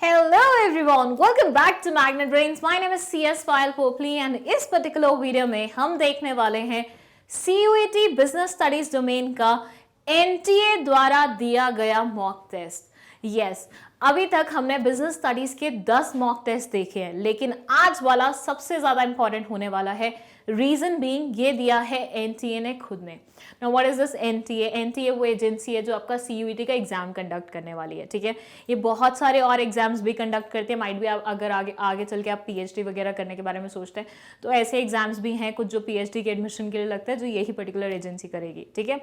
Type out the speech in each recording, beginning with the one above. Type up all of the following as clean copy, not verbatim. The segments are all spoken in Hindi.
Hello everyone, welcome back to Magnet Brains. My name is CS Payal Popli and इस पर्टिकुलर वीडियो में हम देखने वाले हैं CUET बिजनेस स्टडीज डोमेन का NTA द्वारा दिया गया मॉक टेस्ट। यस, अभी तक हमने बिजनेस स्टडीज के 10 मॉक टेस्ट देखे हैं, लेकिन आज वाला सबसे ज्यादा इंपॉर्टेंट होने वाला है। रीजन बीइंग ये दिया है NTA ने खुद ने। Now what is this NTA? NTA वो एजेंसी है जो आपका CUET का एग्जाम कंडक्ट करने वाली है, ठीक है। ये बहुत सारे और एग्जाम्स भी कंडक्ट करते हैं। माइट भी आप अगर आगे चल के आप PhD वगैरह करने के बारे में सोचते हैं तो ऐसे एग्जाम्स भी हैं कुछ जो PhD के एडमिशन के लिए लगता है, जो यही पर्टिकुलर एजेंसी करेगी, ठीक है।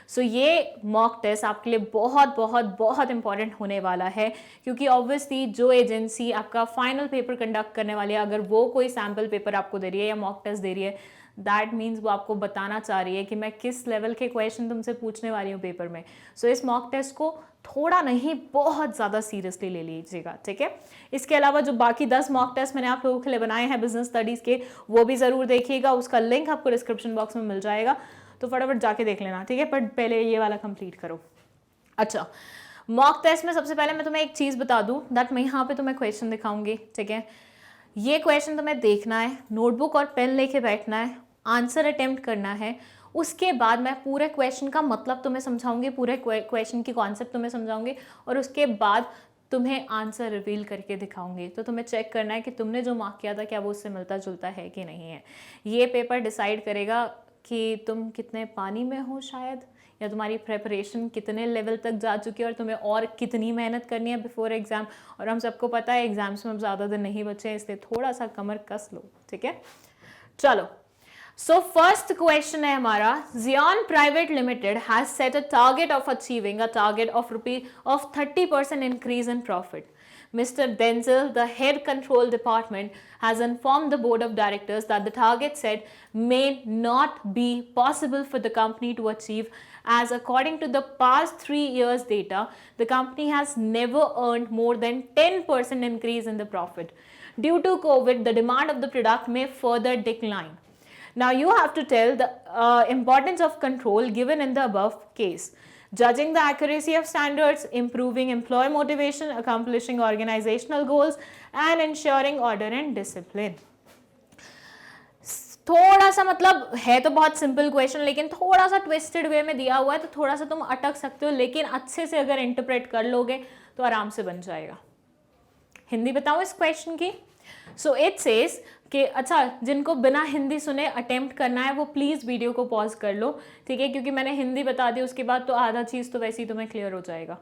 सो ये मॉक टेस्ट आपके लिए बहुत बहुत बहुत इंपॉर्टेंट होने वाला है, क्योंकि ऑब्वियसली जो एजेंसी आपका फाइनल पेपर कंडक्ट करने वाली है, अगर वो कोई सैम्पल पेपर आपको दे रही है या मॉक टेस्ट दे रही है, दैट मीन्स वो आपको बताना चाह रही है कि मैं किस लेवल के क्वेश्चन तुमसे पूछने वाली हूँ पेपर में। सो इस मॉक टेस्ट को थोड़ा नहीं बहुत ज़्यादा सीरियसली ले लीजिएगा, ठीक है। इसके अलावा जो बाकी 10 मॉक टेस्ट मैंने आप लोगों के लिए बनाए हैं बिजनेस स्टडीज़ के, वो भी ज़रूर देखिएगा। उसका लिंक आपको डिस्क्रिप्शन बॉक्स में मिल जाएगा, तो फटाफट जाके देख लेना, ठीक है। पर पहले ये वाला कंप्लीट करो। अच्छा, मॉक टेस्ट में सबसे पहले मैं तुम्हें एक चीज़ बता दूं, दैट मैं यहाँ पे तुम्हें क्वेश्चन दिखाऊंगी, ठीक है। ये क्वेश्चन तुम्हें देखना है, नोटबुक और पेन लेके बैठना है, आंसर अटेम्प्ट करना है। उसके बाद मैं पूरे क्वेश्चन का मतलब तुम्हें समझाऊंगी, पूरे क्वेश्चन की कॉन्सेप्ट तुम्हें समझाऊंगी, और उसके बाद तुम्हें आंसर रिवील करके दिखाऊंगी। तो तुम्हें चेक करना है कि तुमने जो मार्क किया था क्या वो उससे मिलता जुलता है कि नहीं है। ये पेपर डिसाइड करेगा कि तुम कितने पानी में हो शायद, या तुम्हारी प्रेपरेशन कितने लेवल तक जा चुकी है और तुम्हें और कितनी मेहनत करनी है बिफोर एग्जाम। और हम सबको पता है एग्जाम्स में अब ज़्यादा दिन नहीं बचे हैं, इसलिए थोड़ा सा कमर कस लो, ठीक है। चलो, सो फर्स्ट क्वेश्चन है हमारा, Xeon Private Limited has set a target of achieving a target of 30% increase in profit. Mr. Denzel, the head control department, has informed the board of directors that the target set may not be possible for the company to achieve, as according to the past 3 years data, the company has never earned more than 10% increase in the profit. Due to COVID, the demand of the product may further decline. Now you have to tell the importance of control given in the above case. Judging the accuracy of standards, improving employee motivation, accomplishing organizational goals, and ensuring order and discipline. थोड़ा सा मतलब है तो बहुत सिंपल क्वेश्चन, लेकिन थोड़ा सा ट्विस्टेड वे में दिया हुआ है, तो थोड़ा सा तुम अटक सकते हो, लेकिन अच्छे से अगर इंटरप्रेट कर लोगे तो आराम से बन जाएगा। हिंदी बताऊं इस क्वेश्चन की? सो इट सेज कि अच्छा, जिनको बिना हिंदी सुने अटेम्प्ट करना है वो प्लीज़ वीडियो को पॉज कर लो, ठीक है, क्योंकि मैंने हिंदी बता दी उसके बाद तो आधा चीज़ तो वैसे ही तुम्हें क्लियर हो जाएगा।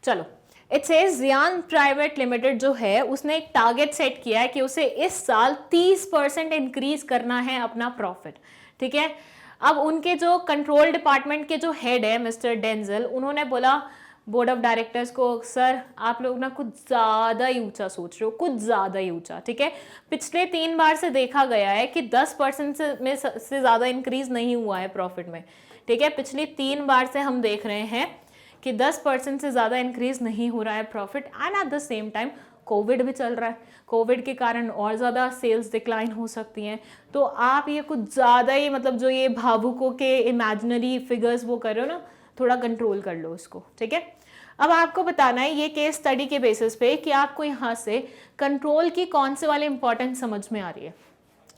चलो, it says Xeon private limited जो है उसने एक टारगेट सेट किया है कि उसे इस साल 30% इंक्रीज करना है अपना प्रॉफिट, ठीक है। अब उनके जो कंट्रोल डिपार्टमेंट के जो हेड है मिस्टर डेंजल, उन्होंने बोला बोर्ड ऑफ डायरेक्टर्स को, सर आप लोग ना कुछ ज़्यादा ही ऊंचा सोच रहे हो, कुछ ज़्यादा ही ऊंचा, ठीक है। पिछले 3 बार से देखा गया है कि 10% से ज़्यादा इंक्रीज नहीं हुआ है प्रॉफिट में, ठीक है। पिछली 3 बार से हम देख रहे हैं कि 10% से ज़्यादा इंक्रीज नहीं हो रहा है profit, and at the same time Covid भी चल रहा है। कोविड के कारण और ज़्यादा सेल्स डिक्लाइन हो सकती हैं। तो आप ये कुछ ज़्यादा ही मतलब जो ये भावुकों के इमेजिनरी फिगर्स वो कर रहे हो ना, थोड़ा कंट्रोल कर लो उसको, ठीक है। अब आपको बताना है ये केस स्टडी के बेसिस पे कि आपको यहाँ से कंट्रोल की कौन से वाले इंपॉर्टेंट समझ में आ रही है।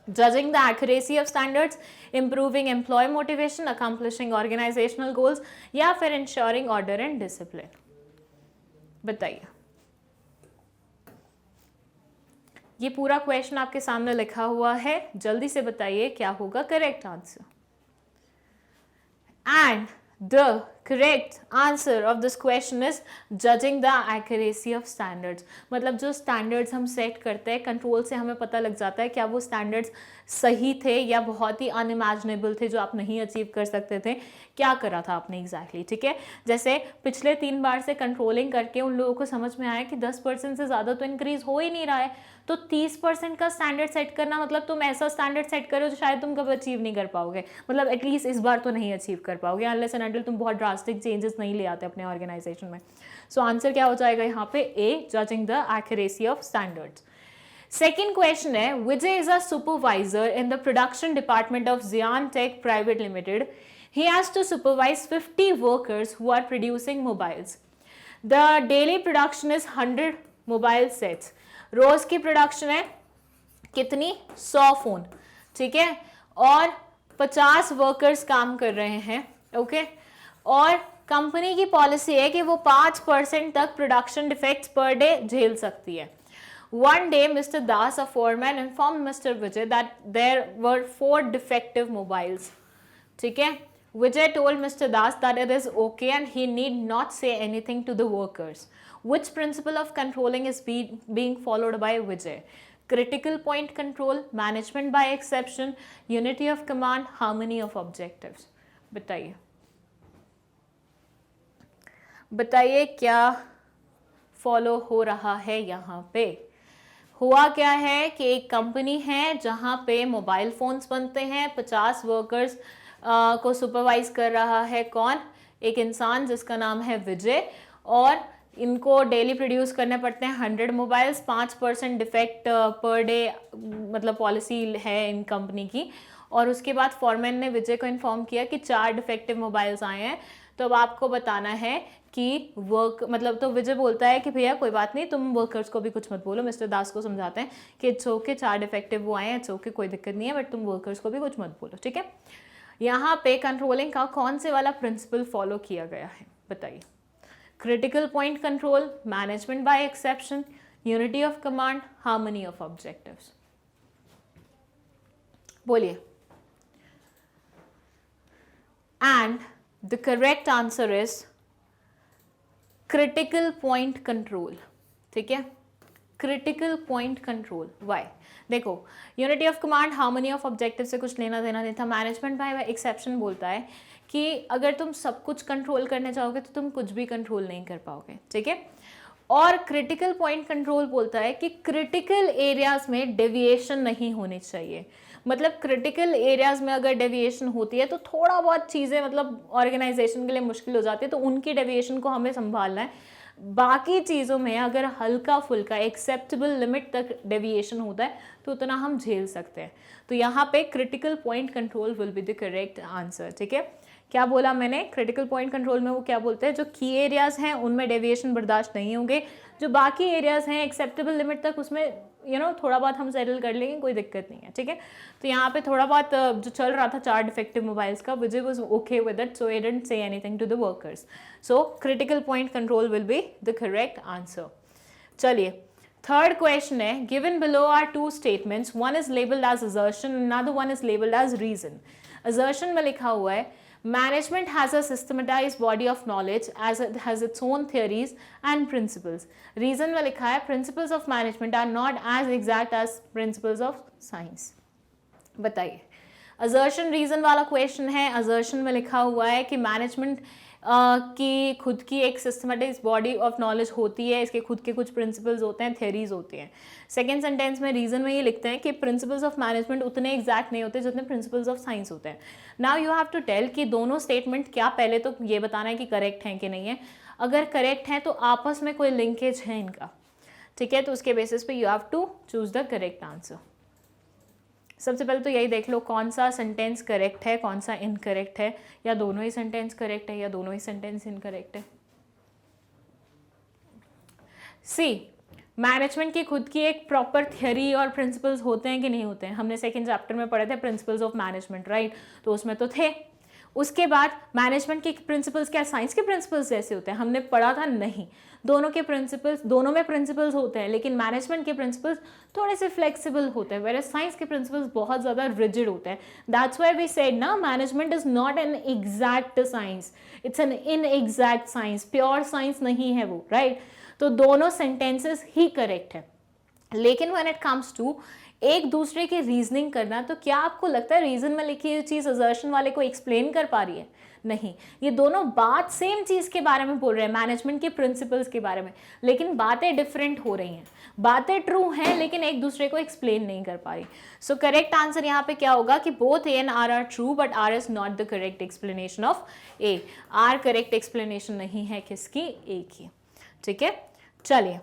Judging the accuracy of standards, improving employ motivation, accomplishing organisational goals, या फिर इंश्योरिंग ऑर्डर एंड डिसिप्लिन। बताइए, ये पूरा क्वेश्चन आपके सामने लिखा हुआ है, जल्दी से बताइए क्या होगा correct answer. And the correct answer of this question is judging the accuracy of standards। मतलब जो standards हम सेट करते हैं कंट्रोल से हमें पता लग जाता है क्या वो standards सही थे या बहुत ही अनइमेजिनेबल थे जो आप नहीं अचीव कर सकते थे, क्या करा था आपने एग्जैक्टली, ठीक है। जैसे पिछले 3 बार से कंट्रोलिंग करके उन लोगों को समझ में आया कि 10% से ज़्यादा तो इंक्रीज हो ही नहीं रहा है, तो 30% का स्टैंडर्ड सेट करना मतलब तुम ऐसा स्टैंडर्ड सेट करो जो शायद तुम कभी अचीव नहीं कर पाओगे, मतलब एटलीस्ट इस बार तो नहीं अचीव कर पाओगे अनलेस एंड अनटिल तुम बहुत ड्रास्टिक चेंजेस नहीं ले आते अपने ऑर्गेनाइजेशन में। सो आंसर क्या हो जाएगा यहाँ पे? A, judging the accuracy of standards. Second question है, Vijay is a supervisor in the production department of Xeon Tech Private Limited. He has to supervise 50 workers who are producing mobiles. The daily production is 100 mobile sets. रोज की प्रोडक्शन है कितनी, 100 फोन, ठीक है, और 50 वर्कर्स काम कर रहे हैं, ओके। और कंपनी की पॉलिसी है कि वो 5% तक प्रोडक्शन डिफेक्ट्स पर डे झेल सकती है। One day, Mr. Das, a foreman, informed Mr. Vijay that there were 4 defective mobiles. ठीक है, Vijay told Mr. Das that it is okay and he need not say anything to the workers. Which principle of controlling is being followed by Vijay? Critical point control, management by exception, unity of command, harmony of objectives. बताइए बताइए क्या फॉलो हो रहा है यहाँ पे। हुआ क्या है कि एक कंपनी है जहाँ पे मोबाइल फोन्स बनते हैं, 50 वर्कर्स को सुपरवाइज कर रहा है कौन, एक इंसान जिसका नाम है विजय, और इनको डेली प्रोड्यूस करने पड़ते हैं 100 मोबाइल्स, 5% डिफेक्ट पर डे मतलब पॉलिसी है इन कंपनी की। और उसके बाद फॉरमैन ने विजय को इन्फॉर्म किया कि 4 डिफेक्टिव मोबाइल्स आए हैं, तो अब आपको बताना है कि वर्क मतलब, तो विजय बोलता है कि भैया कोई बात नहीं, तुम वर्कर्स को भी कुछ मत बोलो। मिस्टर दास को समझाते हैं कि इट्स ओके, 4 डिफेक्टिव वो आए हैं, इट्स ओके, कोई दिक्कत नहीं है, बट तुम वर्कर्स को भी कुछ मत बोलो, ठीक है। यहाँ पे कंट्रोलिंग का कौन से वाला प्रिंसिपल फॉलो किया गया है बताइए। Critical point control, management by exception, unity of command, harmony of objectives. बोलिए। And the correct answer is critical point control, ठीक है, क्रिटिकल पॉइंट कंट्रोल। वाई, देखो unity of command, harmony of objective से कुछ लेना देना नहीं था। मैनेजमेंट बाय एक्सेप्शन बोलता है कि अगर तुम सब कुछ कंट्रोल करने चाहोगे तो तुम कुछ भी कंट्रोल नहीं कर पाओगे, ठीक है। और क्रिटिकल पॉइंट कंट्रोल बोलता है कि क्रिटिकल एरियाज में डेविएशन नहीं होनी चाहिए। मतलब क्रिटिकल एरियाज में अगर डेविएशन होती है तो थोड़ा बहुत चीज़ें मतलब ऑर्गेनाइजेशन के लिए मुश्किल हो जाती है, तो उनकी डेविएशन को हमें संभालना है। बाकी चीज़ों में अगर हल्का फुल्का एक्सेप्टेबल लिमिट तक डेविएशन होता है तो उतना हम झेल सकते हैं। तो यहाँ पे critical point control will be the correct answer, ठीक है। क्या बोला मैंने, क्रिटिकल पॉइंट कंट्रोल में वो क्या बोलते हैं, जो की एरियाज हैं उनमें डेविएशन बर्दाश्त नहीं होंगे, जो बाकी एरियाज हैं एक्सेप्टेबल लिमिट तक उसमें थोड़ा बहुत हम सेटल कर लेंगे, कोई दिक्कत नहीं है, ठीक है। तो यहाँ पे थोड़ा बहुत जो चल रहा था 4 डिफेक्टिव मोबाइल्स का, Vijay was okay with it, so he didn't say anything to the workers. So critical point control will be the correct answer. चलिए, थर्ड क्वेश्चन है, given below are 2 statements, one is labelled as assertion, another one is labelled as reason. Assertion में लिखा हुआ है management has a systematized body of knowledge as it has its own theories and principles. Reason में लिखा है principles of management are not as exact as principles of science. बताइए, assertion reason वाला क्वेश्चन है। assertion में लिखा हुआ है कि मैनेजमेंट की खुद की एक सिस्टमेटिक बॉडी ऑफ नॉलेज होती है, इसके खुद के कुछ प्रिंसिपल्स होते हैं, थ्योरीज होती हैं। सेकेंड सेंटेंस में रीजन में ये लिखते हैं कि प्रिंसिपल्स ऑफ मैनेजमेंट उतने एग्जैक्ट नहीं होते जितने प्रिंसिपल्स ऑफ साइंस होते हैं। Now you have to tell कि दोनों स्टेटमेंट क्या, पहले तो ये बताना है कि करेक्ट हैं कि नहीं है। अगर करेक्ट हैं तो आपस में कोई लिंकेज है इनका, ठीक है, तो उसके बेसिस पे you have to choose the correct answer. सबसे पहले तो यही देख लो कौन सा सेंटेंस करेक्ट है, कौन सा इनकरेक्ट है, या दोनों ही सेंटेंस करेक्ट है या दोनों ही सेंटेंस इनकरेक्ट है। सी, मैनेजमेंट की खुद की एक प्रॉपर थियरी और प्रिंसिपल्स होते हैं कि नहीं होते हैं। हमने सेकंड चैप्टर में पढ़े थे प्रिंसिपल्स ऑफ मैनेजमेंट, राइट, तो उसमें तो थे। उसके बाद मैनेजमेंट के प्रिंसिपल्स क्या साइंस के प्रिंसिपल्स जैसे होते हैं, हमने पढ़ा था, नहीं। दोनों के प्रिंसिपल्स, दोनों में प्रिंसिपल्स होते हैं, लेकिन मैनेजमेंट के प्रिंसिपल्स थोड़े से फ्लेक्सिबल होते हैं, वेयर साइंस के प्रिंसिपल्स बहुत ज़्यादा रिजिड होते हैं। दैट्स व्हाई वी सेड ना, management is not an exact science, it's an inexact science, pure science नहीं है वो, राइट। तो दोनों सेंटेंसेस ही करेक्ट है। लेकिन व्हेन इट कम्स टू एक दूसरे की रीजनिंग करना, तो क्या आपको लगता है रीजन में लिखी हुई चीज़ असर्शन वाले को एक्सप्लेन कर पा रही है? नहीं, ये दोनों बात सेम चीज़ के बारे में बोल रहे हैं, मैनेजमेंट के प्रिंसिपल्स के बारे में, लेकिन बातें डिफरेंट हो रही हैं। बातें ट्रू हैं लेकिन एक दूसरे को एक्सप्लेन नहीं कर पा रही। सो करेक्ट आंसर यहाँ पे क्या होगा कि both A and R are true, but R is not the correct explanation of A. R correct explanation नहीं है किसकी? ए की, ठीक है। चलिए,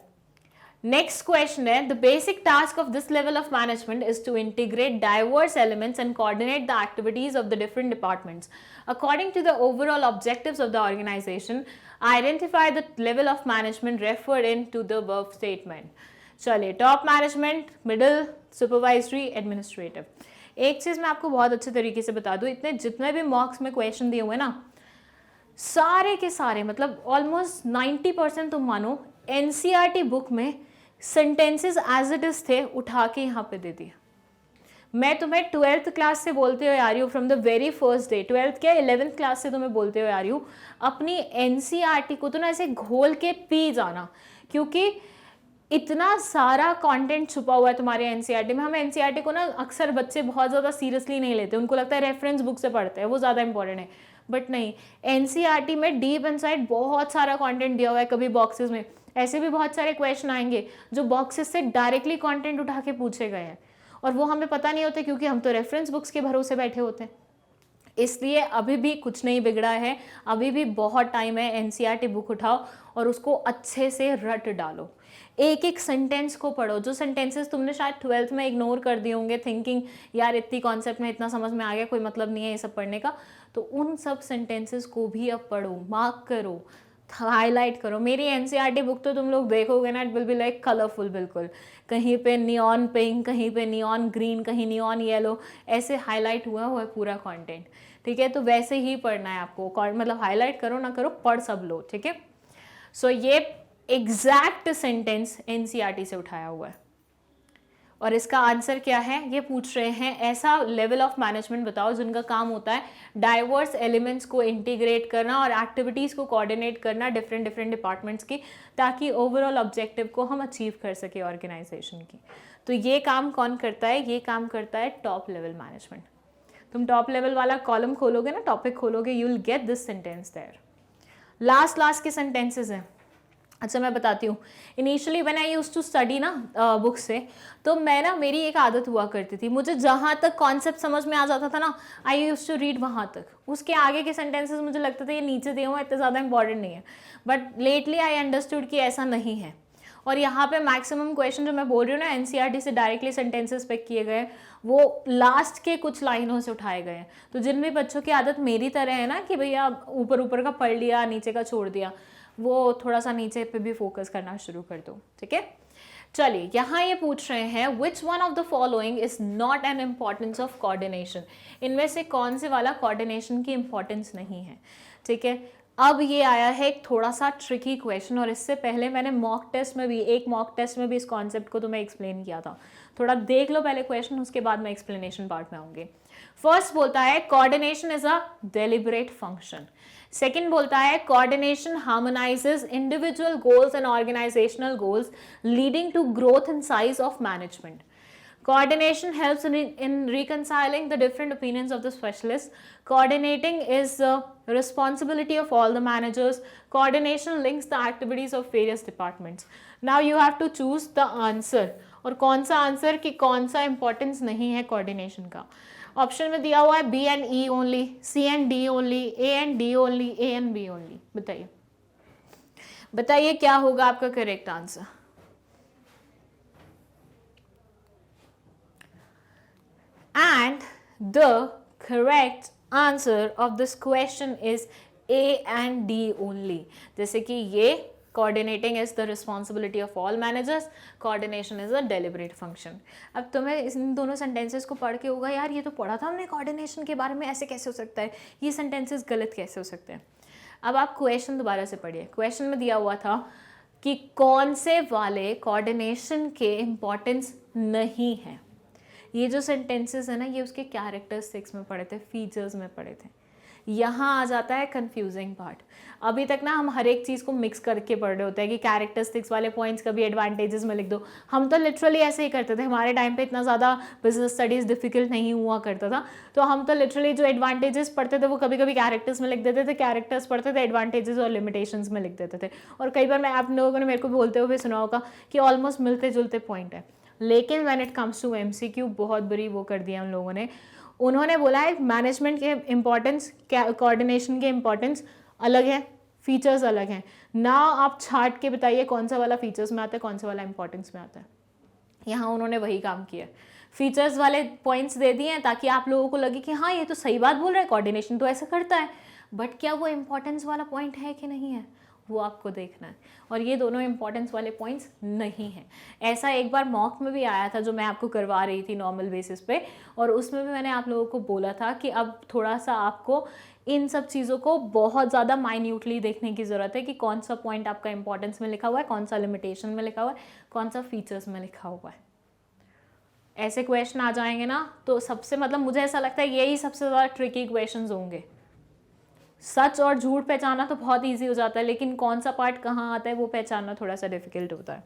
नेक्स्ट क्वेश्चन है, the basic task of this level of management is to integrate diverse elements and coordinate the activities of the different departments according to the overall objectives of the organisation. Identify the level of management referred in to the above statement. चलिए, top management, middle, supervisory, administrative. एक चीज मैं आपको बहुत अच्छे तरीके से बता दूं, इतने जितने भी मॉक्स में क्वेश्चन दिए हुए ना, सारे के सारे मतलब ऑलमोस्ट 90% तुम मानो एनसीईआरटी बुक में सेंटेंसेस एज इट इज थे, उठा के यहाँ पे दे दिए. मैं तुम्हें 12th क्लास से बोलते हुए आ रही हूँ, from the very first day, 12th क्या 11th क्लास से तुम्हें बोलते हुए आ रही हूँ, अपनी एनसीईआरटी को तो ना ऐसे घोल के पी जाना, क्योंकि इतना सारा कंटेंट छुपा हुआ है तुम्हारे एनसीईआरटी में. हम एनसीईआरटी को ना अक्सर बच्चे बहुत ज़्यादा सीरियसली नहीं लेते, उनको लगता है रेफरेंस बुक से पढ़ते हैं वो ज़्यादा इंपॉर्टेंट है, बट नहीं. एनसीईआरटी में डीप इनसाइड बहुत सारा कंटेंट दिया हुआ है. कभी बॉक्सेस में ऐसे भी बहुत सारे क्वेश्चन आएंगे जो बॉक्सेस से डायरेक्टली कंटेंट उठा के पूछे गए हैं, और वो हमें पता नहीं होते क्योंकि हम तो रेफरेंस बुक्स के भरोसे बैठे होते हैं. इसलिए अभी भी कुछ नहीं बिगड़ा है, अभी भी बहुत टाइम है. एनसीईआरटी बुक उठाओ और उसको अच्छे से रट डालो, एक एक सेंटेंस को पढ़ो. जो सेंटेंसेस तुमने शायद 12th में इग्नोर कर दिए होंगे, थिंकिंग यार इतनी कॉन्सेप्ट में इतना समझ में आ गया, कोई मतलब नहीं है ये सब पढ़ने का, तो उन सब सेंटेंसेस को भी अब पढ़ो, मार्क करो, हाईलाइट करो. मेरी एनसीईआरटी बुक तो तुम लोग देखोगे ना, it will be like colourful, बिल्कुल कहीं पे नियॉन पिंक, कहीं पे नियॉन ग्रीन, कहीं नियॉन येलो, ऐसे हाईलाइट हुआ है पूरा कंटेंट. ठीक है, तो वैसे ही पढ़ना है आपको, मतलब हाईलाइट करो ना करो, पढ़ सब लो. ठीक है, सो ये एग्जैक्ट सेंटेंस एनसीईआरटी से उठाया हुआ है, और इसका आंसर क्या है, ये पूछ रहे हैं ऐसा लेवल ऑफ मैनेजमेंट बताओ जिनका काम होता है डाइवर्स एलिमेंट्स को इंटीग्रेट करना और एक्टिविटीज़ को कोऑर्डिनेट करना डिफरेंट डिपार्टमेंट्स की, ताकि ओवरऑल ऑब्जेक्टिव को हम अचीव कर सके ऑर्गेनाइजेशन की. तो ये काम कौन करता है, ये काम करता है टॉप लेवल मैनेजमेंट. तुम टॉप लेवल वाला कॉलम खोलोगे ना, टॉपिक खोलोगे, you will get this sentence there. Last के सेंटेंसेज हैं. अच्छा, मैं बताती हूँ. Initially when I used to study ना बुक से, तो मैं ना, मेरी एक आदत हुआ करती थी, मुझे जहाँ तक कॉन्सेप्ट समझ में आ जाता था ना, आई यूज्ड टू रीड वहाँ तक. उसके आगे के सेंटेंसेस मुझे लगता था ये नीचे दिए हुए इतने ज़्यादा इंपॉर्टेंट नहीं है, बट लेटली आई अंडरस्टूड कि ऐसा नहीं है. और यहाँ पे मैक्सिमम क्वेश्चन जो मैं बोल रही हूँ ना, एनसीईआरटी से डायरेक्टली सेंटेंसेस पिक किए गए, वो लास्ट के कुछ लाइनों से उठाए गए हैं. तो जिन भी बच्चों की आदत मेरी तरह है ना कि भैया ऊपर का पढ़ लिया, नीचे का छोड़ दिया, वो थोड़ा सा नीचे पे भी फोकस करना शुरू कर दो. ठीक है, चलिए, यहाँ ये पूछ रहे हैं which one of the following is not N importance of coordination. इनमें से कौन से वाला कोऑर्डिनेशन की इंपॉर्टेंस नहीं है. ठीक है, अब ये आया है एक थोड़ा सा ट्रिकी क्वेश्चन, और इससे पहले मैंने मॉक टेस्ट में भी इस कॉन्सेप्ट को तुम्हें एक्सप्लेन किया था. थोड़ा देख लो पहले क्वेश्चन, उसके बाद मैं एक्सप्लेनेशन पार्ट में आऊंगी. फर्स्ट बोलता है coordination is a deliberate function. Second बोलता है coordination harmonises individual goals and organisational goals leading to growth in size of management. Coordination helps in reconciling the different opinions of the specialists. Coordinating is the responsibility of all the managers. Coordination links the activities of various departments. Now you have to choose the answer. और कौन सा आंसर कि कौन सा इंपॉर्टेंस नहीं है कोऑर्डिनेशन का. ऑप्शन में दिया हुआ है B and E only, C and D only, A and D only, A and B only. बताइए क्या होगा आपका correct answer. And the correct answer of this question is A and D only. जैसे कि ये coordinating is the responsibility of all managers, coordination is a deliberate function. अब तुम्हें इन दोनों sentences को पढ़ के होगा यार ये तो पढ़ा था हमने coordination के बारे में, ऐसे कैसे हो सकता है, ये sentences गलत कैसे हो सकते हैं. अब आप क्वेश्चन दोबारा से पढ़िए. क्वेश्चन में दिया हुआ था कि कौन से वाले कोऑर्डिनेशन के इंपॉर्टेंस नहीं है. ये जो सेंटेंसेस है ना, ये उसके कैरेक्टरिस्टिक्स में पढ़े थे, फीचर्स में पढ़े थे. यहाँ आ जाता है कंफ्यूजिंग पार्ट. अभी तक ना हम हर एक चीज़ को मिक्स करके पढ़ रहे होते हैं कि कैरेक्टरिस्टिक्स वाले पॉइंट्स कभी एडवांटेजेस में लिख दो. हम तो लिटरली ऐसे ही करते थे. हमारे टाइम पे इतना ज़्यादा बिजनेस स्टडीज़ डिफिकल्ट नहीं हुआ करता था, तो हम तो लिटरली जो एडवांटेजेस पढ़ते थे वो कभी कभी कैरेक्टर्स में लिख देते थे, कैरेक्टर्स पढ़ते थे एडवांटेजेस और लिमिटेशंस में लिख देते थे. और कई बार मैं आप लोगों ने मेरे को बोलते हुए सुना होगा कि ऑलमोस्ट मिलते जुलते पॉइंट है. लेकिन when it comes to MCQ बहुत बड़ी वो कर दिया उन लोगों ने. उन्होंने बोला है मैनेजमेंट के इम्पॉर्टेंस, कोऑर्डिनेशन के इम्पॉर्टेंस अलग है, फीचर्स अलग हैं ना। आप छाट के बताइए कौन सा वाला फीचर्स में आता है, कौन सा वाला इंपॉर्टेंस में आता है। यहाँ उन्होंने वही काम किया, फीचर्स वाले पॉइंट्स दे दिए हैं ताकि आप लोगों को लगे कि हाँ ये तो सही बात बोल रहा है, कोऑर्डिनेशन तो ऐसा करता है, बट क्या वो इंपॉर्टेंस वाला पॉइंट है कि नहीं है, वो आपको देखना है। और ये दोनों इंपॉर्टेंस वाले पॉइंट्स नहीं हैं। ऐसा एक बार मॉक में भी आया था जो मैं आपको करवा रही थी नॉर्मल बेसिस पे, और उसमें भी मैंने आप लोगों को बोला था कि अब थोड़ा सा आपको इन सब चीज़ों को बहुत ज़्यादा माइन्यूटली देखने की ज़रूरत है कि कौन सा पॉइंट आपका इंपॉर्टेंस में लिखा हुआ है, कौन सा लिमिटेशन में लिखा हुआ है, कौन सा फीचर्स में लिखा हुआ है। ऐसे क्वेश्चन आ जाएंगे ना तो सबसे मतलब मुझे ऐसा लगता है यही सबसे ज़्यादा ट्रिकी क्वेश्चंस होंगे। सच और झूठ पहचानना तो बहुत इजी हो जाता है, लेकिन कौन सा पार्ट कहाँ आता है वो पहचानना थोड़ा सा डिफिकल्ट होता है।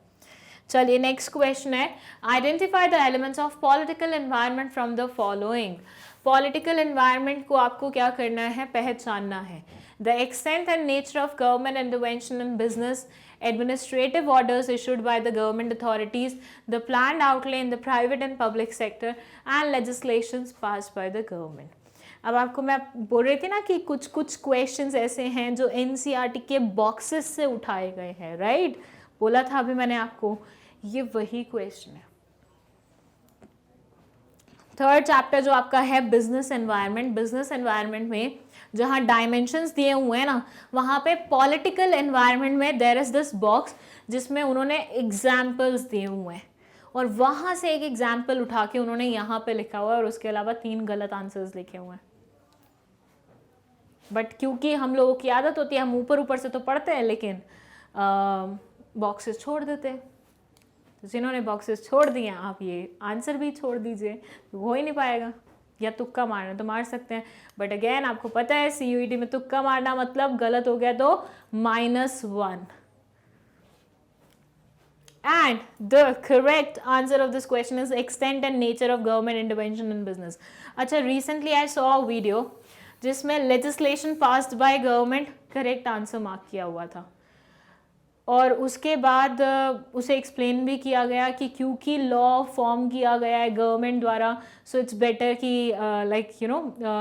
चलिए नेक्स्ट क्वेश्चन है, identify the elements of political environment from the following. Political environment को आपको क्या करना है, पहचानना है। The extent and nature of government intervention in business, administrative orders issued by the government authorities, the planned outlay in the private and public sector, and legislations passed by the government. अब आपको मैं बोल रही थी ना कि कुछ कुछ क्वेश्चंस ऐसे हैं जो एनसीईआरटी के बॉक्सेस से उठाए गए हैं, राइट? बोला था अभी मैंने आपको, ये वही क्वेश्चन है। थर्ड चैप्टर जो आपका है बिजनेस एनवायरनमेंट, बिजनेस एनवायरनमेंट में जहाँ डायमेंशंस दिए हुए हैं ना, वहाँ पे पॉलिटिकल एनवायरनमेंट में देयर इज दिस बॉक्स जिसमें उन्होंने एग्जाम्पल्स दिए हुए हैं, और वहाँ से एक एग्जाम्पल उठा के उन्होंने यहाँ पे लिखा हुआ है, और उसके अलावा 3 गलत आंसर्स लिखे हुए हैं। बट क्योंकि हम लोगों की आदत होती है, हम ऊपर ऊपर से तो पढ़ते हैं लेकिन बॉक्सेस छोड़ देते हैं। तो जिन्होंने बॉक्सेस छोड़ दिए आप ये आंसर भी छोड़ दीजिए, तो हो ही नहीं पाएगा। या तुक्का मारना तो मार सकते हैं, बट अगेन आपको पता है सीयूईटी में तुक्का मारना मतलब गलत हो गया तो -1। And the correct answer of this question is extent and nature of government intervention in business. अच्छा, recently I saw a video जिसमें legislation passed by government correct answer mark किया हुआ था, और उसके बाद उसे एक्सप्लेन भी किया गया कि क्योंकि लॉ फॉर्म किया गया है गवर्नमेंट द्वारा, सो इट्स बेटर कि लाइक यू नो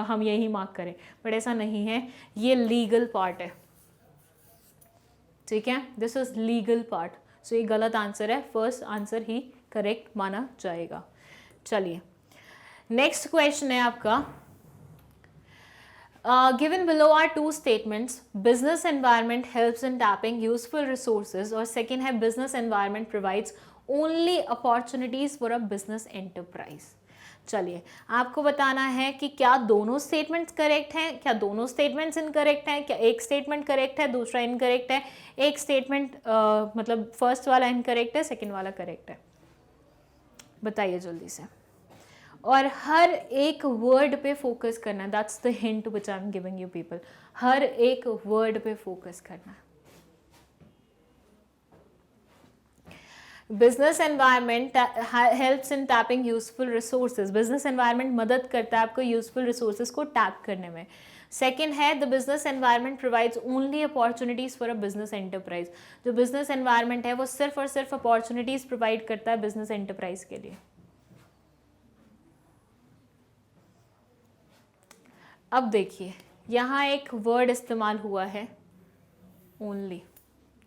हम यही मार्क करें, बट ऐसा नहीं है, ये लीगल पार्ट है, ठीक है, दिस इज लीगल पार्ट। सो ये गलत आंसर है, फर्स्ट आंसर ही करेक्ट माना जाएगा। चलिए नेक्स्ट क्वेश्चन है आपका, given below are 2 statements, business environment helps in tapping useful resources, और second है business environment provides only opportunities for a business enterprise। चलिए आपको बताना है कि क्या दोनों स्टेटमेंट्स करेक्ट हैं, क्या दोनों स्टेटमेंट्स इनकरेक्ट हैं, क्या एक स्टेटमेंट करेक्ट है दूसरा इनकरेक्ट है, एक स्टेटमेंट मतलब फर्स्ट वाला इनकरेक्ट है सेकेंड वाला करेक्ट है, बताइए जल्दी से। और हर एक वर्ड पे फोकस करना, that's the hint which I am giving you people, हर एक वर्ड पे फोकस करना। Business environment helps in tapping useful resources, business environment मदद करता है आपको यूजफुल रिसोर्सेज को टैप करने में। सेकेंड है the business environment provides only opportunities for a business enterprise, जो बिजनेस एनवायरनमेंट है वो सिर्फ और सिर्फ अपॉर्चुनिटीज प्रोवाइड करता है बिजनेस एंटरप्राइज के लिए। अब देखिए यहाँ एक वर्ड इस्तेमाल हुआ है ओनली।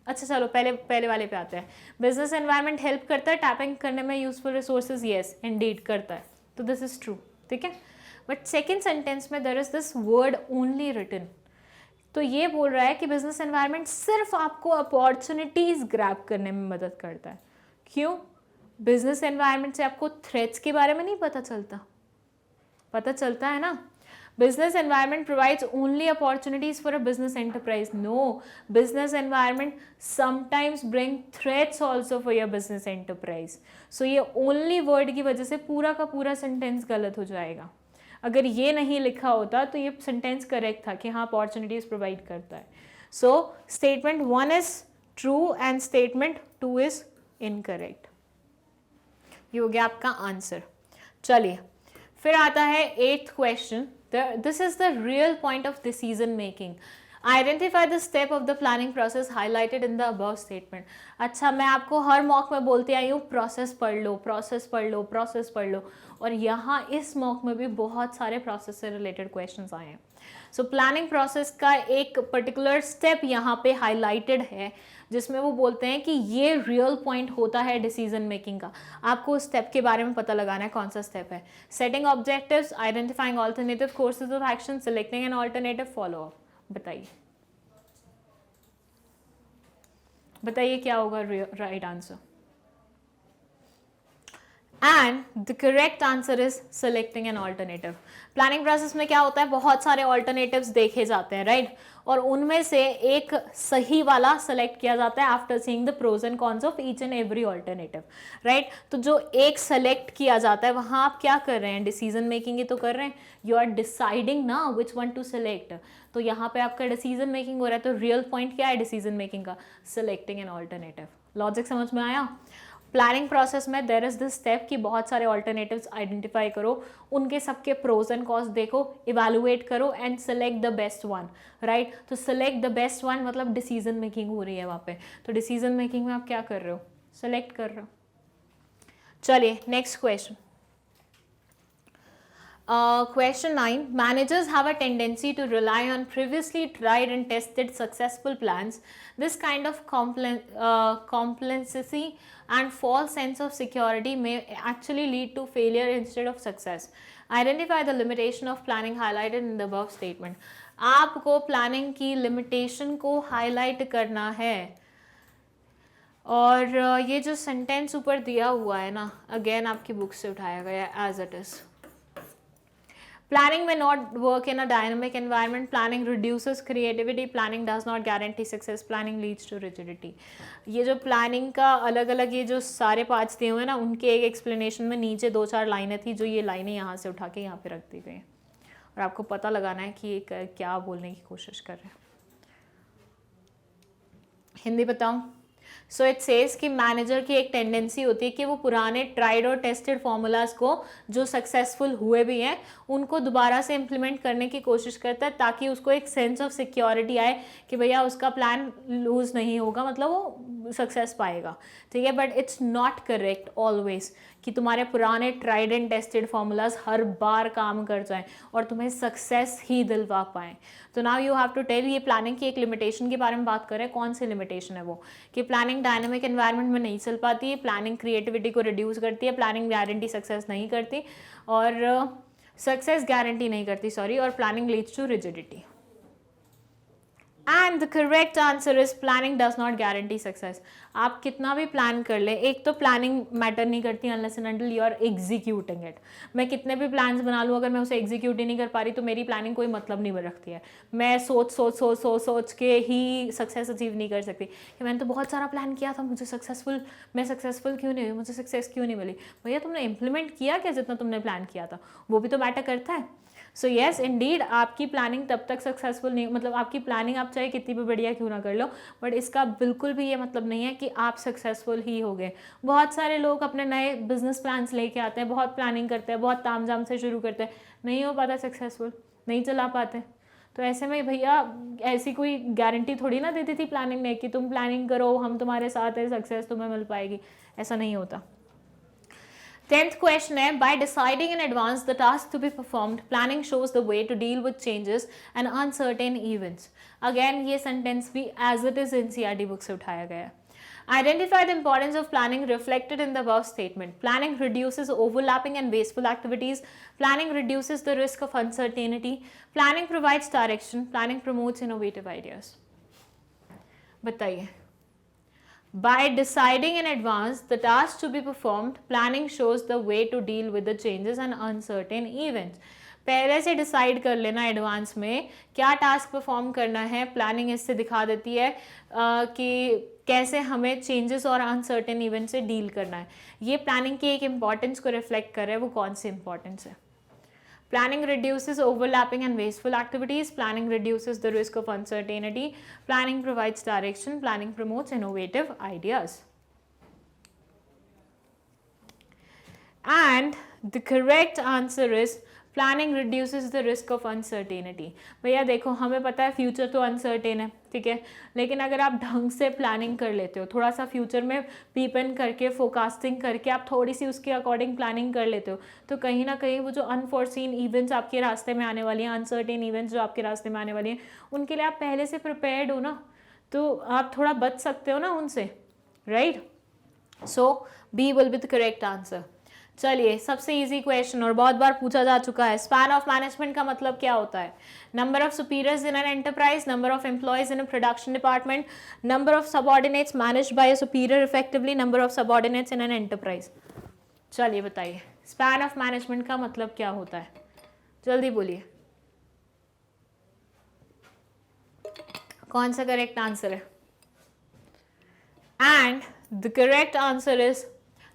अच्छा चलो पहले वाले पे आते हैं। बिजनेस एनवायरनमेंट हेल्प करता है टैपिंग करने में यूजफुल रिसोर्सेज, येस इंडीड करता है, तो दिस इज ट्रू, ठीक है। बट सेकेंड सेंटेंस में there is this word only written, तो ये बोल रहा है कि बिजनेस एनवायरनमेंट सिर्फ आपको अपॉर्चुनिटीज ग्रैब करने में मदद करता है। क्यों? बिजनेस एनवायरनमेंट से आपको थ्रेट्स के बारे में नहीं पता चलता है ना। Business environment provides only opportunities for a business enterprise. No, business environment sometimes bring threats also for your business enterprise. So ये only word की वजह से पूरा का पूरा sentence गलत हो जाएगा। अगर ये नहीं लिखा होता तो ये sentence correct था कि हाँ opportunities provide करता है। So statement 1 is true and statement 2 is incorrect. ये हो गया आपका आंसर। चलिए फिर आता है 8th question. This is the real point of decision making. Identify the step of the planning process highlighted in the above statement. अच्छा, मैं आपको हर मॉक में बोलती आई हूँ प्रोसेस पढ़ लो, और यहाँ इस मॉक में भी बहुत सारे प्रोसेस से रिलेटेड क्वेश्चंस आए हैं। सो प्लानिंग प्रोसेस का एक पर्टिकुलर स्टेप यहाँ पे हाईलाइटेड है जिसमें वो बोलते हैं कि ये रियल पॉइंट होता है डिसीजन मेकिंग का। आपको उस स्टेप के बारे में पता लगाना है कौन सा स्टेप है। Setting objectives, identifying alternative courses of action, selecting an alternative follow up. बताइए क्या होगा right answer? And the correct answer is selecting an alternative. Planning process में क्या होता है, बहुत सारे ऑल्टरनेटिव्स देखे जाते हैं, राइट और उनमें से एक सही वाला सेलेक्ट किया जाता है after seeing the pros and cons of each and every alternative, right. तो जो एक सेलेक्ट किया जाता है वहां आप क्या कर रहे हैं, डिसीजन मेकिंग ही तो कर रहे हैं। यू आर डिसाइडिंग ना विच वन टू सेलेक्ट। तो यहाँ पे आपका डिसीजन मेकिंग हो रहा है। तो रियल पॉइंट क्या है डिसीजन मेकिंग का? Selecting an alternative. लॉजिक समझ में आया? प्लानिंग प्रोसेस में देर इज दिस स्टेप कि बहुत सारे ऑल्टरनेटिव्स आइडेंटिफाई करो, उनके सबके प्रोज एंड कॉस्ट देखो, इवेलुएट करो and select the best one, right. तो सेलेक्ट द बेस्ट वन मतलब डिसीजन मेकिंग हो रही है वहाँ पे। तो डिसीजन मेकिंग में आप क्या कर रहे हो? सेलेक्ट कर रहे हो। चलिए next question. Question 9. Managers have a tendency to rely on previously tried and tested successful plans. This kind of complacency and false sense of security may actually lead to failure instead of success. Identify the limitation of planning highlighted in the above statement. आपको प्लानिंग की लिमिटेशन को हाईलाइट करना है। और ये जो सेंटेंस ऊपर दिया हुआ है ना, अगेन आपकी बुक से उठाया गया है as it is. Planning may not work in a dynamic environment. Planning reduces creativity. Planning does not guarantee success. Planning leads to rigidity. ये जो प्लानिंग का अलग अलग ये जो सारे पार्ट्स दिए हुए हैं ना, उनके एक एक्सप्लेनेशन में नीचे 2-4 लाइनें थी, जो ये लाइनें यहाँ से उठा के यहाँ पे रख दी गई हैं और आपको पता लगाना है कि ये क्या बोलने की कोशिश कर रहे हैं। हिंदी बताऊँ? सो इट सेज कि मैनेजर की एक टेंडेंसी होती है कि वो पुराने ट्राइड और टेस्टेड फॉर्मूलाज को जो सक्सेसफुल हुए भी हैं उनको दोबारा से इम्प्लीमेंट करने की कोशिश करता है, ताकि उसको एक सेंस ऑफ सिक्योरिटी आए कि भैया उसका प्लान लूज नहीं होगा, मतलब वो सक्सेस पाएगा, ठीक है। But it's not correct always कि तुम्हारे पुराने ट्राइड एंड टेस्टेड फॉर्मूलाज हर बार काम कर जाएं और तुम्हें सक्सेस ही दिलवा पाएं। तो now you have to tell, ये प्लानिंग की एक लिमिटेशन के बारे में बात करें। कौन सी लिमिटेशन है वो? कि प्लानिंग डायनामिक एनवायरनमेंट में नहीं चल पाती है, प्लानिंग क्रिएटिविटी को रिड्यूस करती है, प्लानिंग गारंटी सक्सेस नहीं करती और सक्सेस गारंटी नहीं करती, सॉरी, और planning leads to rigidity. And the correct answer is planning does not guarantee success. आप कितना भी प्लान कर ले, एक तो प्लानिंग मैटर नहीं करती unless and until you are executing it. मैं कितने भी प्लान्स बना लूँ, अगर मैं उसे एग्जीक्यूट ही नहीं कर पा रही तो मेरी प्लानिंग कोई मतलब नहीं रखती है। मैं सोच के ही सक्सेस अचीव नहीं कर सकती कि मैंने तो बहुत सारा प्लान किया था, मैं सक्सेसफुल क्यों नहीं हुई, मुझे सक्सेस क्यों नहीं मिली। भैया तुमने इंप्लीमेंट किया क्या जितना तुमने प्लान किया था? वो भी तो मैटर करता है। सो येस इंडीड, आपकी प्लानिंग तब तक सक्सेसफुल नहीं, मतलब आपकी प्लानिंग आप चाहे कितनी भी बढ़िया क्यों ना कर लो, बट इसका बिल्कुल भी ये मतलब नहीं है कि आप सक्सेसफुल ही हो गए। बहुत सारे लोग अपने नए बिजनेस प्लान्स लेके आते हैं, बहुत प्लानिंग करते हैं, बहुत तामझाम से शुरू करते हैं, नहीं हो पाता सक्सेसफुल, नहीं चला पाते। तो ऐसे में भैया ऐसी कोई गारंटी थोड़ी ना देती थी प्लानिंग ने कि तुम प्लानिंग करो, हम तुम्हारे साथ है, सक्सेस तुम्हें मिल पाएगी। ऐसा नहीं होता। 10th question है, by deciding in advance the task to be performed, planning shows the way to deal with changes and uncertain events. Again ये sentence भी as it is NCERT book से उठाया गया है। Identify the importance of planning reflected in the above statement. Planning reduces overlapping and wasteful activities. Planning reduces the risk of uncertainty. Planning provides direction. Planning promotes innovative ideas. बताइए। By deciding in advance the task to be performed, planning shows the way to deal with the changes and uncertain events. पहले से डिसाइड कर लेना एडवांस में क्या टास्क परफॉर्म करना है, प्लानिंग इससे दिखा देती है कि कैसे हमें चेंजेस और अनसर्टेन इवेंट से डील करना है। ये प्लानिंग की एक इंपॉर्टेंस को रिफ्लेक्ट कर रहा है। वो कौन सी इंपॉर्टेंस है? Planning reduces overlapping and wasteful activities. Planning reduces the risk of uncertainty. Planning provides direction. Planning promotes innovative ideas. And the correct answer is planning reduces the risk of uncertainty. भैया देखो, हमें पता है फ्यूचर तो अनसर्टेन है, ठीक है, लेकिन अगर आप ढंग से प्लानिंग कर लेते हो, थोड़ा सा फ्यूचर में पीपन करके, फोरकास्टिंग करके आप थोड़ी सी उसके अकॉर्डिंग प्लानिंग कर लेते हो, तो कहीं ना कहीं वो जो अनफोर्सीन इवेंट्स आपके रास्ते में आने वाली हैं, अनसर्टेन इवेंट्स जो आपके रास्ते में आने वाली हैं, उनके लिए आप पहले से प्रिपेयर्ड हो ना, तो आप थोड़ा बच सकते हो ना उनसे, right. So B will be the correct answer. चलिए, सबसे इजी क्वेश्चन और बहुत बार पूछा जा चुका है, स्पैन ऑफ मैनेजमेंट का मतलब क्या होता है? Number of superiors in an enterprise, number of employees in a production department, number of subordinates managed by a superior effectively, number of subordinates in an enterprise. चलिए बताइए, स्पैन ऑफ मैनेजमेंट का मतलब क्या होता है? जल्दी बोलिए, कौन सा करेक्ट आंसर है? And the correct answer is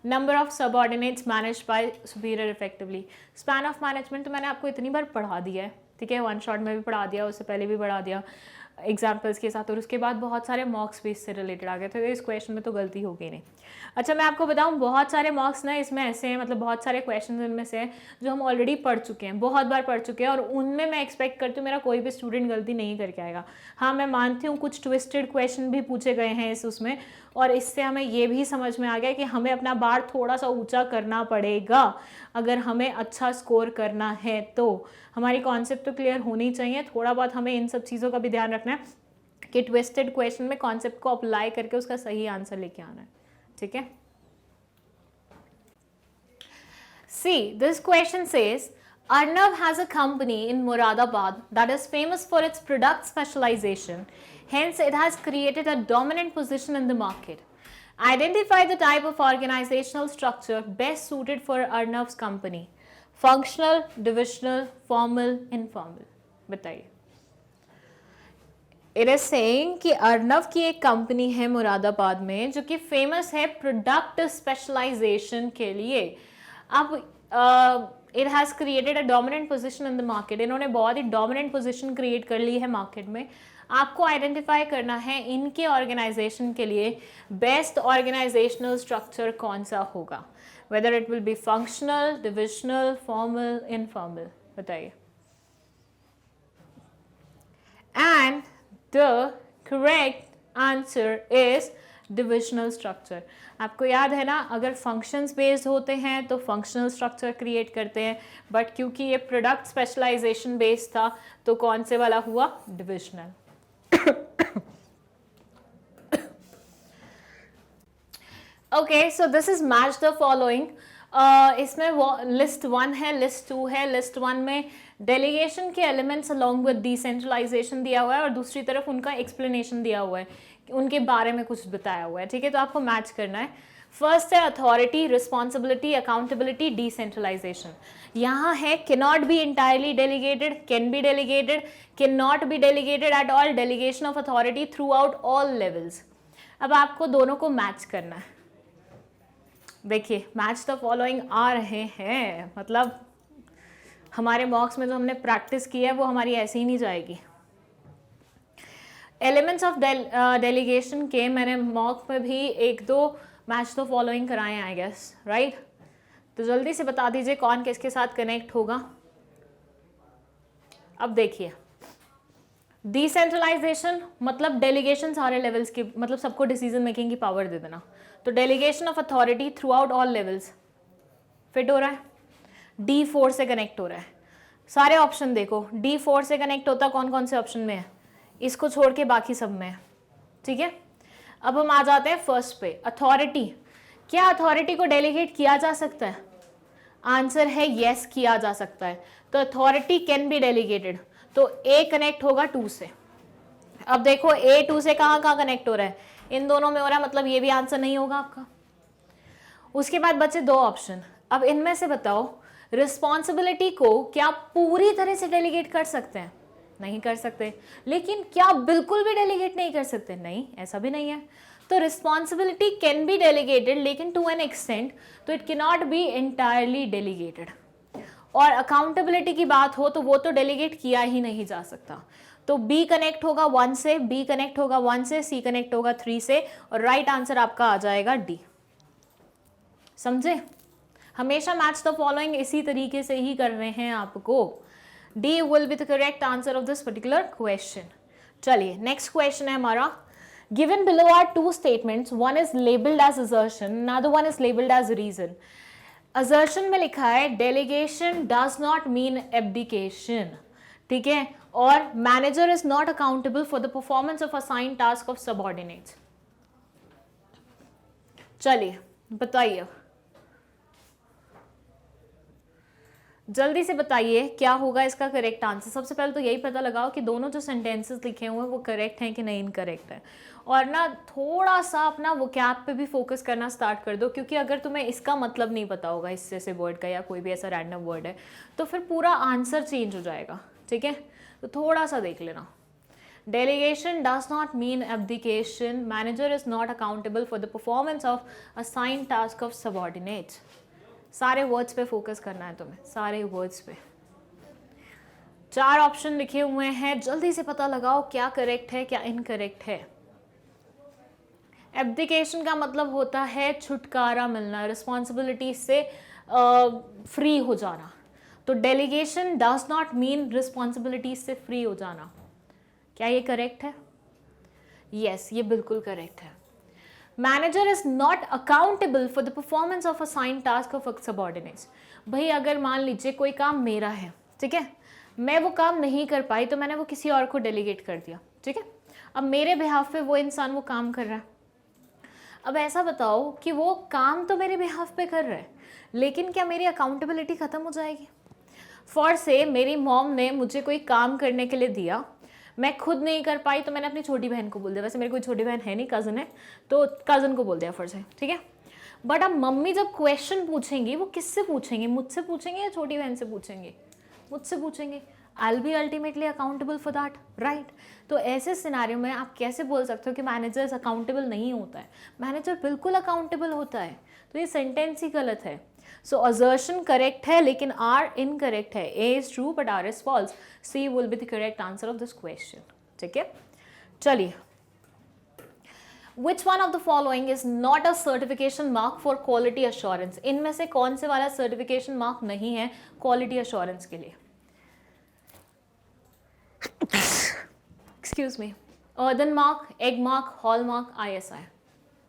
number of subordinates managed by superior effectively. Span of management तो मैंने आपको इतनी बार पढ़ा दिया है, ठीक है, वन शॉट में भी पढ़ा दिया, उससे पहले भी पढ़ा दिया एग्जाम्पल्स के साथ, और उसके बाद बहुत सारे मॉक्स भी इससे रिलेटेड आ गए थे, तो इस क्वेश्चन में तो गलती होगी नहीं। अच्छा, मैं आपको बताऊं, बहुत सारे मॉक्स ना इसमें ऐसे हैं, मतलब बहुत सारे क्वेश्चन इनमें से हैं जो हम ऑलरेडी पढ़ चुके हैं, बहुत बार पढ़ चुके हैं, और उनमें मैं एक्सपेक्ट करती हूँ मेरा कोई भी स्टूडेंट गलती नहीं करके आएगा। हाँ, मैं मानती हूँ कुछ ट्विस्टेड क्वेश्चन भी पूछे गए हैं उसमें, और इससे हमें ये भी समझ में आ गया कि हमें अपना बार थोड़ा सा ऊंचा करना पड़ेगा अगर हमें अच्छा स्कोर करना है। तो हमारी कॉन्सेप्ट तो क्लियर होनी चाहिए, थोड़ा बहुत हमें इन सब चीज़ों का भी ध्यान रखना है कि ट्विस्टेड क्वेश्चन में कॉन्सेप्ट को अप्लाई करके उसका सही आंसर लेके आना है, ठीक है। See, this question says, Arnav has a company in Moradabad that is famous for its product specialization. Hence, it has created a dominant position in the market. Identify the type of organizational structure best suited for Arnav's company. Functional, divisional, formal, informal. बताइए। It is saying कि अर्नव की एक कंपनी है मुरादाबाद में जो कि फेमस है प्रोडक्ट स्पेशलाइजेशन के लिए। अब it has created a dominant position in the market, इन्होंने बहुत ही डोमिनेंट पोजीशन क्रिएट कर ली है मार्केट में। आपको आइडेंटिफाई करना है इनके ऑर्गेनाइजेशन के लिए बेस्ट ऑर्गेनाइजेशनल स्ट्रक्चर कौन सा होगा, whether it will be functional, divisional, formal, informal. बताइए। And the correct answer is divisional structure. आपको याद है ना, अगर फंक्शंस बेस्ड होते हैं तो फंक्शनल स्ट्रक्चर क्रिएट करते हैं, बट क्योंकि ये प्रोडक्ट स्पेशलाइजेशन बेस्ड था तो कौन से वाला हुआ? Divisional. Okay, so this is match the following. इसमें लिस्ट 1 है, लिस्ट 2 है। लिस्ट 1 में डेलीगेशन के एलिमेंट्स अलोंग विद डिसेंट्रलाइजेशन दिया हुआ है और दूसरी तरफ उनका एक्सप्लेनेशन दिया हुआ है, उनके बारे में कुछ बताया हुआ है, ठीक है। तो आपको मैच करना है। फर्स्ट है अथॉरिटी, रिस्पॉन्सिबिलिटी, अकाउंटेबिलिटी, डिसेंट्रलाइजेशन। यहाँ है can not be entirely delegated, can be delegated, can not be delegated at all, delegation of authority throughout all levels. अब आपको दोनों को मैच करना है। देखिए, मैच द फॉलोइंग आ रहे हैं, मतलब हमारे मॉक्स में जो हमने प्रैक्टिस की है वो हमारी ऐसे ही नहीं जाएगी। एलिमेंट्स ऑफ डेलीगेशन के मैंने मॉक में भी 1-2 मैच द फॉलोइंग कराए हैं, आई गेस, राइट। तो जल्दी से बता दीजिए कौन किसके साथ कनेक्ट होगा। अब देखिए, डिसेंट्रलाइजेशन मतलब डेलीगेशन सारे लेवल्स की, मतलब सबको डिसीजन मेकिंग की पावर दे देना। तो delegation of authority throughout all levels fit हो रहा है, D4 से कनेक्ट हो रहा है। सारे ऑप्शन देखो, D4 से कनेक्ट होता कौन कौन से ऑप्शन में है, इसको छोड़ के बाकी सब में है, ठीक है। अब हम आ जाते हैं फर्स्ट पे, अथॉरिटी। क्या अथॉरिटी को डेलीगेट किया जा सकता है? आंसर है यस, किया जा सकता है। तो अथॉरिटी कैन बी डेलीगेटेड, तो A कनेक्ट होगा 2 से। अब देखो A 2 से कहाँ कहाँ कनेक्ट हो रहा है, इन दोनों में हो रहा है, मतलब ये भी आंसर नहीं होगा आपका। उसके बाद बचे 2 ऑप्शन। अब इनमें से बताओ, रिस्पॉन्सिबिलिटी को क्या पूरी तरह से डेलीगेट कर सकते हैं? नहीं कर सकते। लेकिन क्या बिल्कुल भी डेलीगेट नहीं कर सकते? नहीं, ऐसा भी नहीं है। तो रिस्पॉन्सिबिलिटी कैन बी डेलीगेटेड, लेकिन टू एन एक्सटेंट, तो it can not B entirely delegated. और अकाउंटेबिलिटी की बात हो तो वो तो डेलीगेट किया ही नहीं जा सकता। तो B कनेक्ट होगा 1 से, B कनेक्ट होगा 1 से, C कनेक्ट होगा 3 से, और राइट आंसर आपका आ जाएगा D। समझे? हमेशा मैच द फॉलोइंग इसी तरीके से ही कर रहे हैं आपको। D will be the correct answer of this particular question. चलिए नेक्स्ट क्वेश्चन है हमारा, given below are two statements, one is labelled as assertion, another one is labelled as reason. Assertion में लिखा है delegation does not mean abdication, ठीक है, और manager is not accountable for the performance of assign task of subordinates. चलिए बताइए, जल्दी से बताइए क्या होगा इसका करेक्ट आंसर। सबसे पहले तो यही पता लगाओ कि दोनों जो सेंटेंसेस लिखे हुए हैं वो करेक्ट हैं कि नहीं इनकरेक्ट है, और ना थोड़ा सा अपना वोकैब पे भी फोकस करना स्टार्ट कर दो, क्योंकि अगर तुम्हें इसका मतलब नहीं पता होगा इस जैसे वर्ड का या कोई भी ऐसा रैंडम वर्ड है तो फिर पूरा आंसर चेंज हो जाएगा, ठीक है। तो थोड़ा सा देख लेना। Delegation does not mean abdication. Manager is not accountable for the performance of assigned task of subordinates. सारे वर्ड्स पे फोकस करना है तुम्हें, सारे वर्ड्स पे। 4 ऑप्शन लिखे हुए हैं, जल्दी से पता लगाओ क्या करेक्ट है क्या इनकरेक्ट है। एब्डिकेशन का मतलब होता है छुटकारा मिलना, रिस्पॉन्सिबिलिटी से फ्री हो जाना। तो delegation does not mean responsibility से फ्री हो जाना। क्या ये करेक्ट है? यस, ये बिल्कुल करेक्ट है। Manager is not accountable for the performance of assign task of subordinates. भाई अगर मान लीजिए कोई काम मेरा है, ठीक है, मैं वो काम नहीं कर पाई तो मैंने वो किसी और को डेलीगेट कर दिया, ठीक है, अब मेरे बिहाफ पे वो इंसान वो काम कर रहा है। अब ऐसा बताओ कि वो काम तो मेरे बिहाफ पे कर रहा है, लेकिन क्या मेरी अकाउंटेबिलिटी खत्म हो जाएगी? फॉर से मेरी मॉम ने मुझे कोई काम करने के लिए दिया, मैं खुद नहीं कर पाई तो मैंने अपनी छोटी बहन को बोल दिया, वैसे मेरी कोई छोटी बहन है नहीं, कज़न है, तो कज़न को बोल दिया फॉर से, ठीक है। बट अब मम्मी जब क्वेश्चन पूछेंगी वो किससे पूछेंगी? मुझसे पूछेंगे या छोटी बहन से पूछेंगे? मुझसे पूछेंगे। I will be ultimately accountable for that, right. तो ऐसे सिनारियो में आप कैसे बोल सकते हो कि मैनेजर अकाउंटेबल नहीं होता है? मैनेजर बिल्कुल अकाउंटेबल होता है। तो ये सेंटेंस ही गलत है। सो असर्शन करेक्ट है लेकिन आर इनकरेक्ट है। A is true but R is false. C will be the correct answer of this question, ठीक है। चलिए, Which one of the following is not a certification mark for quality assurance? इनमें से कौन से वाला सर्टिफिकेशन मार्क नहीं है क्वालिटी अश्योरेंस के लिए? Excuse me, earthen mark, egg mark, hall mark, ISI,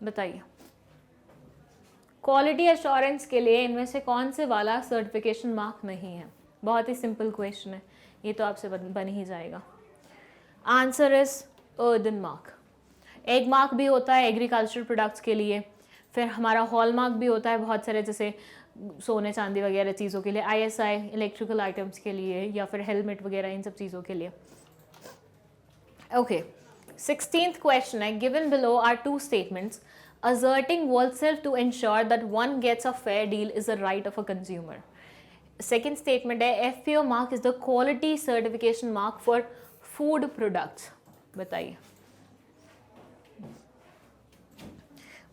बताइए। क्वालिटी अश्योरेंस के लिए इनमें से कौन से वाला सर्टिफिकेशन मार्क नहीं है? बहुत ही सिंपल क्वेश्चन है, ये तो आपसे बन ही जाएगा। Answer is earthen mark. Egg mark भी होता है एग्रीकल्चरल प्रोडक्ट्स के लिए, फिर हमारा हॉल मार्क भी होता है बहुत सारे जैसे सोने चांदी वगैरह चीज़ों के लिए, ISI इलेक्ट्रिकल आइटम्स के लिए, या फिर हेलमेट वगैरह इन सब चीज़ों के लिए। ओके, 16th क्वेश्चन है, given below are 2 statements asserting oneself to ensure that one gets a fair deal is a right of a consumer. Second statement है, FPO mark is the quality certification mark for food products. बताइए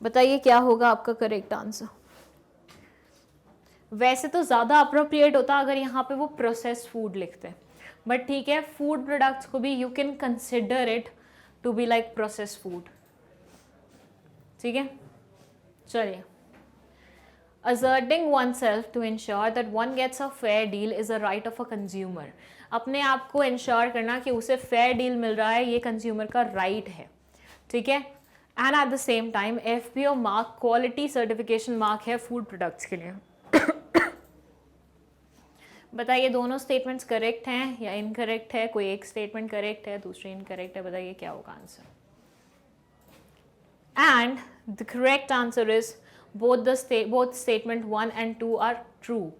बताइए क्या होगा आपका करेक्ट आंसर? वैसे तो ज़्यादा अप्रोप्रिएट होता अगर यहाँ पे वो प्रोसेस्ड फूड लिखते हैं, बट ठीक है, फूड प्रोडक्ट्स को भी you can consider it to be like processed food, ठीक है। चलिए, asserting oneself to ensure that one gets a fair deal is a right of a consumer. अपने आप को इंश्योर करना कि उसे फेयर डील मिल रहा है, ये कंज्यूमर का राइट है, ठीक है। And at the same time FPO mark quality certification mark है फूड प्रोडक्ट्स के लिए। बताइए दोनों स्टेटमेंट्स करेक्ट हैं या इनकरेक्ट है? कोई एक स्टेटमेंट करेक्ट है, दूसरी इनकरेक्ट है, बताइए क्या होगा answer? And the correct answer is both statement 1 and 2 are true.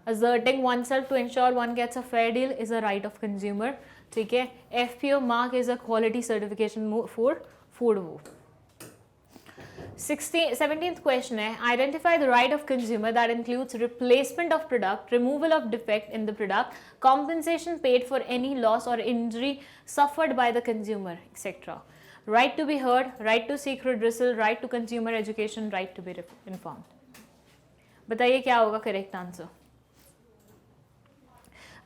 Asserting oneself to ensure one gets a fair deal is a right of consumer, ठीक है। FPO mark is a quality certification for food. 17th question है, identify the right of consumer that includes replacement of product, removal of defect in the product, compensation paid for any loss or injury suffered by the consumer, etc. Right to be heard, right to seek redressal, right to consumer education, right to be informed. बताइए क्या होगा correct answer?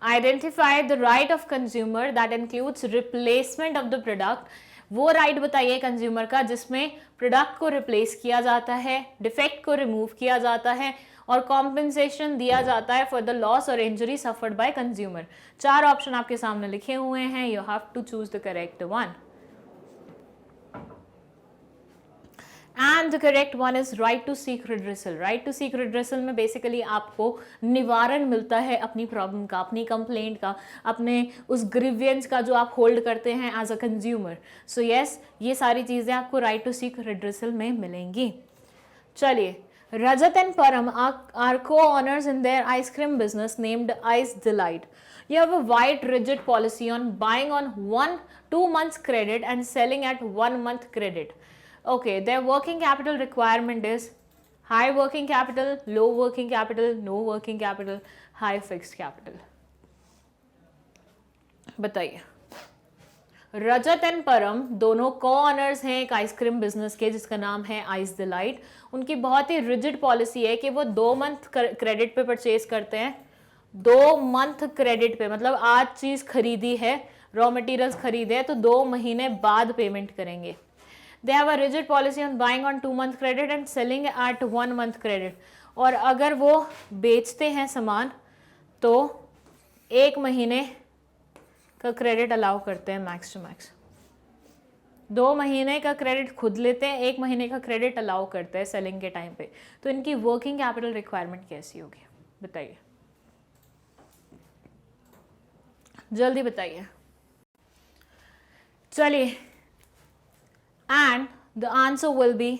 Identify the right of consumer that includes replacement of the product. वो राइट बताइए कंज्यूमर का जिसमें प्रोडक्ट को रिप्लेस किया जाता है, डिफेक्ट को रिमूव किया जाता है और कॉम्पेंसेशन दिया जाता है फॉर द लॉस और injury suffered by consumer. 4 option आपके सामने लिखे हुए हैं, you have to choose the correct one. And the correct one is right to seek redressal. Right to seek redressal में बेसिकली आपको निवारण मिलता है अपनी प्रॉब्लम का, अपनी कंप्लेंट का, अपने उस ग्रीवियंस का जो आप होल्ड करते हैं as a consumer. So yes, ये सारी चीजें आपको राइट टू सीक रिड्रेसल में मिलेंगी। चलिए, रजत एंड परम are co-owners in their ice cream business named Ice Delight. You have a wide rigid policy on buying on 1-2 months credit and selling at 1 month credit. Okay, their working capital requirement is high working capital, low working capital, no working capital, high fixed capital. बताइए। रजत एंड परम दोनों को-ऑनर्स हैं एक आइसक्रीम बिजनेस के जिसका नाम है आइस डिलाइट। उनकी बहुत ही रिजिड पॉलिसी है कि वो 2 मंथ क्रेडिट पे परचेज करते हैं। 2 मंथ क्रेडिट पे मतलब आज चीज खरीदी है, रॉ मटेरियल्स खरीदे तो 2 महीने बाद पेमेंट करेंगे। They have a rigid policy on buying on 2 month credit and selling at 1 month credit. और अगर वो बेचते हैं सामान तो 1 महीने का क्रेडिट अलाउ करते हैं मैक्स टू मैक्स। 2 महीने का क्रेडिट खुद लेते हैं, 1 महीने का क्रेडिट अलाउ करते हैं सेलिंग के टाइम पे। तो इनकी वर्किंग कैपिटल रिक्वायरमेंट कैसी होगी बताइए, जल्दी बताइए। चलिए, and the answer will be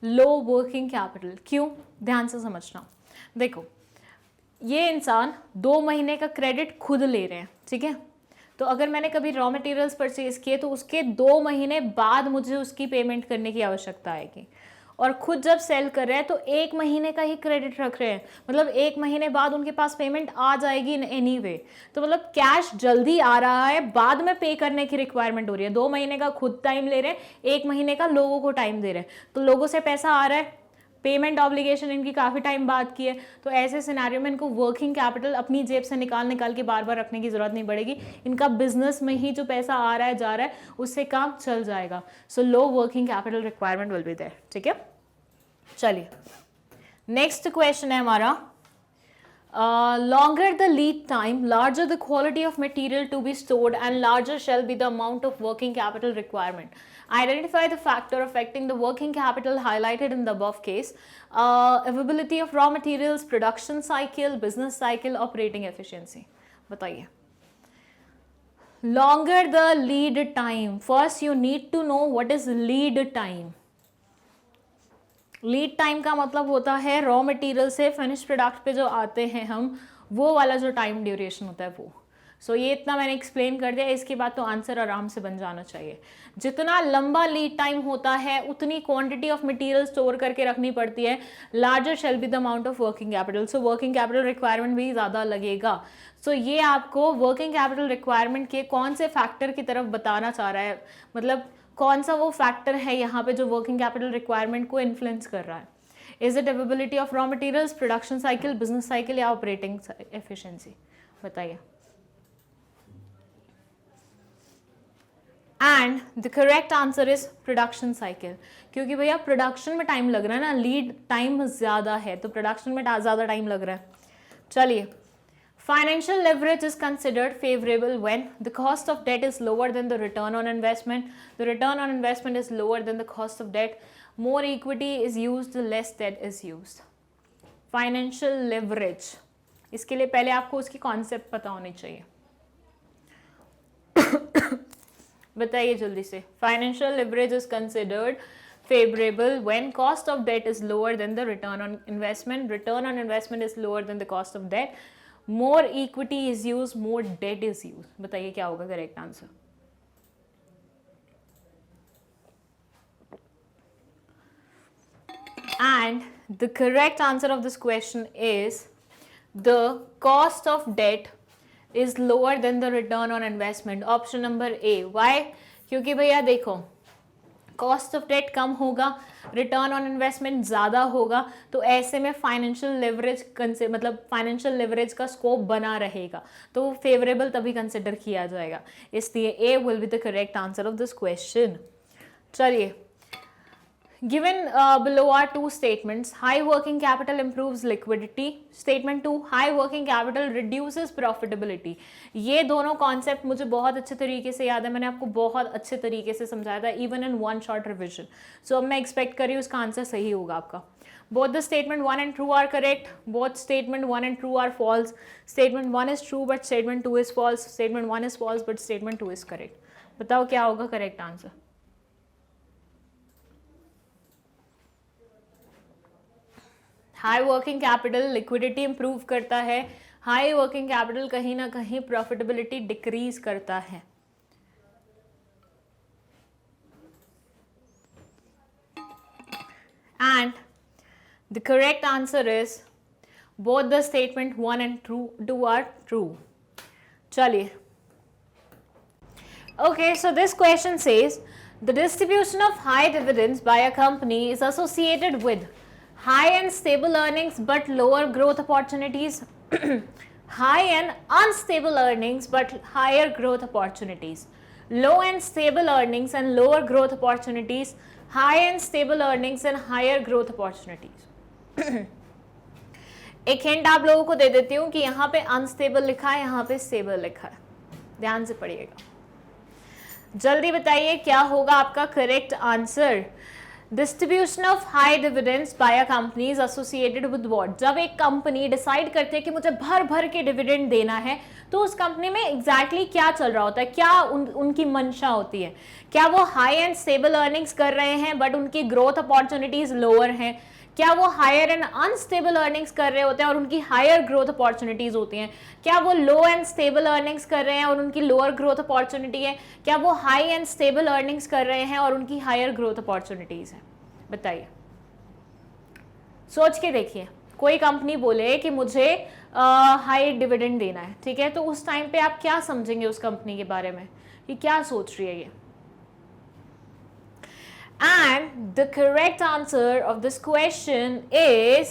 low working capital. क्यों, ध्यान से समझना। देखो, ये इंसान 2 महीने का क्रेडिट खुद ले रहे हैं, ठीक है। तो अगर मैंने कभी रॉ मटेरियल्स परचेज किए तो उसके 2 महीने बाद मुझे उसकी पेमेंट करने की आवश्यकता आएगी। और खुद जब सेल कर रहे हैं तो 1 महीने का ही क्रेडिट रख रहे हैं, मतलब 1 महीने बाद उनके पास पेमेंट आ जाएगी इन एनी वे। तो मतलब कैश जल्दी आ रहा है, बाद में पे करने की रिक्वायरमेंट हो रही है। 2 महीने का खुद टाइम ले रहे हैं, 1 महीने का लोगों को टाइम दे रहे हैं। तो लोगों से पैसा आ रहा है, पेमेंट ऑब्लिगेशन इनकी काफ़ी टाइम बाद की है। तो ऐसे सिनेरियो में इनको वर्किंग कैपिटल अपनी जेब से निकाल के बार बार रखने की जरूरत नहीं पड़ेगी। इनका बिजनेस में ही जो पैसा आ रहा है जा रहा है उससे काम चल जाएगा। So low working capital requirement will be there, ठीक है। चलिए, नेक्स्ट क्वेश्चन है हमारा, longer the lead time, larger the quality of material to be stored and larger shall be the amount of working capital requirement. Identify the factor affecting the working capital highlighted in the above case. Availability of raw materials, production cycle, business cycle, operating efficiency. बताइए। Longer the lead time. First you need to know what is lead time. Lead time का मतलब होता है रॉ मटेरियल से फिनिश प्रोडक्ट पे जो आते हैं हम, वो वाला जो टाइम ड्यूरेशन होता है वो। सो ये इतना मैंने एक्सप्लेन कर दिया, इसके बाद तो आंसर आराम से बन जाना चाहिए। जितना लंबा लीड टाइम होता है उतनी क्वांटिटी ऑफ मटेरियल स्टोर करके रखनी पड़ती है। Larger shall be the amount of working capital, so working capital requirement भी ज़्यादा लगेगा। सो ये आपको वर्किंग कैपिटल रिक्वायरमेंट के कौन से फैक्टर की तरफ बताना चाह रहा है, मतलब कौन सा वो फैक्टर है यहाँ पे जो वर्किंग कैपिटल रिक्वायरमेंट को इन्फ्लुएंस कर रहा है। Is it availability of raw materials, production cycle, business cycle या ऑपरेटिंग एफिशिएंसी, बताइए। And the correct answer is production cycle, क्योंकि भैया प्रोडक्शन में टाइम लग रहा है ना, लीड टाइम ज्यादा है तो प्रोडक्शन में ज्यादा टाइम लग रहा है। चलिए, financial leverage is considered favorable when the cost of debt is lower than the return on investment. The return on investment is lower than the cost of debt. More equity is used, less debt is used. Financial leverage, इसके लिए पहले आपको उसकी कॉन्सेप्ट पता होनी चाहिए। बताइए जल्दी से। Financial leverage is considered favorable when cost of debt is lower than the return on investment. Return on investment is lower than the cost of debt. More equity is used, more debt is used. बताइए क्या होगा correct answer. And the correct answer of this question is the cost of debt is lower than the return on investment. Option number A. Why? क्योंकि भैया देखो, कॉस्ट ऑफ डेट कम होगा, रिटर्न ऑन इन्वेस्टमेंट ज़्यादा होगा, तो ऐसे में फाइनेंशियल लेवरेज मतलब फाइनेंशियल लेवरेज का स्कोप बना रहेगा, तो वो फेवरेबल तभी कंसिडर किया जाएगा। इसलिए A will be the correct answer of this question. चलिए, Given below are two statements. High working capital improves liquidity. Statement 2, high working capital reduces profitability. ये दोनों कॉन्सेप्ट मुझे बहुत अच्छे तरीके से याद है, मैंने आपको बहुत अच्छे तरीके से समझाया था even in one short revision. So अब मैं एक्सपेक्ट कर रही हूँ इसका आंसर सही होगा आपका. Both the statement 1 and 2 are correct. Both statement 1 and 2 are false. Statement 1 is true but statement 2 is false. Statement 1 is false but statement 2 is correct. बताओ क्या होगा correct answer. High working capital liquidity improve करता है. हाई वर्किंग कैपिटल कहीं ना कहीं प्रॉफिटेबिलिटी डिक्रीज करता है. And the correct answer is both the statement 1 and 2 are true. चलिए. Okay, so this question says the distribution of high dividends by a company is associated with high and stable earnings but lower growth opportunities, high and unstable earnings but higher growth opportunities, low and stable earnings and lower growth opportunities, high and stable earnings and higher growth opportunities. एक हिंट आप लोगों को दे देती हूँ कि यहाँ पे अनस्टेबल लिखा है, यहाँ पे स्टेबल लिखा है, ध्यान से पढ़िएगा. जल्दी बताइए क्या होगा आपका correct answer. Distribution of high dividends by a company is associated with what. जब एक कंपनी डिसाइड करती है कि मुझे भर भर के डिविडेंड देना है तो उस कंपनी में एग्जैक्टली क्या चल रहा होता है, क्या उनकी मंशा होती है. क्या वो हाई एंड स्टेबल अर्निंग्स कर रहे हैं बट उनकी ग्रोथ अपॉर्चुनिटीज लोअर हैं. क्या वो हायर एंड अनस्टेबल अर्निंग्स कर रहे होते हैं और उनकी हायर ग्रोथ अपॉर्चुनिटीज होती हैं. क्या वो लो एंड स्टेबल अर्निंग्स कर रहे हैं और उनकी लोअर ग्रोथ अपॉर्चुनिटी है. क्या वो हाई एंड स्टेबल अर्निंग्स कर रहे हैं और उनकी हायर ग्रोथ अपॉर्चुनिटीज है. बताइए, सोच के देखिए. कोई कंपनी बोले कि मुझे हाई डिविडेंड देना है, ठीक है, तो उस टाइम पे आप क्या समझेंगे उस कंपनी के बारे में कि क्या सोच रही है ये. And the correct answer of this question is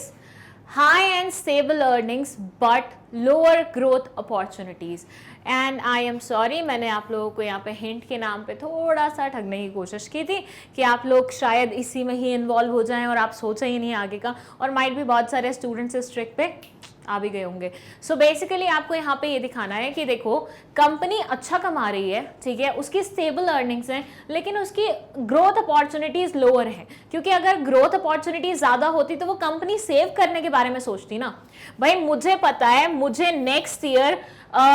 high and stable earnings but lower growth opportunities. And I am sorry, मैंने आप लोगों को यहाँ पे हिंट के नाम पे थोड़ा सा ठगने की कोशिश की थी कि आप लोग शायद इसी में ही इन्वॉल्व हो जाएं और आप सोचा ही नहीं आगे का, और माइट भी बहुत सारे स्टूडेंट्स इस ट्रिक पे आ भी गए होंगे. सो बेसिकली आपको यहाँ पे ये दिखाना है कि देखो कंपनी अच्छा कमा रही है, ठीक है, उसकी स्टेबल अर्निंग्स हैं लेकिन उसकी ग्रोथ अपॉर्चुनिटीज लोअर है. क्योंकि अगर ग्रोथ अपॉर्चुनिटीज ज़्यादा होती तो वो कंपनी सेव करने के बारे में सोचती ना. भाई मुझे पता है मुझे नेक्स्ट ईयर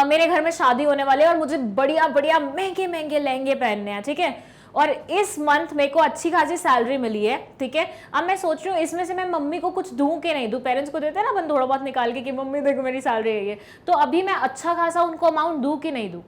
मेरे घर में शादी होने वाली है और मुझे बढ़िया बढ़िया महंगे महंगे लहंगे पहनने हैं, ठीक है, और इस मंथ मेरे को अच्छी खासी सैलरी मिली है, ठीक है. अब मैं सोच रही हूँ इसमें से मैं मम्मी को कुछ दूं कि नहीं दूं. पेरेंट्स को देते हैं ना अपन थोड़ा बहुत निकाल के कि मम्मी देखो मेरी सैलरी है ये, तो अभी मैं अच्छा खासा उनको अमाउंट दूं कि नहीं दूं.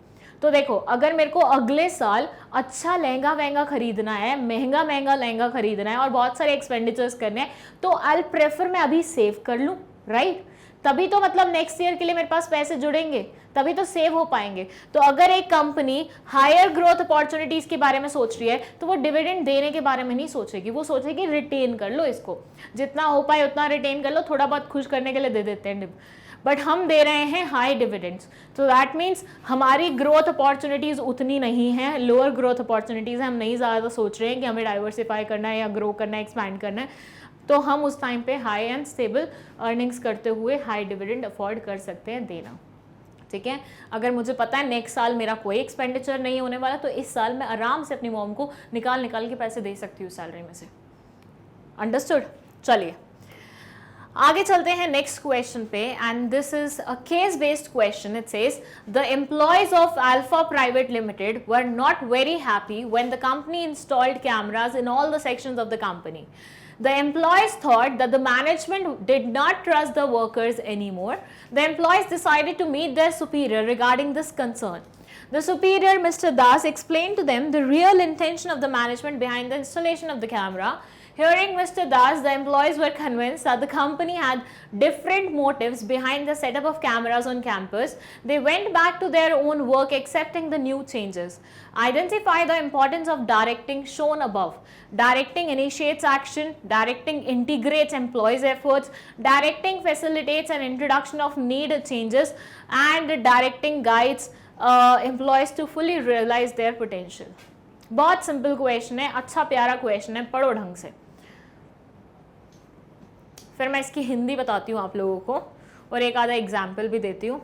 तो देखो अगर मेरे को अगले साल अच्छा लहंगा वहंगा खरीदना है, महंगा महंगा लहंगा खरीदना है और बहुत सारे एक्सपेंडिचर्स करने हैं, तो आई प्रेफर मैं अभी सेव कर लूँ, राइट. तभी तो मतलब नेक्स्ट ईयर के लिए मेरे पास पैसे जुड़ेंगे, तभी तो सेव हो पाएंगे. तो अगर एक कंपनी हायर ग्रोथ अपॉर्चुनिटीज के बारे में सोच रही है तो वो डिविडेंड देने के बारे में नहीं सोचेगी, वो सोचेगी रिटेन कर लो, इसको जितना हो पाए उतना रिटेन कर लो, थोड़ा बहुत खुश करने के लिए दे देते हैं. बट हम दे रहे हैं हाई डिविडेंड्स, तो दैट मीन्स हमारी ग्रोथ अपॉर्चुनिटीज उतनी नहीं है, लोअर ग्रोथ अपॉर्चुनिटीज है. हम नहीं ज़्यादा सोच रहे हैं कि हमें डाइवर्सिफाई करना है या ग्रो करना है, एक्सपैंड करना है, तो हम उस टाइम पे हाई एंड स्टेबल अर्निंग्स करते हुए हाई डिविडेंड अफोर्ड कर सकते हैं देना, ठीक है. अगर मुझे पता है नेक्स्ट साल मेरा कोई एक्सपेंडिचर नहीं होने वाला तो इस साल मैं आराम से अपनी मॉम को निकाल के पैसे दे सकती हूँ सैलरी में से. अंडरस्टूड. चलिए आगे चलते हैं नेक्स्ट क्वेश्चन पे, and this is a case based question. It says the employees of alpha private limited were not very happy when the company installed cameras in all the sections of the company. The employees thought that the management did not trust the workers anymore. The employees decided to meet their superior regarding this concern. The superior, Mr. Das, explained to them the real intention of the management behind the installation of the camera. Hearing Mr. Das, the employees were convinced that the company had different motives behind the setup of cameras on campus. They went back to their own work accepting the new changes. Identify the importance of directing shown above. Directing initiates action, directing integrates employees' efforts, directing facilitates an introduction of need changes, and directing guides employees to fully realize their potential. बहुत सिंपल क्वेश्चन है, अच्छा प्यारा क्वेश्चन है, पढ़ो ढंग से. फिर मैं इसकी हिंदी बताती हूँ आप लोगों को और एक आधा एग्जाम्पल भी देती हूँ।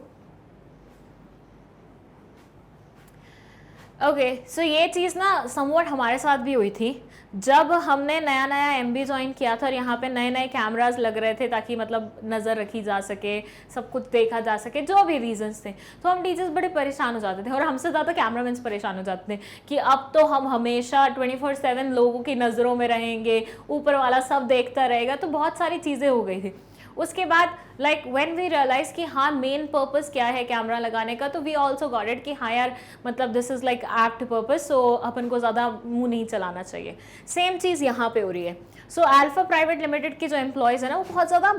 ओके, सो ये चीज़ ना समवट हमारे साथ भी हुई थी जब हमने नया नया MB ज्वाइन किया था और यहाँ पे नए नए कैमरास लग रहे थे ताकि मतलब नज़र रखी जा सके, सब कुछ देखा जा सके, जो भी रीजंस थे। तो हम टीचर्स बड़े परेशान हो जाते थे और हमसे ज़्यादा कैमरामैन परेशान हो जाते थे कि अब तो हम हमेशा 24/7 लोगों की नज़रों में रहेंगे, ऊपर वाला सब देखता रहेगा। तो बहुत सारी चीज़ें हो गई थी। उसके बाद लाइक व्हेन वी रियलाइज कि हाँ मेन पर्पस क्या है कैमरा लगाने का, तो वी ऑल्सो गॉट इट कि हाँ यार मतलब this is like apt purpose, so अपन को ज़्यादा मुंह नहीं चलाना चाहिए। सेम चीज़ यहाँ पे हो रही है। सो अल्फा प्राइवेट लिमिटेड की जो एम्प्लॉयज़ है ना, वो बहुत ज़्यादा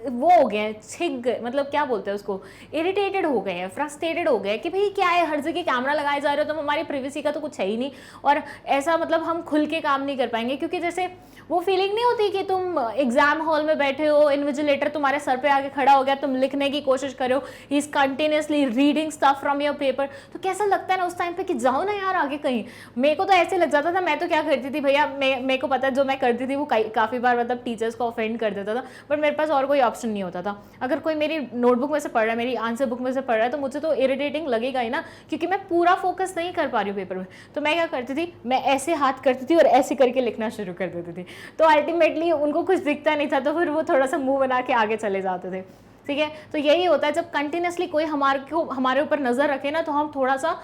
वो हो गए हैं, छिक गए, मतलब क्या बोलते हैं उसको, इरिटेटेड हो गए हैं, फ्रस्ट्रेटेड हो गए कि भाई क्या है, हर जगह कैमरा लगाए जा रहे हो, तो हमारी प्राइवेसी का तो कुछ है ही नहीं और ऐसा मतलब हम खुल के काम नहीं कर पाएंगे। क्योंकि जैसे वो फीलिंग नहीं होती कि तुम एग्जाम हॉल में बैठे हो, इन्विजिलेटर तुम्हारे सर पे आके खड़ा हो गया, तुम लिखने की कोशिश करो, he is continuously reading stuff from your paper, तो कैसा लगता है ना उस टाइम पे कि जाओ ना यार आगे कहीं। मेरे को तो ऐसे लग जाता था। मैं तो क्या करती थी भैया, मेरे को पता है जो मैं करती थी वो काफ़ी बार मतलब टीचर्स को ऑफेंड कर देता था, बट मेरे पास और कोई ऑप्शन नहीं होता था। अगर कोई मेरी नोटबुक में से पढ़ रहा है, मेरी आंसर बुक में से पढ़ रहा है, तो मुझे तो इरिटेटिंग लगेगा ही ना, क्योंकि मैं पूरा फोकस नहीं कर पा रही हूँ पेपर में। तो मैं क्या करती थी, मैं ऐसे हाथ करती थी और ऐसे करके लिखना शुरू कर देती थी। तो अल्टीमेटली उनको कुछ दिखता नहीं था, तो फिर वो थोड़ा सा मुंह बना के आगे चले जाते थे। ठीक है, तो यही होता है जब कंटिन्यूसली कोई हमारे ऊपर नज़र रखे ना, तो हम थोड़ा सा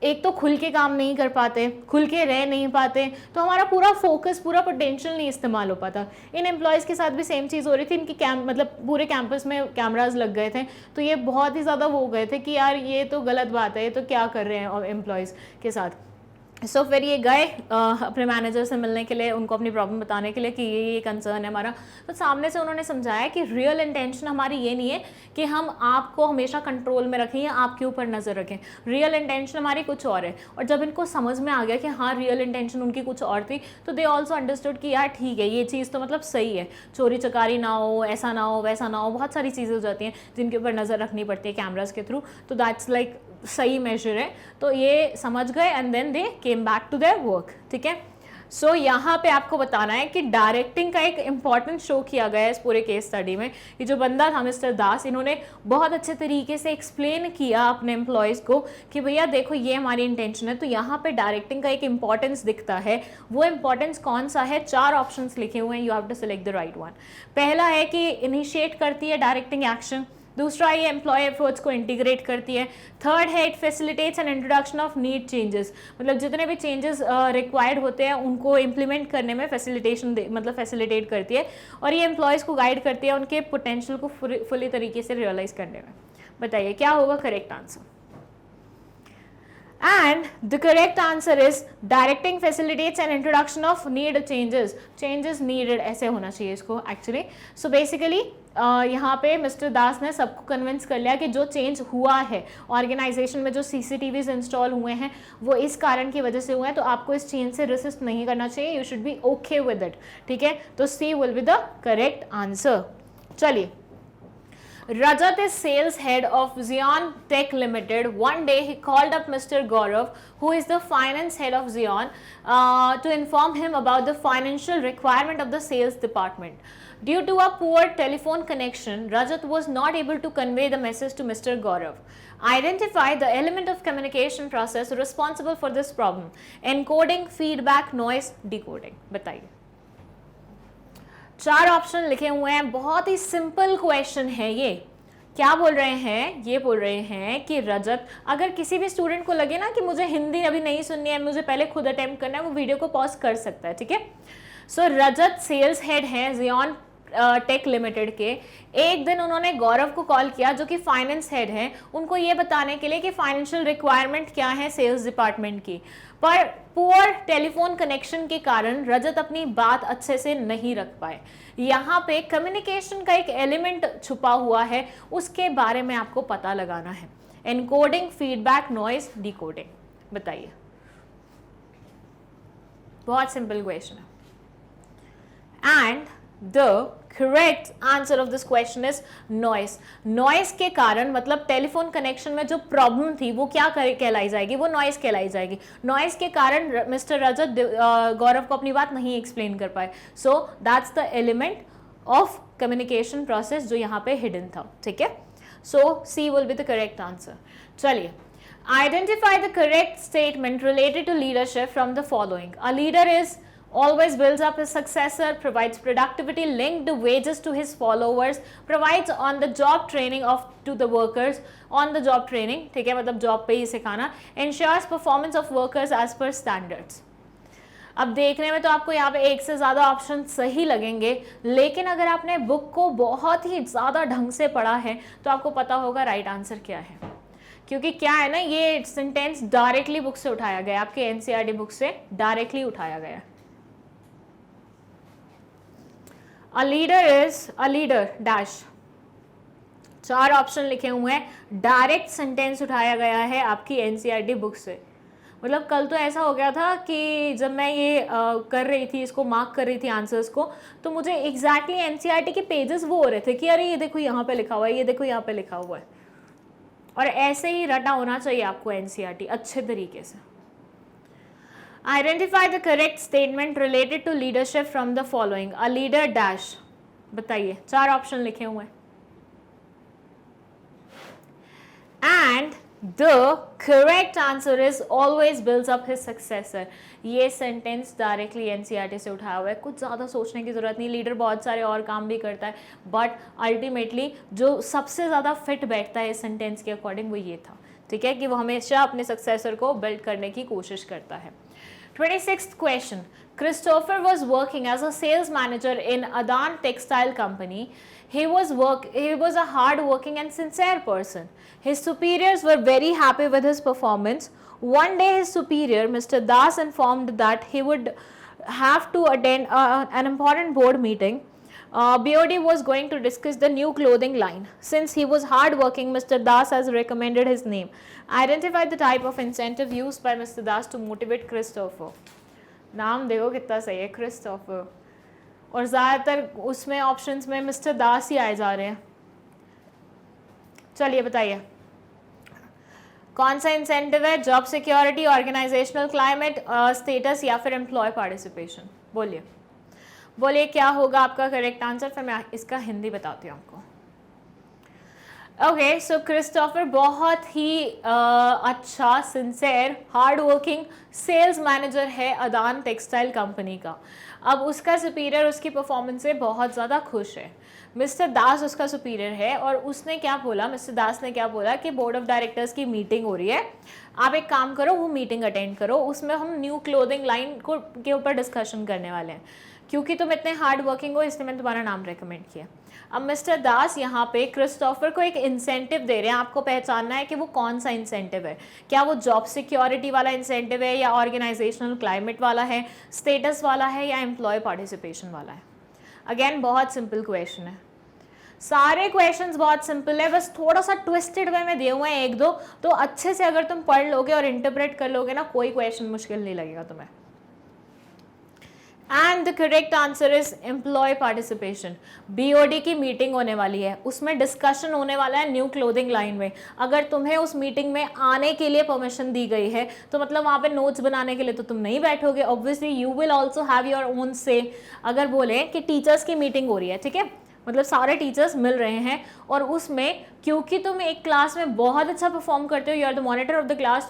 एक तो खुल के काम नहीं कर पाते, खुल के रह नहीं पाते, तो हमारा पूरा फोकस, पूरा पोटेंशियल नहीं इस्तेमाल हो पाता। इन एम्प्लॉयज़ के साथ भी सेम चीज़ हो रही थी। इनकी मतलब पूरे कैंपस में कैमराज लग गए थे, तो ये बहुत ही ज़्यादा वो हो गए थे कि यार ये तो गलत बात है, ये तो क्या कर रहे हैं एम्प्लॉयज़ के साथ। सो फिर ये गए अपने मैनेजर से मिलने के लिए, उनको अपनी प्रॉब्लम बताने के लिए कि ये कंसर्न है हमारा। तो सामने से उन्होंने समझाया कि रियल इंटेंशन हमारी ये नहीं है कि हम आपको हमेशा कंट्रोल में रखें या आपके ऊपर नज़र रखें, रियल इंटेंशन हमारी कुछ और है। और जब इनको समझ में आ गया कि हाँ रियल इंटेंशन उनकी कुछ और थी, तो दे ऑल्सो अंडरस्टूड कि यार ठीक है, ये चीज़ तो मतलब सही है, चोरी चकारी ना हो, ऐसा ना हो, वैसा ना हो, बहुत सारी चीज़ें हो जाती हैं जिनके ऊपर नज़र रखनी पड़ती है कैमराज के थ्रू। तो दैट्स लाइक सही मेजर है। तो ये समझ गए and then they came back to their work. ठीक है, सो यहाँ पे आपको बताना है कि डायरेक्टिंग का एक इंपॉर्टेंट शो किया गया है इस पूरे केस स्टडी में। ये जो बंदा था मिस्टर दास, इन्होंने बहुत अच्छे तरीके से एक्सप्लेन किया अपने एम्प्लॉयज़ को कि भैया देखो ये हमारी इंटेंशन है। तो यहाँ पे डायरेक्टिंग का एक इंपॉर्टेंस दिखता है। वो इंपॉर्टेंस कौन सा है? 4 ऑप्शंस लिखे हुए हैं, you have to select the right one. पहला है कि इनिशिएट करती है डायरेक्टिंग एक्शन। दूसरा, ये एम्प्लॉय एफर्ट्स को इंटीग्रेट करती है। थर्ड है, it facilitates an introduction of need changes, मतलब जितने भी चेंजेस रिक्वायर्ड होते हैं उनको इम्प्लीमेंट करने में फैसिलिटेशन मतलब फैसिलिटेट करती है। और ये एम्प्लॉयज़ को गाइड करती है उनके पोटेंशियल को फुली तरीके से रियलाइज करने में। बताइए क्या होगा correct answer? And the correct answer is directing facilitates an introduction of need changes. Changes needed ऐसे होना चाहिए इसको actually. So basically यहाँ पे मिस्टर दास ने सबको कन्विंस कर लिया कि जो चेंज हुआ है ऑर्गेनाइजेशन में, जो CCTVs इंस्टॉल हुए हैं वो इस कारण की वजह से हुए हैं, तो आपको इस चेंज से रेसिस्ट नहीं करना चाहिए, you should be okay with it. ठीक है, तो C will be the correct answer. चलिए, Rajat is sales head of Xeon Tech Limited. One day he called up Mr. Gaurav, who is the finance head of Xeon, to inform him about the financial requirement of the sales department. Due to a poor telephone connection, Rajat was not able to convey the message to Mr. Gaurav. Identify the element of communication process responsible for this problem. Encoding, feedback, noise, decoding. बताइए। 4 ऑप्शन लिखे हुए हैं, बहुत ही सिंपल क्वेश्चन है ये। क्या बोल रहे हैं? ये बोल रहे हैं कि रजत, अगर किसी भी स्टूडेंट को लगे ना कि मुझे हिंदी अभी नहीं सुननी है, मुझे पहले खुद अटेम्प्ट करना है, वो वीडियो को पॉज कर सकता है। ठीक है, सो रजत सेल्स हेड है Xeon टेक लिमिटेड के। एक दिन उन्होंने गौरव को कॉल किया जो कि फाइनेंस हेड है, उनको ये बताने के लिए कि फाइनेंशियल रिक्वायरमेंट क्या है सेल्स डिपार्टमेंट की। पर पुअर टेलीफोन कनेक्शन के कारण रजत अपनी बात अच्छे से नहीं रख पाए। यहाँ पे कम्युनिकेशन का एक एलिमेंट छुपा हुआ है, उसके बारे में आपको पता लगाना है। Encoding, feedback, noise, decoding. बताइए, बहुत सिंपल क्वेश्चन है। And the correct answer of this question is noise. Noise के कारण, मतलब टेलीफोन कनेक्शन में जो प्रॉब्लम थी वो क्या कहलाई जाएगी? वो नॉइस कहलाई जाएगी। नॉइस के कारण मिस्टर रजत गौरव को अपनी बात नहीं एक्सप्लेन कर पाए। So that's the element of communication process जो यहाँ पे हिडन था, ठीक है. So C will be the correct answer. चलिए, identify the correct statement related to leadership from the following. A leader is always builds up his successor, provides productivity linked wages to his followers, provides on the job training to the workers, on the job training, ठीक है, मतलब जॉब पे ही सिखाना, ensures performance of workers as per standards. अब देखने में तो आपको यहाँ पे एक से ज़्यादा ऑप्शन सही लगेंगे, लेकिन अगर आपने बुक को बहुत ही ज़्यादा ढंग से पढ़ा है तो आपको पता होगा राइट आंसर क्या है. क्योंकि क्या है ना, ये सेंटेंस डायरेक्टली बुक से उठाया गया, आपके एनसीईआरटी बुक से डायरेक्टली उठाया गया. A leader is a leader dash, 4 option लिखे हुए हैं, डायरेक्ट सेंटेंस उठाया गया है आपकी एनसीईआरटी बुक से. मतलब कल तो ऐसा हो गया था कि जब मैं ये कर रही थी, इसको मार्क कर रही थी आंसर्स को, तो मुझे एग्जैक्टली एनसीईआरटी के पेजेस वो हो रहे थे कि अरे ये देखो यहाँ पे लिखा हुआ है, ये देखो यहाँ पे लिखा हुआ है. और ऐसे ही रटा होना चाहिए आपको एनसीईआरटी अच्छे तरीके से. Identify the correct statement related to leadership from the following. A leader dash, बताइए, 4 ऑप्शन लिखे हुए हैं. And the correct answer is always builds up his successor. ये सेंटेंस डायरेक्टली एनसीईआरटी से उठाया हुआ है, कुछ ज़्यादा सोचने की जरूरत नहीं. लीडर बहुत सारे और काम भी करता है, बट अल्टीमेटली जो सबसे ज़्यादा फिट बैठता है इस सेंटेंस के अकॉर्डिंग वो ये था, ठीक है, कि वो हमेशा अपने सक्सेसर को बिल्ड करने की कोशिश करता है. 26th question. Christopher was working as a sales manager in Adan Textile Company. He was a hard-working and sincere person. His superiors were very happy with his performance. One day, his superior, Mr. Das, informed that he would have to attend an important board meeting. BOD was going to discuss the new clothing line. Since he was hard-working, Mr. Das has recommended his name. Identify the type of incentive used by Mr. Das to motivate Christopher. नाम देखो कितना सही है, क्रिस्टोफर, और ज़्यादातर उसमें ऑप्शंस में मिस्टर दास ही आए जा रहे हैं. चलिए बताइए, कौन सा इंसेंटिव है? Job security, organisational climate, status या फिर एम्प्लॉय पार्टिसिपेशन? बोलिए बोलिए क्या होगा आपका करेक्ट आंसर. फिर मैं इसका हिंदी बताती हूँ आपको. ओके, सो क्रिस्टोफर बहुत ही अच्छा, sincere, hard working sales manager है अदान टेक्सटाइल कंपनी का. अब उसका सुपीरियर उसकी परफॉर्मेंस से बहुत ज़्यादा खुश है. मिस्टर दास उसका सुपीरियर है और उसने क्या बोला, मिस्टर दास ने क्या बोला कि बोर्ड ऑफ डायरेक्टर्स की मीटिंग हो रही है, आप एक काम करो, वो मीटिंग अटेंड करो, उसमें हम न्यू क्लोथिंग लाइन को के ऊपर डिस्कशन करने वाले हैं. क्योंकि तुम इतने हार्ड वर्किंग हो इसलिए मैंने तुम्हारा नाम रेकमेंड किया. अब मिस्टर दास यहाँ पे क्रिस्टोफर को एक इंसेंटिव दे रहे हैं. आपको पहचानना है कि वो कौन सा इंसेंटिव है. क्या वो जॉब सिक्योरिटी वाला इंसेंटिव है, या ऑर्गेनाइजेशनल क्लाइमेट वाला है, स्टेटस वाला है, या एम्प्लॉय पार्टिसिपेशन वाला है? अगेन बहुत सिंपल क्वेश्चन है, सारे क्वेश्चंस बहुत सिंपल है, बस थोड़ा सा ट्विस्टेड वे में दिए हुए हैं एक दो, तो अच्छे से अगर तुम पढ़ लोगे और इंटरप्रेट कर लोगे ना, कोई क्वेश्चन मुश्किल नहीं लगेगा तुम्हें. And the correct answer is employee participation. BOD की मीटिंग होने वाली है, उसमें डिस्कशन होने वाला है न्यू क्लोथिंग लाइन में. अगर तुम्हें उस मीटिंग में आने के लिए परमिशन दी गई है तो मतलब वहाँ पे नोट्स बनाने के लिए तो तुम नहीं बैठोगे. Obviously you will also have your own से. अगर बोले कि टीचर्स की मीटिंग हो रही है, ठीक है, मतलब सारे टीचर्स मिल रहे हैं और उसमें क्योंकि तुम एक क्लास में बहुत अच्छा परफॉर्म करते हो, you are the monitor of the class,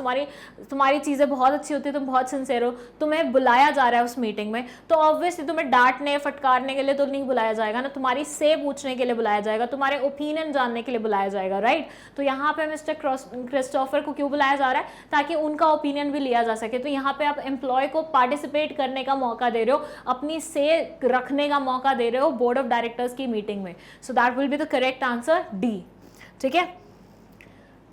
तुम्हारी चीज़ें बहुत अच्छी होती है, तुम बहुत सिंसियर हो, तुम्हें बुलाया जा रहा है उस मीटिंग में, तो ऑब्वियसली तुम्हें डांटने फटकारने के लिए तो नहीं बुलाया जाएगा ना, तुम्हारी से पूछने के लिए बुलाया जाएगा, तुम्हारे ओपिनियन जानने के लिए बुलाया जाएगा, राइट. तो यहाँ पे मिस्टर क्रिस्टोफर को क्यों बुलाया जा रहा है? ताकि उनका ओपिनियन भी लिया जा सके. तो यहाँ पे आप एम्प्लॉय को पार्टिसिपेट करने का मौका दे रहे हो, अपनी से रखने का मौका दे रहे हो बोर्ड ऑफ डायरेक्टर्स की मीटिंग में. So that will be the correct answer D. ठीक है,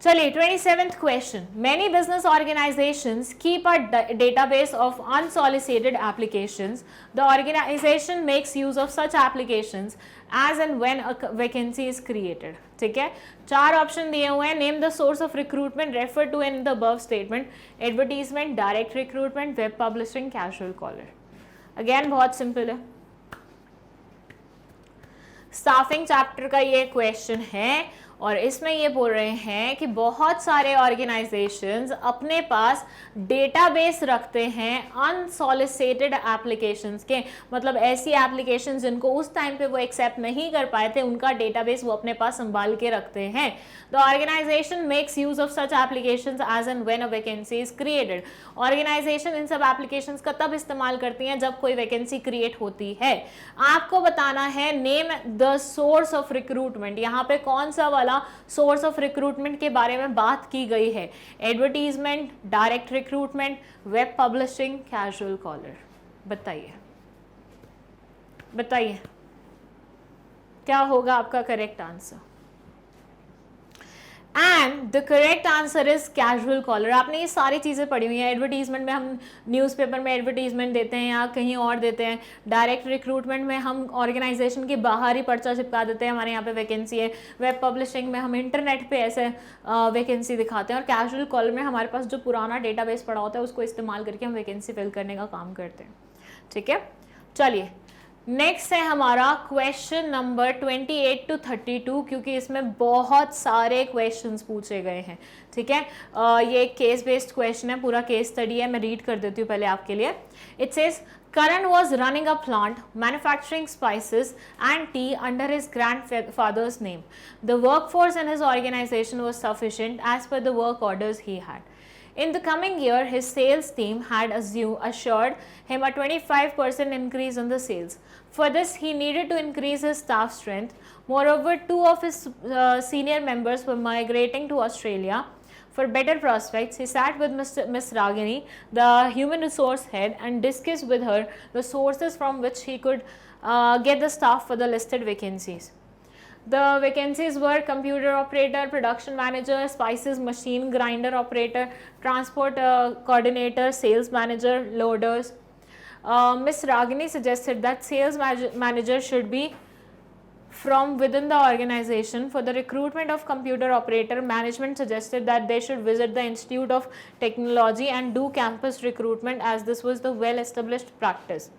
चलिए 27th question. Many business organizations keep a database of unsolicited applications. The organization makes use of such applications as and when a vacancy is created. ठीक है, 4 ऑप्शन दिए हुए हैं. Name the source of recruitment refer to in the above statement. Advertisement, direct recruitment, web publishing, casual caller. Again बहुत सिंपल है, स्टाफिंग चैप्टर का ये क्वेश्चन है और इसमें ये बोल रहे हैं कि बहुत सारे ऑर्गेनाइजेशंस अपने पास डेटाबेस रखते हैं अनसॉलिसिटेड एप्लीकेशंस के, मतलब ऐसी एप्लीकेशंस जिनको उस टाइम पे वो एक्सेप्ट नहीं कर पाए थे, उनका डेटाबेस वो अपने पास संभाल के रखते हैं। The organisation makes use of such applications as and when a vacancy is created. Organisation इन सब एप्लीकेशंस का तब इस्तेमाल करती हैं जब कोई वैकेंसी क्रिएट होती है। आपको बताना है name the source of recruitment. यहाँ पे कौन सा वाला सोर्स ऑफ रिक्रूटमेंट के बारे में बात की गई है? Advertisement, direct recruitment, web publishing, casual caller. बताइए बताइए क्या होगा आपका correct answer? And the correct answer is casual caller. आपने ये सारी चीज़ें पढ़ी हुई हैं। एडवर्टीजमेंट में हम न्यूज़पेपर में एडवर्टीजमेंट देते हैं या कहीं और देते हैं। डायरेक्ट रिक्रूटमेंट में हम ऑर्गेनाइजेशन के बाहर ही पर्चा चिपका देते हैं, हमारे यहाँ पे वैकेंसी है। वेब पब्लिशिंग में हम इंटरनेट पे ऐसे वैकेंसी दिखाते हैं। और कैजुअल कॉलर में हमारे पास जो पुराना डेटाबेस पड़ा होता है उसको इस्तेमाल करके हम वैकेंसी फिल करने का काम करते हैं। ठीक है, चलिए नेक्स्ट है हमारा क्वेश्चन नंबर 28 to 32, क्योंकि इसमें बहुत सारे क्वेश्चंस पूछे गए हैं। ठीक है, ये एक केस बेस्ड क्वेश्चन है, पूरा केस स्टडी है। मैं रीड कर देती हूँ पहले आपके लिए। It says Karan was running a plant manufacturing spices and tea under his grandfather's name. The workforce in his organization was sufficient as per the work orders he had. In the coming year, his sales team had assured him a 25% increase in the sales. For this, he needed to increase his staff strength. Moreover, two of his senior members were migrating to Australia. For better prospects, he sat with Miss Ragini, the human resource head, and discussed with her the sources from which he could get the staff for the listed vacancies. The vacancies were computer operator, production manager, spices machine grinder operator, transport coordinator, sales manager, loaders. Miss Ragini suggested that sales manager should be from within the organization. For the recruitment of computer operator, management suggested that they should visit the Institute of Technology and do campus recruitment as this was the well established practice.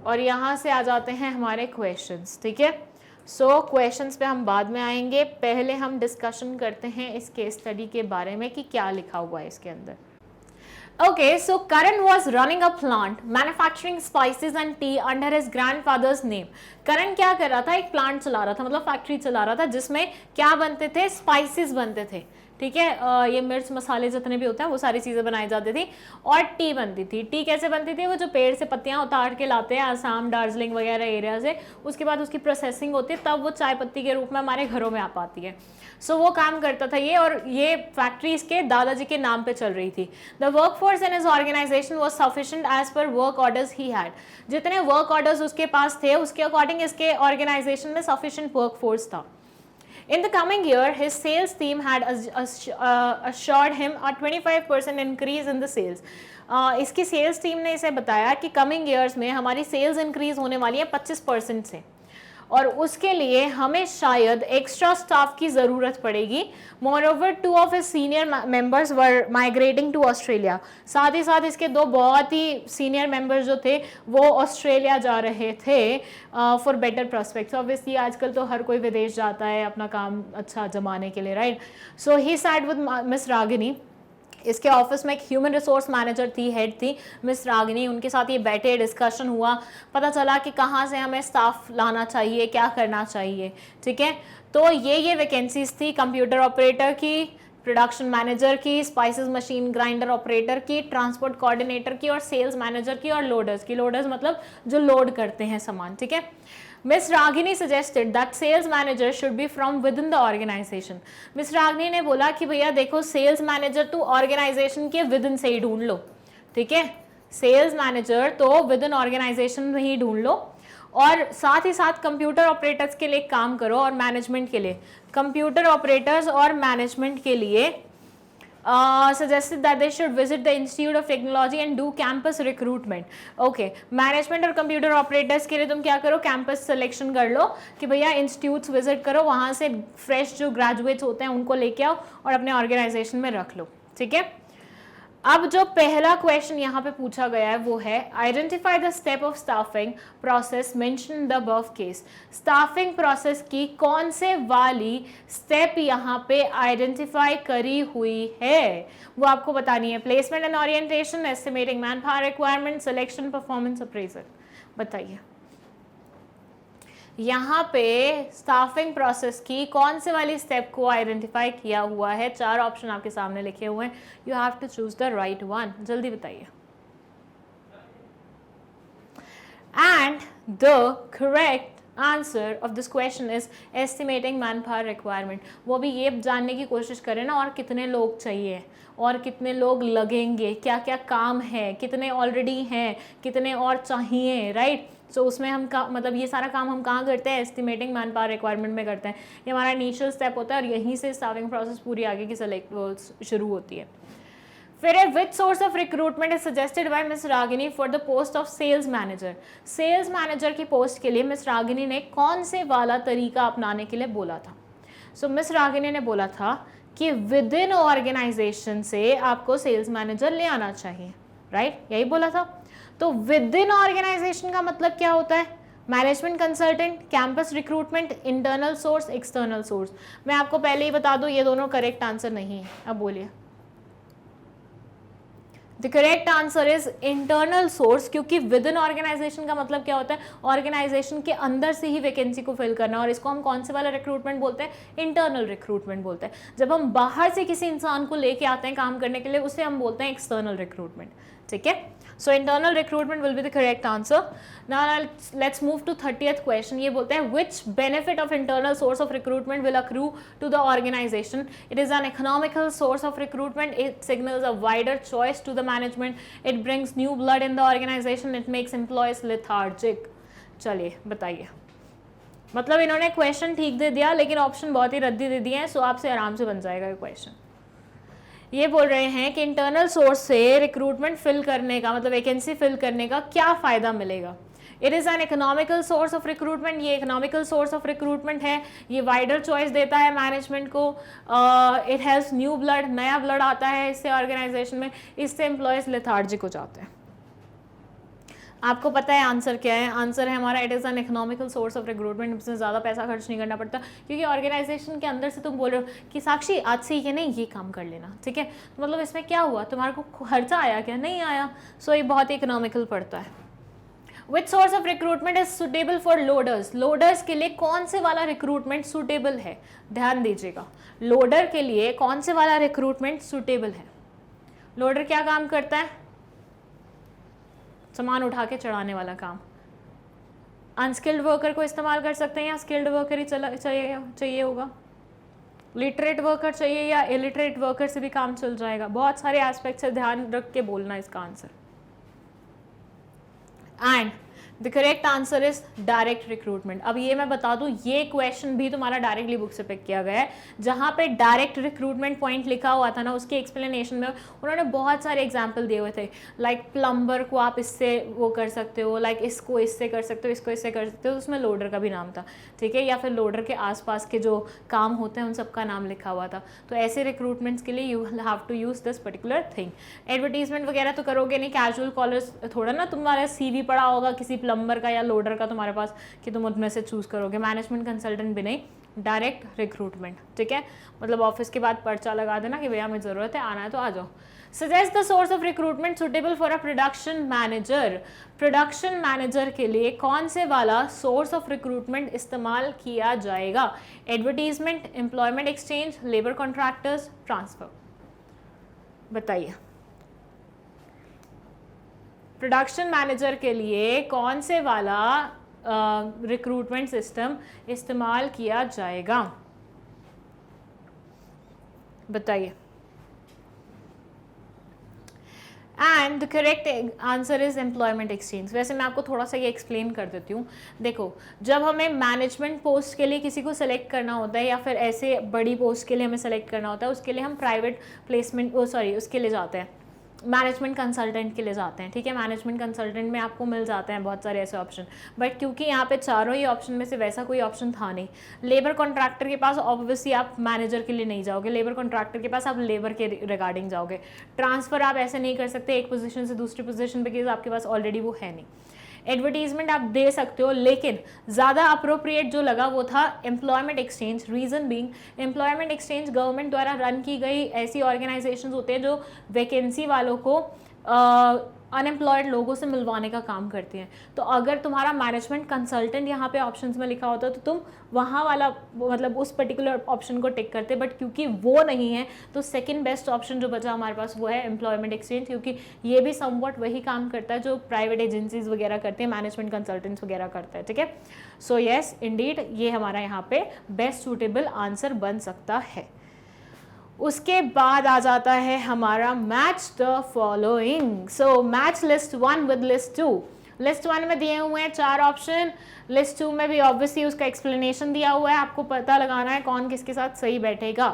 और यहाँ से आ जाते हैं हमारे क्वेश्चंस। ठीक है, सो क्वेश्चंस पे हम बाद में आएंगे, पहले हम डिस्कशन करते हैं इस केस स्टडी के बारे में कि क्या लिखा हुआ है इसके अंदर। Okay, so Karan was running a plant manufacturing spices and tea under his grandfather's name. Karan क्या कर रहा था? एक प्लांट चला रहा था, मतलब फैक्ट्री चला रहा था जिसमें क्या बनते थे? स्पाइसेस बनते थे। ठीक है, ये मिर्च मसाले जितने भी होते हैं वो सारी चीज़ें बनाई जाती थी। और टी बनती थी। टी कैसे बनती थी? वो जो पेड़ से पत्तियाँ उतार के लाते हैं आसाम, दार्जिलिंग वगैरह एरिया से, उसके बाद उसकी प्रोसेसिंग होती है, तब वो चाय पत्ती के रूप में हमारे घरों में आ पाती है। सो वो काम करता था ये, और ये फैक्ट्री इसके दादाजी के नाम पे चल रही थी। The work force in his organisation was sufficient as per work orders he had. जितने वर्क ऑर्डर्स उसके पास थे उसके अकॉर्डिंग इसके ऑर्गेनाइजेशन में सफिशिएंट वर्क फोर्स था। In the coming year, his sales team had assured him a 25% increase in the sales. इसकी सेल्स टीम ने इसे बताया कि कमिंग ईयर्स में हमारी सेल्स इंक्रीज होने वाली है 25% से, और उसके लिए हमें शायद एक्स्ट्रा स्टाफ की ज़रूरत पड़ेगी। Moreover, two of his senior members were migrating to Australia. साथ ही साथ इसके दो बहुत ही सीनियर मेंबर्स जो थे वो ऑस्ट्रेलिया जा रहे थे फॉर बेटर प्रोस्पेक्ट्स। ऑब्वियसली आजकल तो हर कोई विदेश जाता है अपना काम अच्छा जमाने के लिए, right. So he sat with miss Ragini. इसके ऑफिस में एक ह्यूमन रिसोर्स मैनेजर थी, हेड थी मिस रागिनी। उनके साथ ये बैठे, डिस्कशन हुआ, पता चला कि कहाँ से हमें स्टाफ लाना चाहिए, क्या करना चाहिए। ठीक है, तो ये वैकेंसीज थी कंप्यूटर ऑपरेटर की, प्रोडक्शन मैनेजर की, स्पाइसेस मशीन ग्राइंडर ऑपरेटर की, ट्रांसपोर्ट कोऑर्डिनेटर की और सेल्स मैनेजर की और लोडर्स की। लोडर्स मतलब जो लोड करते हैं सामान। ठीक है, Miss Ragini suggested that sales manager should be from within the organization. Miss Ragini ने बोला कि भैया देखो, सेल्स मैनेजर तो ऑर्गेनाइजेशन के विदिन से ही ढूंढ लो। ठीक है, सेल्स मैनेजर तो विदिन ऑर्गेनाइजेशन में ही ढूंढ लो, और साथ ही साथ कंप्यूटर ऑपरेटर्स के लिए काम करो और मैनेजमेंट के लिए। कंप्यूटर ऑपरेटर्स और मैनेजमेंट के लिए suggested that they should visit the Institute of Technology and do campus recruitment. Okay, management और कंप्यूटर ऑपरेटर्स के लिए तुम क्या करो? कैंपस सिलेक्शन कर लो कि भैया इंस्टीट्यूट्स विजिट करो, वहाँ से फ्रेश जो ग्रेजुएट्स होते हैं उनको लेके आओ और अपने ऑर्गेनाइजेशन में रख लो। ठीक है, अब जो पहला क्वेश्चन यहाँ पे पूछा गया है वो है identify the step of staffing process mention in the above case. Staffing process की कौन से वाली स्टेप यहाँ पे आइडेंटिफाई करी हुई है वो आपको बतानी है। Placement and orientation, estimating man power requirement, selection, performance appraisal. बताइए यहाँ पे स्टाफिंग प्रोसेस की कौन से वाली स्टेप को आइडेंटिफाई किया हुआ है। 4 ऑप्शन आपके सामने लिखे हुए हैं, you have to choose the right one. जल्दी बताइए। And the correct answer of this question is estimating man power requirement. वो भी ये जानने की कोशिश करें ना और कितने लोग चाहिए और कितने लोग लगेंगे, क्या क्या काम है, कितने ऑलरेडी हैं, कितने और चाहिए, राइट। सो उसमें हम मतलब ये सारा काम हम कहाँ करते हैं, एस्टिमेटिंग मैन पावर रिक्वायरमेंट में करते हैं। ये हमारा इनिशियल स्टेप होता है और यहीं से स्टाफिंग प्रोसेस पूरी आगे की शुरू होती है। फिर है which source of recruitment is suggested by Miss Ragini for the post of sales manager. Sales manager की पोस्ट के लिए मिस रागिनी ने कौन से वाला तरीका अपनाने के लिए बोला था। सो मिस रागिनी ने बोला था कि विद इन ऑर्गेनाइजेशन से आपको सेल्स मैनेजर ले आना चाहिए, राइट, यही बोला था। तो विद इन ऑर्गेनाइजेशन का मतलब क्या होता है, management consultant, campus recruitment, internal source, external source. मैं आपको पहले ही बता दूं ये दोनों करेक्ट आंसर नहीं है। अब बोलिए। The correct answer is internal source, क्योंकि विद इन ऑर्गेनाइजेशन का मतलब क्या होता है, ऑर्गेनाइजेशन के अंदर से ही वैकेंसी को फिल करना, और इसको हम कौन से वाला रिक्रूटमेंट बोलते हैं, इंटरनल रिक्रूटमेंट बोलते हैं। जब हम बाहर से किसी इंसान को लेके आते हैं काम करने के लिए उसे हम बोलते हैं एक्सटर्नल रिक्रूटमेंट, ठीक है। So internal recruitment will be the correct answer. Now let's move to 30th question. ये बोलते हैं which benefit of internal source of recruitment will accrue to the organization? It is an economical source of recruitment. It signals a wider choice to the management. It brings new blood in the organization. It makes employees lethargic. चलिए बताइए। मतलब इन्होंने क्वेश्चन ठीक दे दिया लेकिन ऑप्शन बहुत ही रद्दी दे दिए हैं, सो आपसे आराम से बन जाएगा ये क्वेश्चन। ये बोल रहे हैं कि इंटरनल सोर्स से रिक्रूटमेंट फिल करने का मतलब वैकेंसी फिल करने का क्या फ़ायदा मिलेगा। It is an economical source of recruitment, ये इकोनॉमिकल सोर्स ऑफ रिक्रूटमेंट है, ये वाइडर चॉइस देता है मैनेजमेंट को, इट हैज़ न्यू ब्लड, नया ब्लड आता है इससे ऑर्गेनाइजेशन में, इससे एम्प्लॉयज़ लेथार्जिक हो जाते हैं। आपको पता है आंसर क्या है, आंसर है हमारा it is an economical source of recruitment. इसमें ज़्यादा पैसा खर्च नहीं करना पड़ता, क्योंकि ऑर्गेनाइजेशन के अंदर से तुम बोल रहे हो कि साक्षी आज से ये नहीं ये काम कर लेना, ठीक है, तो मतलब इसमें क्या हुआ, तुम्हारे को खर्चा आया क्या, नहीं आया। सो ये बहुत ही इकोनॉमिकल पड़ता है। Which source of recruitment is suitable for loaders. Loaders के लिए कौन से वाला रिक्रूटमेंट सुटेबल है, ध्यान दीजिएगा। लोडर के लिए कौन से वाला रिक्रूटमेंट सुटेबल है। लोडर क्या काम करता है, सामान उठा के चढ़ाने वाला काम। अनस्किल्ड वर्कर को इस्तेमाल कर सकते हैं या स्किल्ड वर्कर ही चाहिए होगा, लिटरेट वर्कर चाहिए या इलिटरेट वर्कर से भी काम चल जाएगा। बहुत सारे एस्पेक्ट से ध्यान रख के बोलना इसका answer. And the correct answer is direct recruitment. अब ये मैं बता दूं, ये क्वेश्चन भी तुम्हारा डायरेक्टली बुक से पिक किया गया है। जहां पे डायरेक्ट रिक्रूटमेंट पॉइंट लिखा हुआ था ना, उसके एक्सप्लेनेशन में उन्होंने बहुत सारे एग्जाम्पल दिए हुए थे। लाइक प्लम्बर को आप इससे वो कर सकते हो, लाइक इसको इससे कर सकते हो, इसको इससे कर सकते हो, उसमें लोडर का भी नाम था, ठीक है, या फिर लोडर के आसपास के जो काम होते हैं उन सबका नाम लिखा हुआ था। तो ऐसे रिक्रूटमेंट्स के लिए you have to use this particular thing. Advertisement वगैरह तो करोगे नहीं, कैजुअल कॉलर्स थोड़ा ना, तुम्हारा CV पड़ा होगा किसी प्लम्बर का या लोडर का तुम्हारे पास कि तुम उनमें से चूज करोगे। मैनेजमेंट कंसल्टेंट भी नहीं, डायरेक्ट रिक्रूटमेंट, ठीक है। मतलब ऑफिस के बाद पर्चा लगा देना कि भैया मुझे जरूरत है, आना है तो आ जाओ। Suggest the source of recruitment suitable for a production manager. Production manager के लिए कौन से वाला सोर्स ऑफ रिक्रूटमेंट इस्तेमाल किया जाएगा। Advertisement, employment exchange, labour contractors, transfer. बताइए प्रोडक्शन मैनेजर के लिए कौन से वाला रिक्रूटमेंट सिस्टम इस्तेमाल किया जाएगा, बताइए। And the correct answer is employment exchange. वैसे मैं आपको थोड़ा सा ये एक्सप्लेन कर देती हूँ। देखो, जब हमें मैनेजमेंट पोस्ट के लिए किसी को सेलेक्ट करना होता है या फिर ऐसे बड़ी पोस्ट के लिए हमें सेलेक्ट करना होता है, उसके लिए हम प्राइवेट प्लेसमेंट उसके लिए जाते हैं, मैनेजमेंट कंसल्टेंट के लिए जाते हैं, ठीक है, मैनेजमेंट कंसल्टेंट में आपको मिल जाते हैं बहुत सारे ऐसे ऑप्शन, बट क्योंकि यहाँ पे चारों ही ऑप्शन में से वैसा कोई ऑप्शन था नहीं। लेबर कॉन्ट्रैक्टर के पास ऑब्वियसली आप मैनेजर के लिए नहीं जाओगे, लेबर कॉन्ट्रैक्टर के पास आप लेबर के रिगार्डिंग जाओगे। ट्रांसफ़र आप ऐसे नहीं कर सकते एक पोजीशन से दूसरी पोजीशन पे, क्योंकि आपके पास ऑलरेडी वो है नहीं। एडवर्टीजमेंट आप दे सकते हो, लेकिन ज़्यादा अप्रोप्रिएट जो लगा वो था employment exchange. Reason being, employment exchange government द्वारा रन की गई ऐसी ऑर्गेनाइजेशन होते हैं जो वैकेंसी वालों को अनएम्प्लॉयड लोगों से मिलवाने का काम करती हैं। तो अगर तुम्हारा मैनेजमेंट कंसल्टेंट यहाँ पे ऑप्शंस में लिखा होता तो तुम वहाँ वाला मतलब उस पर्टिकुलर ऑप्शन को टिक करते, बट क्योंकि वो नहीं है तो सेकंड बेस्ट ऑप्शन जो बचा हमारे पास वो है एम्प्लॉयमेंट एक्सचेंज, क्योंकि ये भी समवॉट वही काम करता है जो प्राइवेट एजेंसीज वगैरह करते हैं, मैनेजमेंट कंसल्टेंट्स वगैरह करते हैं, ठीक है। सो येस इंडीड ये हमारा यहाँ पे बेस्ट सूटेबल आंसर बन सकता है। उसके बाद आ जाता है हमारा match the following. So match list 1 with list 2। List 1 में दिए हुए हैं 4 ऑप्शन, लिस्ट 2 में भी ऑब्वियसली उसका एक्सप्लेनेशन दिया हुआ है, आपको पता लगाना है कौन किसके साथ सही बैठेगा।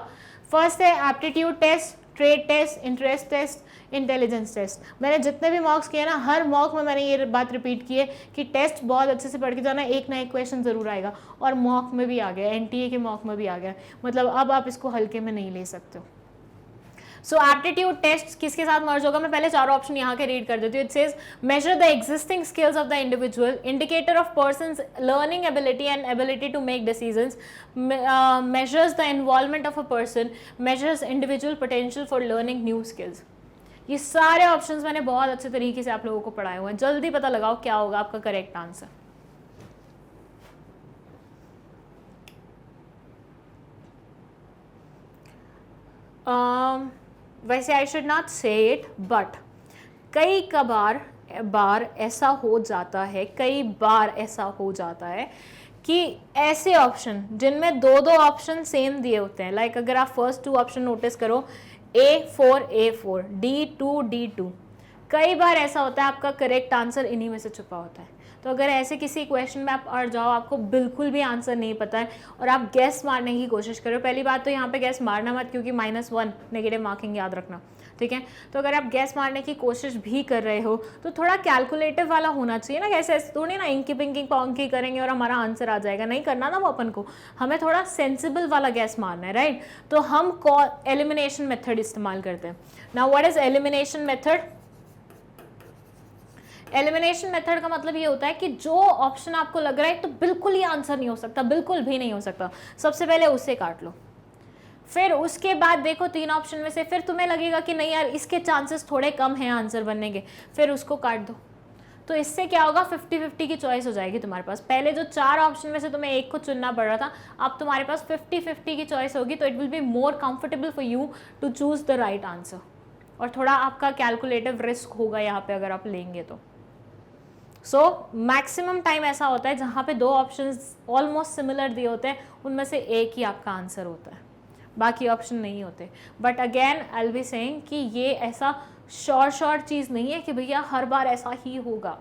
फर्स्ट है aptitude test, trade test, interest test, intelligence test. मैंने जितने भी मॉक्स किए ना, हर मॉक में मैंने ये बात रिपीट की है कि टेस्ट बहुत अच्छे से पढ़ के जाना, एक ना एक क्वेश्चन ज़रूर आएगा, और मॉक में भी आ गया, एनटीए के मॉक में भी आ गया, मतलब अब आप इसको हल्के में नहीं ले सकते हो। सो एप्टीट्यूड टेस्ट किसके साथ मर्ज होगा, मैं पहले चारों ऑप्शन यहाँ के रीड कर देती हूँ। It says measure the existing skills of the individual, indicator of person's learning ability and ability to make decisions, measures the involvement of a person, measures individual potential for learning new skills. ये सारे ऑप्शंस मैंने बहुत अच्छे तरीके से आप लोगों को पढ़ाए हुए हैं। जल्दी पता लगाओ क्या होगा आपका करेक्ट आंसर। वैसे आई शुड नॉट से इट, बट कई बार ऐसा हो जाता है, कई बार ऐसा हो जाता है कि ऐसे ऑप्शन जिनमें दो ऑप्शन सेम दिए होते हैं, लाइक अगर आप फर्स्ट 2 ऑप्शन नोटिस करो, A4, D2, कई बार ऐसा होता है आपका करेक्ट आंसर इन्हीं में से छुपा होता है। तो अगर ऐसे किसी क्वेश्चन में आप अड़ जाओ, आपको बिल्कुल भी आंसर नहीं पता है और आप गैस मारने की कोशिश करो, पहली बात तो यहाँ पे गैस मारना मत, क्योंकि -1 नेगेटिव मार्किंग याद रखना, ठीक है। तो अगर आप गैस मारने की कोशिश भी कर रहे हो तो थोड़ा कैलकुलेटिव वाला होना चाहिए ना, कैसे ऐसे थोड़ी ना इंकी पिंकी पोंकी करेंगे और हमारा आंसर आ जाएगा, नहीं करना ना वो अपन को, हमें थोड़ा सेंसिबल वाला गैस मारना है, राइट। तो हम एलिमिनेशन मेथड इस्तेमाल करते हैं। Now what is elimination method? Elimination method का मतलब ये होता है कि जो ऑप्शन आपको लग रहा है तो बिल्कुल ही आंसर नहीं हो सकता, बिल्कुल भी नहीं हो सकता, सबसे पहले उससे काट लो। फिर उसके बाद देखो 3 ऑप्शन में से फिर तुम्हें लगेगा कि नहीं यार इसके चांसेस थोड़े कम हैं आंसर बनने के, फिर उसको काट दो। तो इससे क्या होगा, 50-50 की चॉइस हो जाएगी तुम्हारे पास। पहले जो 4 ऑप्शन में से तुम्हें एक को चुनना पड़ रहा था, अब तुम्हारे पास 50-50 की चॉइस होगी, तो it will be more comfortable for you to choose the right answer, और थोड़ा आपका कैलकुलेटिव रिस्क होगा यहाँ पे अगर आप लेंगे तो। सो मैक्सिमम टाइम ऐसा होता है जहाँ पे 2 ऑप्शंस ऑलमोस्ट सिमिलर दिए होते हैं, उनमें से एक ही आपका आंसर होता है, बाकी ऑप्शन नहीं होते। But again I will be saying कि ये ऐसा शॉर्ट चीज़ नहीं है कि भैया हर बार ऐसा ही होगा।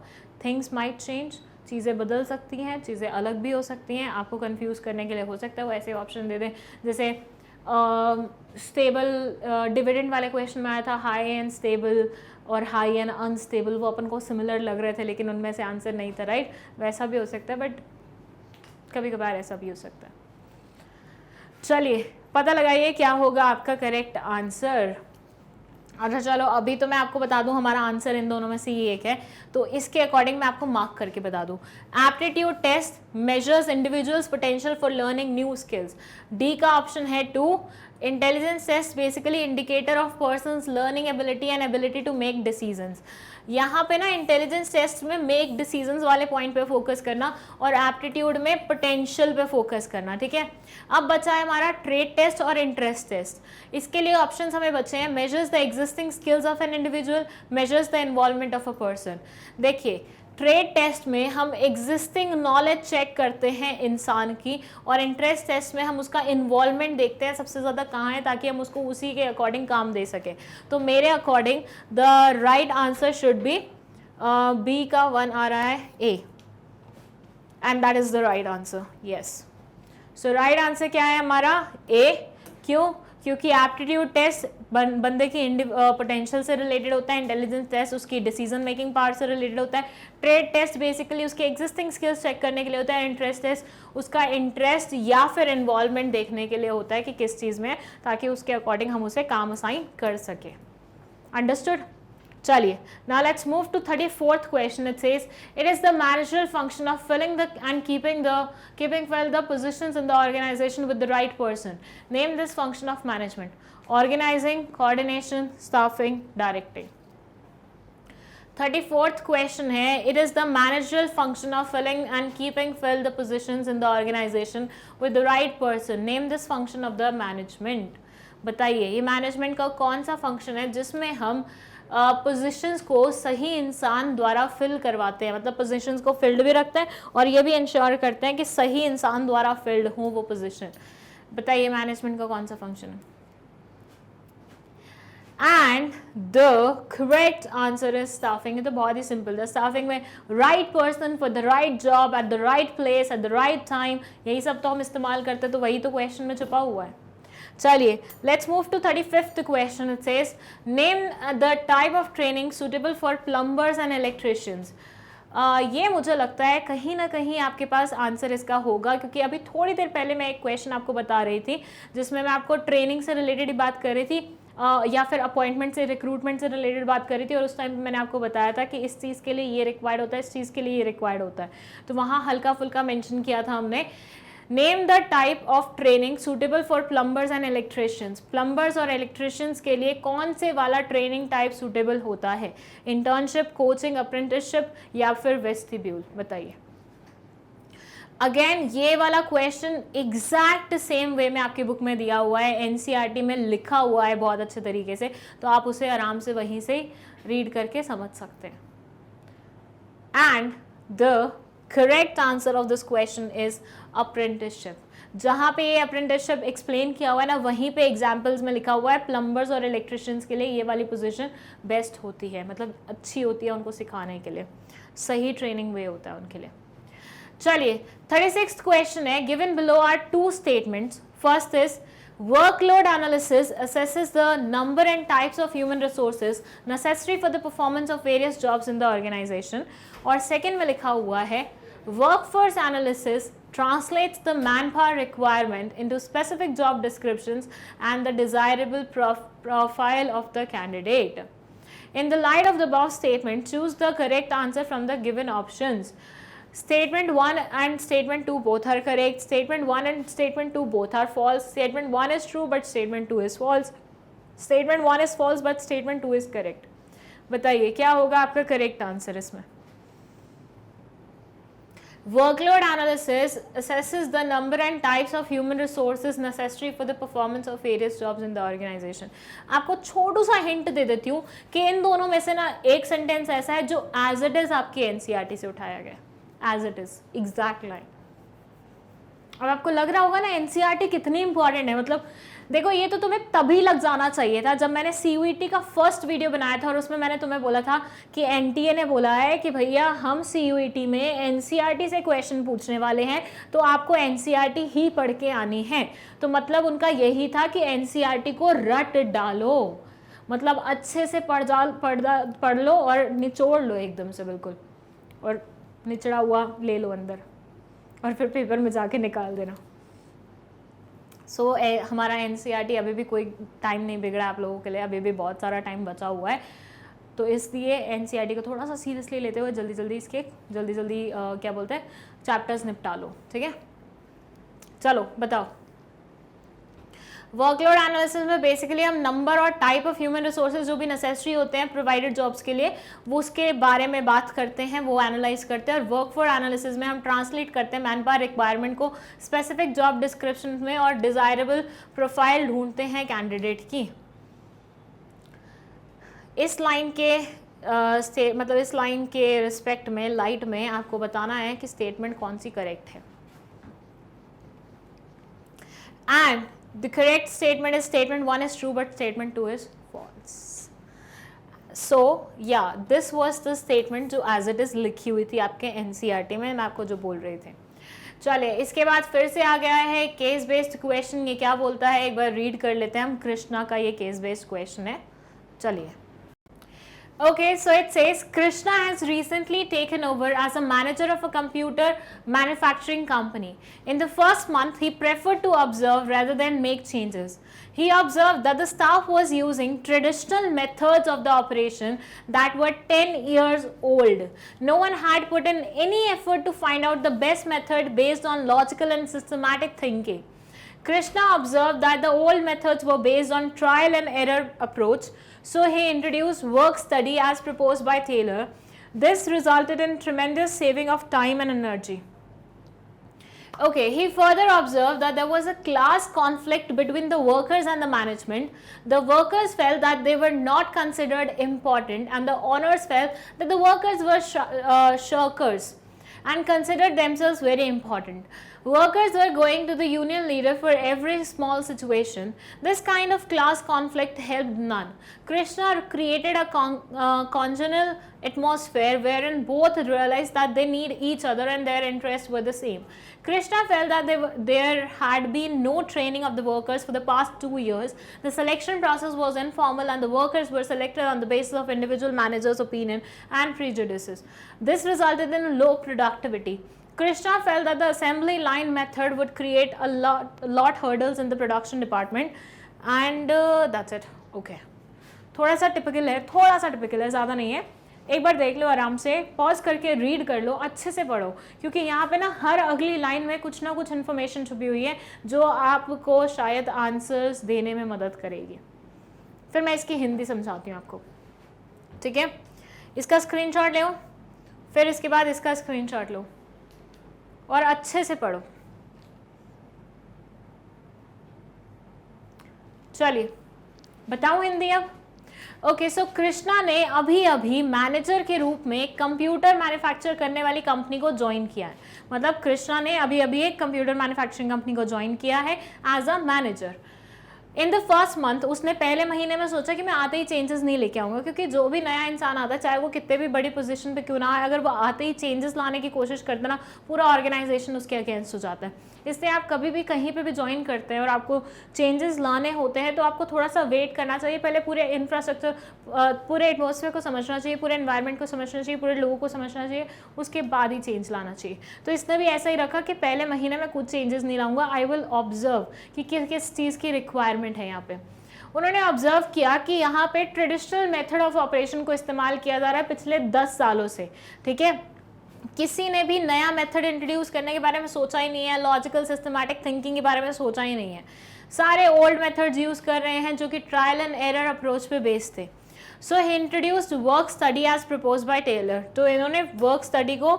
थिंग्स माइट चेंज, चीज़ें बदल सकती हैं, चीज़ें अलग भी हो सकती हैं, आपको कंफ्यूज करने के लिए हो सकता है वो ऐसे ऑप्शन दे दें, जैसे स्टेबल डिविडेंड वाले क्वेश्चन में आया था हाई एंड स्टेबल और हाई एंड अनस्टेबल, वो अपन को सिमिलर लग रहे थे लेकिन उनमें से आंसर नहीं था, राइट। वैसा भी हो सकता है, बट कभी कभार ऐसा भी हो सकता है। चलिए पता लगाइए क्या होगा आपका करेक्ट आंसर। अच्छा चलो अभी तो मैं आपको बता दूं हमारा आंसर इन दोनों में से ही एक है, तो इसके अकॉर्डिंग मैं आपको मार्क करके बता दूं। Aptitude test measures individual's potential for learning new skills, D का ऑप्शन है 2। Intelligence test basically indicator of person's learning ability and ability to make decisions. यहाँ पे ना इंटेलिजेंस टेस्ट में मेक डिसीजंस वाले पॉइंट पे फोकस करना और एप्टीट्यूड में पोटेंशियल पे फोकस करना, ठीक है। अब बचा है हमारा ट्रेड टेस्ट और इंटरेस्ट टेस्ट। इसके लिए ऑप्शंस हमें बचे हैं measures the existing skills of an individual, measures the involvement of a person. देखिए ट्रेड टेस्ट में हम एग्जिस्टिंग नॉलेज चेक करते हैं इंसान की, और इंटरेस्ट टेस्ट में हम उसका इन्वॉल्वमेंट देखते हैं सबसे ज़्यादा कहाँ है, ताकि हम उसको उसी के अकॉर्डिंग काम दे सकें। तो मेरे according the right answer should be B का 1 आ रहा है A, and that is the right answer, yes. So right answer क्या है हमारा ए। क्यों? क्योंकि एप्टीट्यूड टेस्ट बंदे की पोटेंशियल से रिलेटेड होता है, इंटेलिजेंस टेस्ट उसकी डिसीजन मेकिंग पार्ट से रिलेटेड होता है, ट्रेड टेस्ट बेसिकली उसके एग्जिस्टिंग स्किल्स चेक करने के लिए होता है, इंटरेस्ट टेस्ट उसका इंटरेस्ट या फिर इन्वॉल्वमेंट देखने के लिए होता है कि किस चीज़ में, ताकि उसके अकॉर्डिंग हम उसे काम असाइन कर सके। अंडरस्टूड? चलिए, now let's move to 34th question. It says it is the managerial function of filling the and keeping well the positions in the organization with the right person. Name this function of management. Organizing, coordination, staffing, directing. 34th question है, it is the managerial function of filling and keeping the positions in the organization with the right person. Name this function of the management. बताइए ये मैनेजमेंट का कौन सा फंक्शन है जिसमें हम पोजीशंस को सही इंसान द्वारा फिल करवाते हैं, मतलब पोजीशंस को फिल्ड भी रखते हैं और ये भी इंश्योर करते हैं कि सही इंसान द्वारा फिल्ड हो वो पोजीशन। बताइए मैनेजमेंट का कौन सा फंक्शन है? And the correct answer is staffing. ये तो बहुत ही सिंपल है। स्टाफिंग में right person for the right job at the right place at the right time, यही सब तो हम इस्तेमाल करते हैं, तो वही तो क्वेश्चन में छुपा हुआ है। चलिए, let's move to 35th question. It says name the type of training suitable for plumbers and electricians. ये मुझे लगता है कहीं ना कहीं आपके पास आंसर इसका होगा, क्योंकि अभी थोड़ी देर पहले मैं एक क्वेश्चन आपको बता रही थी जिसमें मैं आपको ट्रेनिंग से रिलेटेड बात कर रही थी या फिर अपॉइंटमेंट से, रिक्रूटमेंट से रिलेटेड बात करी थी, और उस टाइम पे मैंने आपको बताया था कि इस चीज़ के लिए ये रिक्वायर्ड होता है, इस चीज़ के लिए ये रिक्वायर्ड होता है, तो वहाँ हल्का फुल्का मेंशन किया था हमने। Name the type of training suitable for plumbers and electricians. Plumbers और इलेक्ट्रिशियंस के लिए कौन से वाला ट्रेनिंग टाइप सुटेबल होता है? इंटर्नशिप, कोचिंग, अप्रेंटिसशिप या फिर वेस्टिब्यूल? बताइए। अगेन ये वाला क्वेश्चन एग्जैक्ट सेम वे में आपकी बुक में दिया हुआ है, एनसीईआरटी में लिखा हुआ है बहुत अच्छे तरीके से, तो आप उसे आराम से वहीं से रीड करके समझ सकते हैं। And the correct answer of this question is apprenticeship. जहाँ पे ये अप्रेंटिसशिप एक्सप्लेन किया हुआ है ना, वहीं पे एग्जाम्पल्स में लिखा हुआ है प्लम्बर्स और इलेक्ट्रिशियंस के लिए ये वाली पोजीशन बेस्ट होती है, मतलब अच्छी होती है उनको सिखाने के लिए, सही ट्रेनिंग वे होता है उनके लिए। चलिए, 36th क्वेश्चन है, given below are two statements. First is workload analysis assesses the number and types of human resources necessary for the performance of various jobs in the organization, और सेकेंड में लिखा हुआ है workforce analysis translates the manpower requirement into specific job descriptions and the desirable profile of the candidate. In the light of the above statement, choose the correct answer from the given options. Statement 1 and statement 2 both are correct. Statement 1 and statement 2 both are false. Statement 1 is true but statement 2 is false. Statement 1 is false but statement 2 is correct. बताइए क्या होगा आपका करेक्ट आंसर इसमें? Workload analysis assesses the number and types of human resources necessary for the performance of various jobs in the organization. आपको छोटू सा हिंट दे देती हूँ कि इन दोनों में से ना एक सेंटेंस ऐसा है जो एज इट इज आपकी एनसीईआरटी से उठाया गया, as it is exact line. अब आपको लग रहा होगा ना एनसीईआरटी कितनी इंपॉर्टेंट है, मतलब देखो ये तो तुम्हें तभी लग जाना चाहिए था जब मैंने सीयूईटी का फर्स्ट वीडियो बनाया था और उसमें मैंने तुम्हें बोला था कि एनटीए ने बोला है कि भैया हम सीयूईटी में एनसीईआरटी से क्वेश्चन पूछने वाले हैं, तो आपको एनसीईआरटी ही पढ़ के आनी है। तो मतलब उनका यही था कि एनसीईआरटी को रट डालो, मतलब अच्छे से पढ़ लो और निचोड़ लो एकदम से बिल्कुल, और निचड़ा हुआ ले लो अंदर और फिर पेपर में जाके निकाल देना। हमारा एनसीईआरटी अभी भी कोई टाइम नहीं बिगड़ा आप लोगों के लिए, अभी भी बहुत सारा टाइम बचा हुआ है, तो इसलिए एनसीईआरटी को थोड़ा सा सीरियसली लेते हुए जल्दी इसके क्या बोलते हैं चैप्टर्स निपटा लो, ठीक है। चलो बताओ। वर्कलोड एनालिसिस में बेसिकली हम नंबर और टाइप ऑफ ह्यूमन रिसोर्सेज जो भी नेसेसरी होते हैं प्रोवाइडेड जॉब्स के लिए, वो उसके बारे में बात करते हैं, वो एनालाइज करते हैं। और वर्क फॉर एनालिसिस में हम ट्रांसलेट करते हैं मैन पावर रिक्वायरमेंट को स्पेसिफिक जॉब डिस्क्रिप्शन में और डिजायरेबल प्रोफाइल ढूंढते हैं कैंडिडेट की। इस लाइन के मतलब इस लाइन के रिस्पेक्ट में लाइट में आपको बताना है कि स्टेटमेंट कौन सी करेक्ट है। And the correct statement is statement 1 is true but statement 2 is false. So yeah, this was the statement जो as it is लिखी हुई थी आपके एनसीईआरटी में, मैं आपको जो बोल रही थी। चलिए, इसके बाद फिर से आ गया है केस बेस्ड क्वेश्चन। ये क्या बोलता है एक बार रीड कर लेते हैं हम। कृष्णा का ये केस बेस्ड क्वेश्चन है। चलिए, okay, so it says Krishna has recently taken over as a manager of a computer manufacturing company. In the first month, he preferred to observe rather than make changes. He observed that the staff was using traditional methods of the operation that were 10 years old. No one had put in any effort to find out the best method based on logical and systematic thinking. Krishna observed that the old methods were based on trial and error approach, so he introduced work study as proposed by Taylor. This resulted in tremendous saving of time and energy. Okay, he further observed that there was a class conflict between the workers and the management. The workers felt that they were not considered important, and the owners felt that the workers were shirkers and considered themselves very important. Workers were going to the union leader for every small situation. This kind of class conflict helped none. Krishna created a congenial atmosphere wherein both realized that they need each other and their interests were the same. Krishna felt that there had been no training of the workers for the past 2 years. The selection process was informal and the workers were selected on the basis of individual managers' opinion and prejudices. This resulted in low productivity. Krishna felt that the assembly line method would create a lot hurdles in the production department, and that's it. Okay. थोड़ा सा टिपिकल है, ज़्यादा नहीं है। एक बार देख लो आराम से, पॉज करके रीड कर लो, अच्छे से पढ़ो, क्योंकि यहाँ पे ना हर अगली लाइन में कुछ ना कुछ इन्फॉर्मेशन छुपी हुई है जो आपको शायद आंसर्स देने में मदद करेगी। फिर मैं इसकी हिंदी समझाती हूँ आपको, ठीक है। इसका स्क्रीनशॉट लो, फिर इसके बाद इसका स्क्रीनशॉट लो और अच्छे से पढ़ो। चलिए बताऊं हिंदी अब। ओके, सो कृष्णा ने अभी अभी मैनेजर के रूप में कंप्यूटर मैन्युफैक्चर करने वाली कंपनी को ज्वाइन किया है। मतलब कृष्णा ने अभी अभी एक कंप्यूटर मैन्युफैक्चरिंग कंपनी को ज्वाइन किया है as a manager. In the first month उसने पहले महीने में सोचा कि मैं आते ही चेंजेस नहीं लेके आऊँगा, क्योंकि जो भी नया इंसान आता है, चाहे वो कितने भी बड़ी पोजीशन पे क्यों ना आए, अगर वो आते ही चेंजेस लाने की कोशिश करता ना, पूरा ऑर्गेनाइजेशन उसके अगेंस्ट हो जाता है। इसलिए आप कभी भी कहीं पे भी ज्वाइन करते हैं और आपको चेंजेस लाने होते हैं तो आपको थोड़ा सा वेट करना चाहिए। पहले पूरे इंफ्रास्ट्रक्चर, पूरे एटमॉस्फेयर को समझना चाहिए, पूरे एनवायरनमेंट को समझना चाहिए, पूरे लोगों को समझना चाहिए, उसके बाद ही चेंज लाना चाहिए। तो इसने भी ऐसा ही रखा कि पहले महीने में कुछ चेंजेस नहीं लाऊंगा, आई विल ऑब्जर्व कि किस चीज़ की रिक्वायरमेंट है। यहाँ पे उन्होंने ऑब्जर्व किया कि यहाँ पे ट्रेडिशनल मेथड ऑफ ऑपरेशन को इस्तेमाल किया जा रहा है पिछले 10 सालों से, ठीक है। किसी ने भी नया मेथड इंट्रोड्यूस करने के बारे में सोचा ही नहीं है, लॉजिकल सिस्टमैटिक थिंकिंग के बारे में सोचा ही नहीं है। सारे ओल्ड मेथड्स यूज कर रहे हैं जो कि ट्रायल एंड एरर अप्रोच पे बेस्ड थे। So he introduced work study as propose by Taylor. तो इन्होंने वर्क स्टडी को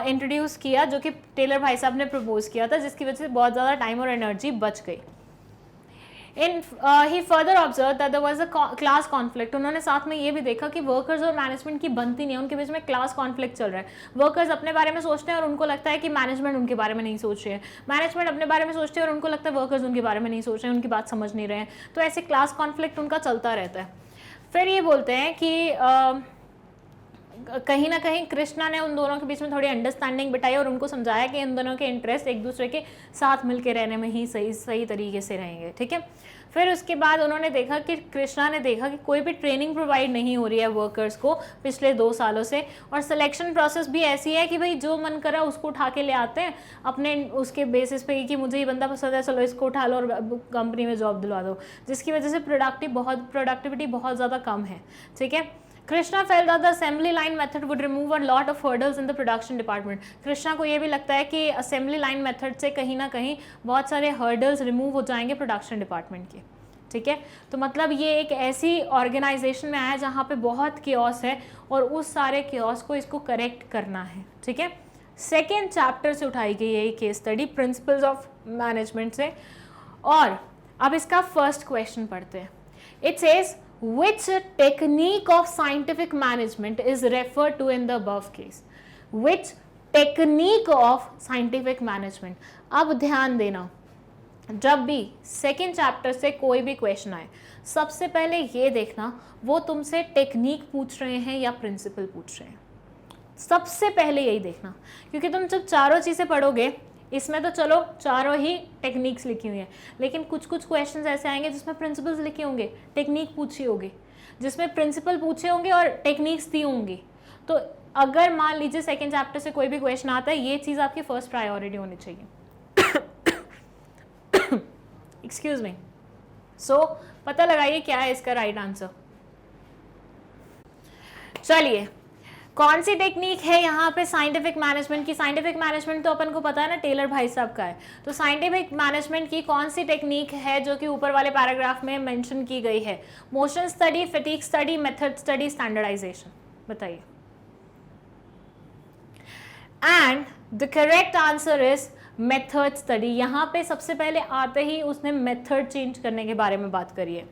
इंट्रोड्यूस किया जो कि टेलर भाई साहब ने प्रपोज किया था, जिसकी वजह से बहुत ज़्यादा टाइम और एनर्जी बच गई। he further observed that there was a class conflict. उन्होंने साथ में ये भी देखा कि वर्कर्स और मैनेजमेंट की बनती नहीं है, उनके बीच में क्लास कॉन्फ्लिक्ट चल रहा है। वर्कर्स अपने बारे में सोचते हैं और उनको लगता है कि मैनेजमेंट उनके बारे में नहीं सोच रही है, मैनेजमेंट अपने बारे में सोचते हैं और उनको लगता है वर्कर्स उनके बारे में नहीं सोच रहे हैं, उनकी बात समझ नहीं रहे हैं। तो ऐसे क्लास कॉन्फ्लिक्ट उनका चलता रहता है। फिर ये बोलते हैं कि कहीं ना कहीं कृष्णा ने उन दोनों के बीच में थोड़ी अंडरस्टैंडिंग बिठाई और उनको समझाया कि इन दोनों के इंटरेस्ट एक दूसरे के साथ मिलकर रहने में ही सही तरीके से रहेंगे, ठीक है। फिर उसके बाद उन्होंने देखा कि कृष्णा ने देखा कि कोई भी ट्रेनिंग प्रोवाइड नहीं हो रही है वर्कर्स को पिछले 2 सालों से, और सिलेक्शन प्रोसेस भी ऐसी है कि भाई जो मन करा उसको उठा के ले आते हैं अपने उसके बेसिस पे कि मुझे ये बंदा पसंद है, चलो इसको उठा लो और कंपनी में जॉब दिलवा दो, जिसकी वजह से प्रोडक्टिविटी बहुत ज़्यादा कम है, ठीक है। Krishna felt that the assembly line method would remove a lot of hurdles in the production department. Krishna को ये भी लगता है कि assembly line method से कहीं ना कहीं बहुत सारे hurdles remove हो जाएंगे प्रोडक्शन डिपार्टमेंट के, ठीक है। तो मतलब ये एक ऐसी ऑर्गेनाइजेशन में आया जहाँ पे बहुत chaos है और उस सारे chaos को इसको करेक्ट करना है, ठीक है। सेकेंड चैप्टर से उठाई गई है ये case study principles of management से। और अब इसका फर्स्ट क्वेश्चन पढ़ते हैं। It says which technique of scientific management is referred to in the above case? Which technique of scientific management? अब ध्यान देना, जब भी सेकेंड चैप्टर से कोई भी क्वेश्चन आए सबसे पहले ये देखना वो तुमसे टेक्निक पूछ रहे हैं या प्रिंसिपल पूछ रहे हैं। सबसे पहले यही देखना, क्योंकि तुम जब चारों चीज़ें पढ़ोगे इसमें तो चलो चारों ही टेक्निक्स लिखी हुई हैं, लेकिन कुछ कुछ क्वेश्चंस ऐसे आएंगे जिसमें प्रिंसिपल्स लिखे होंगे, टेक्निक पूछी होगी, जिसमें प्रिंसिपल पूछे होंगे और टेक्निक्स दी होंगी। तो अगर मान लीजिए सेकेंड चैप्टर से कोई भी क्वेश्चन आता है, ये चीज़ आपकी फर्स्ट प्रायोरिटी होनी चाहिए। Excuse me. सो पता लगाइए क्या है इसका राइट आंसर। चलिए, कौन सी टेक्निक है यहाँ पे साइंटिफिक मैनेजमेंट की? साइंटिफिक मैनेजमेंट तो अपन को पता है ना, टेलर भाई साहब का है। तो साइंटिफिक मैनेजमेंट की कौन सी टेक्निक है जो कि ऊपर वाले पैराग्राफ में मेंशन की गई है? Motion study, fatigue study, method study, standardisation, बताइए। And the correct answer is method study. यहाँ पे सबसे पहले आते ही उसने मेथड चेंज करने के बारे में बात करी है।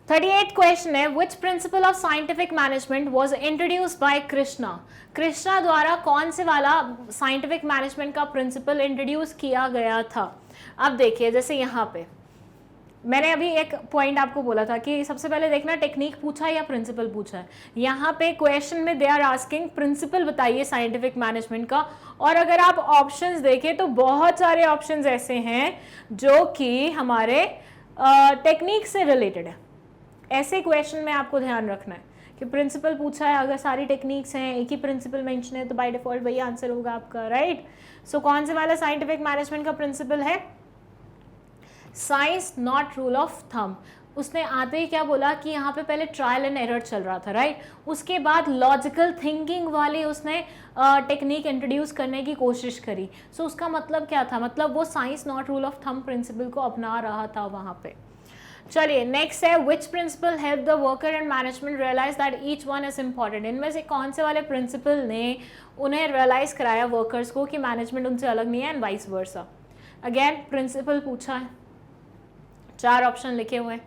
38 क्वेश्चन है, which principle of scientific management was introduced by Krishna? Krishna द्वारा कौन से वाला साइंटिफिक मैनेजमेंट का प्रिंसिपल इंट्रोड्यूस किया गया था? अब देखिए, जैसे यहाँ पे मैंने अभी एक पॉइंट आपको बोला था कि सबसे पहले देखना टेक्निक पूछा है या प्रिंसिपल पूछा है। यहाँ पे क्वेश्चन में दे आर आस्किंग प्रिंसिपल बताइए साइंटिफिक मैनेजमेंट का, और अगर आप ऑप्शंस देखें तो बहुत सारे ऑप्शंस ऐसे हैं जो कि हमारे टेक्निक से रिलेटेड है। ऐसे क्वेश्चन में आपको ध्यान रखना है कि प्रिंसिपल पूछा है, अगर सारी टेक्निक्स हैं, एक ही प्रिंसिपल मेंशन है, तो बाय डिफॉल्ट वही आंसर होगा आपका, राइट। सो कौन से वाला साइंटिफिक मैनेजमेंट का प्रिंसिपल है? Science not rule of thumb. उसने आते ही क्या बोला कि यहाँ पे पहले ट्रायल एंड एरर चल रहा था, राइट। उसके बाद लॉजिकल थिंकिंग वाली उसने टेक्निक इंट्रोड्यूस करने की कोशिश करी। सो उसका मतलब क्या था? मतलब वो science not rule of thumb principle को अपना रहा था वहाँ पे। चलिए, नेक्स्ट है, which principle help the worker and management realise that each one is important? इनमें से कौन से वाले प्रिंसिपल ने उन्हें रियलाइज कराया वर्कर्स को कि मैनेजमेंट उनसे अलग नहीं है, and vice versa? Again principle पूछा है, 4 ऑप्शन लिखे हुए हैं,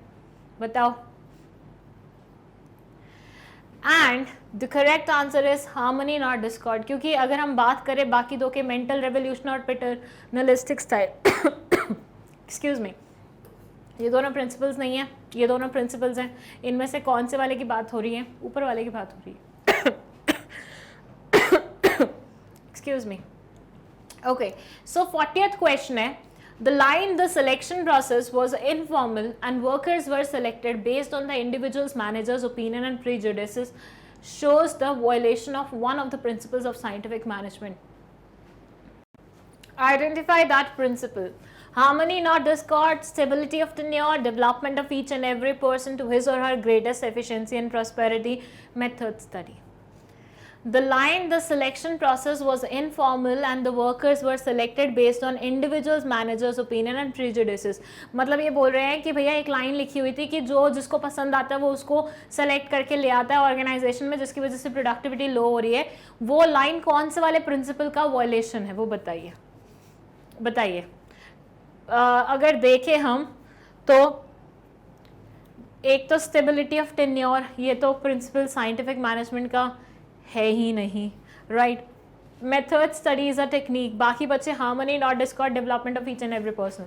बताओ। And the correct answer is harmony not discord, क्योंकि अगर हम बात करें बाकी दो के, मेंटल रेवोल्यूशन और पैटर्नलिस्टिक स्टाइल, एक्सक्यूज मी, ये दोनों प्रिंसिपल्स नहीं है, ये दोनों प्रिंसिपल्स हैं। इनमें से कौन से वाले की बात हो रही है? ऊपर वाले की बात हो रही है। Excuse me. ओके, सो 40th क्वेश्चन है, the line the selection process was informal and workers were selected based on the individual's manager's opinion and prejudices shows the violation of one of the principles of scientific management. Identify that principle. Harmony not discord, stability of tenure, development of each and every person to his or her greatest efficiency and prosperity, method study. The line the selection process was informal and the workers were selected based on individuals managers opinion and prejudices. मतलब ये बोल रहे हैं कि भैया एक लाइन लिखी हुई थी कि जो जिसको पसंद आता है वो उसको सेलेक्ट करके ले आता है ऑर्गेनाइजेशन में, जिसकी वजह से प्रोडक्टिविटी लो हो रही है। वो लाइन कौन से वाले प्रिंसिपल का वायलेशन है, वो बताइए, बताइए। अगर देखें हम तो एक तो स्टेबिलिटी ऑफ टेन्योर, ये तो प्रिंसिपल साइंटिफिक मैनेजमेंट का है ही नहीं, right. Method study is a technique, बाकी बच्चे harmony not Discord, development of each and every person,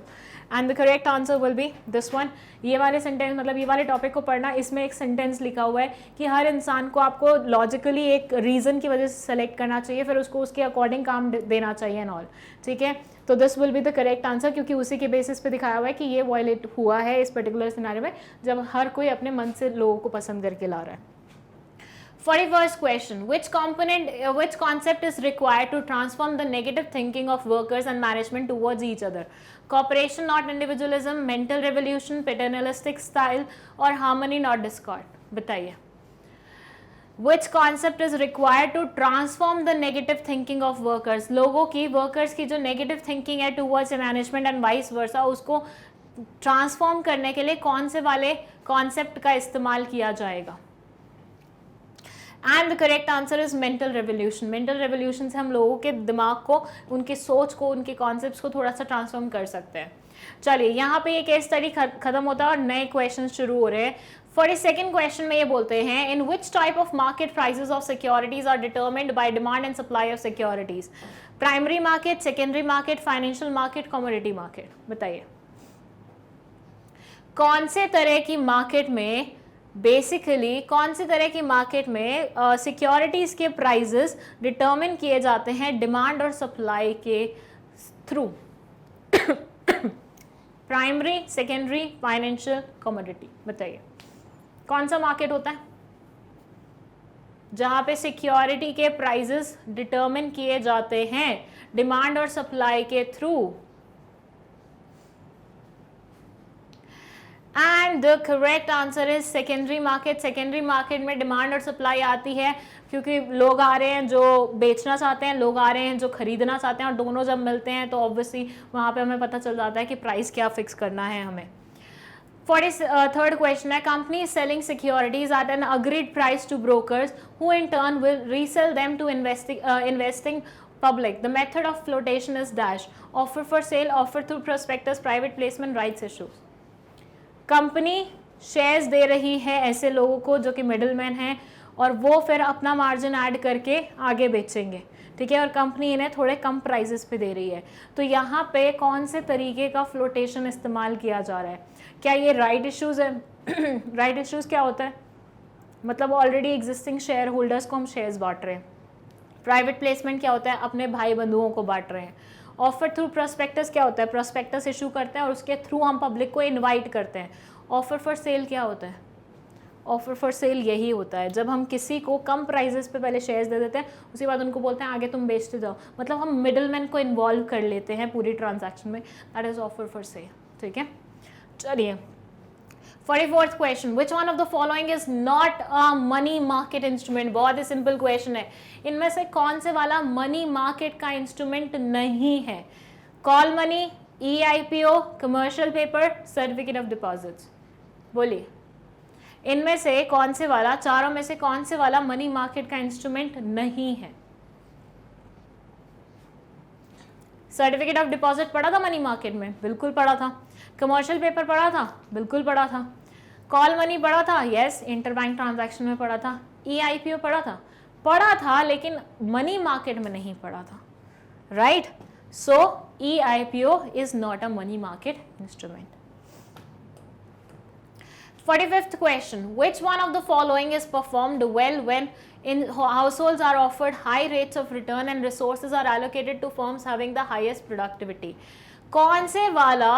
and the correct answer will be this one. ये वाले सेंटेंस, मतलब ये वाले टॉपिक को पढ़ना, इसमें एक सेंटेंस लिखा हुआ है कि हर इंसान को आपको लॉजिकली एक रीजन की वजह से सेलेक्ट करना चाहिए, फिर उसको उसके अकॉर्डिंग काम देना चाहिए एंड ऑल, ठीक है। तो this will be the correct answer, क्योंकि उसी के बेसिस पे दिखाया हुआ है कि ये वायलेट हुआ है इस पर्टिकुलर सिनेरियो में, जब हर कोई अपने मन से लोगों को पसंद करके ला रहा है। 41st question, which concept is required to transform the negative thinking of workers and management towards each other? Cooperation not individualism, mental revolution, paternalistic style, और harmony not discord? बताइए। Which concept is required to transform the negative thinking of workers? लोगों की, workers की जो negative thinking है towards management and vice versa, उसको ट्रांसफॉर्म करने के लिए कौन से वाले कॉन्सेप्ट का इस्तेमाल किया जाएगा? And the correct answer is mental revolution. Mental revolution से हम लोगों के दिमाग को, उनकी सोच को, उनके कॉन्सेप्ट्स को थोड़ा सा ट्रांसफॉर्म कर सकते हैं। चलिए, यहाँ पे ये केस स्टडी खत्म होता है और नए क्वेश्चन शुरू हो रहे हैं। 42nd क्वेश्चन में ये बोलते हैं, in which type of market prices of securities are determined by demand and supply of securities? Primary market, secondary market, financial market, commodity market? बताइए। कौन से तरह की मार्केट में, बेसिकली कौन सी तरह की मार्केट में सिक्योरिटीज़ के प्राइजेस डिटर्मिन किए जाते हैं डिमांड और सप्लाई के through primary, secondary, financial, commodity. बताइए कौन सा मार्केट होता है जहां पे सिक्योरिटी के प्राइसेस डिटरमिन किए जाते हैं डिमांड और सप्लाई के through? And the correct answer is secondary market. Secondary market में डिमांड और सप्लाई आती है क्योंकि लोग आ रहे हैं जो बेचना चाहते हैं, लोग आ रहे हैं जो खरीदना चाहते हैं, और दोनों जब मिलते हैं तो ऑब्वियसली वहां पे हमें पता चल जाता है कि प्राइस क्या फिक्स करना है हमें। 43rd क्वेश्चन है, company is selling securities at an agreed price to brokers who in turn will resell them to investing public. The method of flotation is dash. Offer for sale, offer through prospectus, private placement, rights issues. Company shares दे रही है ऐसे लोगों को जो कि मिडलमैन हैं, और वो फिर अपना मार्जिन ऐड करके आगे बेचेंगे, ठीक है, और कंपनी इन्हें थोड़े कम प्राइसेस पे दे रही है। तो यहाँ पे कौन से तरीके का फ्लोटेशन इस्तेमाल किया जा रहा है? क्या ये राइट इश्यूज है? राइट इश्यूज क्या होता है? मतलब ऑलरेडी एग्जिस्टिंग शेयर होल्डर्स को हम शेयर्स बांट रहे हैं। प्राइवेट प्लेसमेंट क्या होता है? अपने भाई बंधुओं को बांट रहे हैं। ऑफर थ्रू प्रोस्पेक्टस क्या होता है? प्रोस्पेक्टस इशू करते हैं और उसके थ्रू हम पब्लिक को इनवाइट करते हैं। ऑफर फॉर सेल क्या होता है? ऑफर फॉर सेल यही होता है जब हम किसी को कम प्राइजेस पे पहले शेयर्स दे देते हैं, उसके बाद उनको बोलते हैं आगे तुम बेचते जाओ, मतलब हम मिडलमैन को इन्वॉल्व कर लेते हैं पूरी ट्रांजैक्शन में। That is offer for sale, ठीक है। चलिए 44th question, which one of the following is not a money market instrument? बहुत ही सिंपल क्वेश्चन है, इनमें से कौन से वाला मनी मार्केट का इंस्ट्रूमेंट नहीं है? Call money, EIPO, commercial paper, certificate of deposits. बोलिए इनमें से कौन से वाला, चारों में से कौन से वाला मनी मार्केट का इंस्ट्रूमेंट नहीं है? सर्टिफिकेट ऑफ डिपॉजिट पढ़ा था मनी मार्केट में? बिल्कुल पढ़ा था। कमर्शियल पेपर पढ़ा था? बिल्कुल पढ़ा था। कॉल मनी पढ़ा था? यस, इंटरबैंक ट्रांजैक्शन में पढ़ा था। EIPO पढ़ा था? पढ़ा था, लेकिन मनी मार्केट में नहीं पढ़ा था, right? So EIPO is not a money market instrument. 45th question, which one of the following is performed well when in households are offered high rates of return and resources are allocated to firms having the highest productivity? कौन से वाला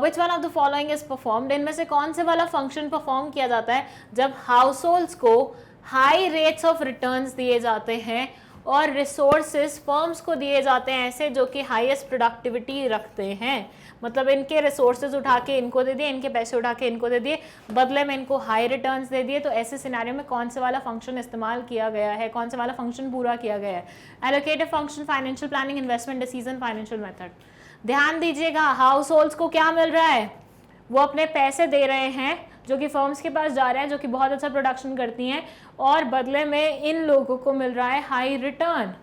which one of the following is performed, इनमें से कौन से वाला फंक्शन परफॉर्म किया जाता है जब हाउसहोल्ड्स को हाई रेट्स ऑफ रिटर्न्स दिए जाते हैं और रिसोर्सेज फर्म्स को दिए जाते हैं ऐसे जो कि हाईएस्ट प्रोडक्टिविटी रखते हैं? मतलब इनके रिसोर्सेज उठा के इनको दे दिए, इनके पैसे उठा के इनको दे दिए, बदले में इनको हाई रिटर्न्स दे दिए। तो ऐसे सिनेरियो में कौन से वाला फंक्शन इस्तेमाल किया गया है, कौन से वाला फंक्शन पूरा किया गया है? Allocative function, financial planning, investment decision, financial method. ध्यान दीजिएगा, हाउस होल्ड्स को क्या मिल रहा है? वो अपने पैसे दे रहे हैं जो कि फर्म्स के पास जा रहे हैं जो कि बहुत अच्छा प्रोडक्शन करती हैं, और बदले में इन लोगों को मिल रहा है high return,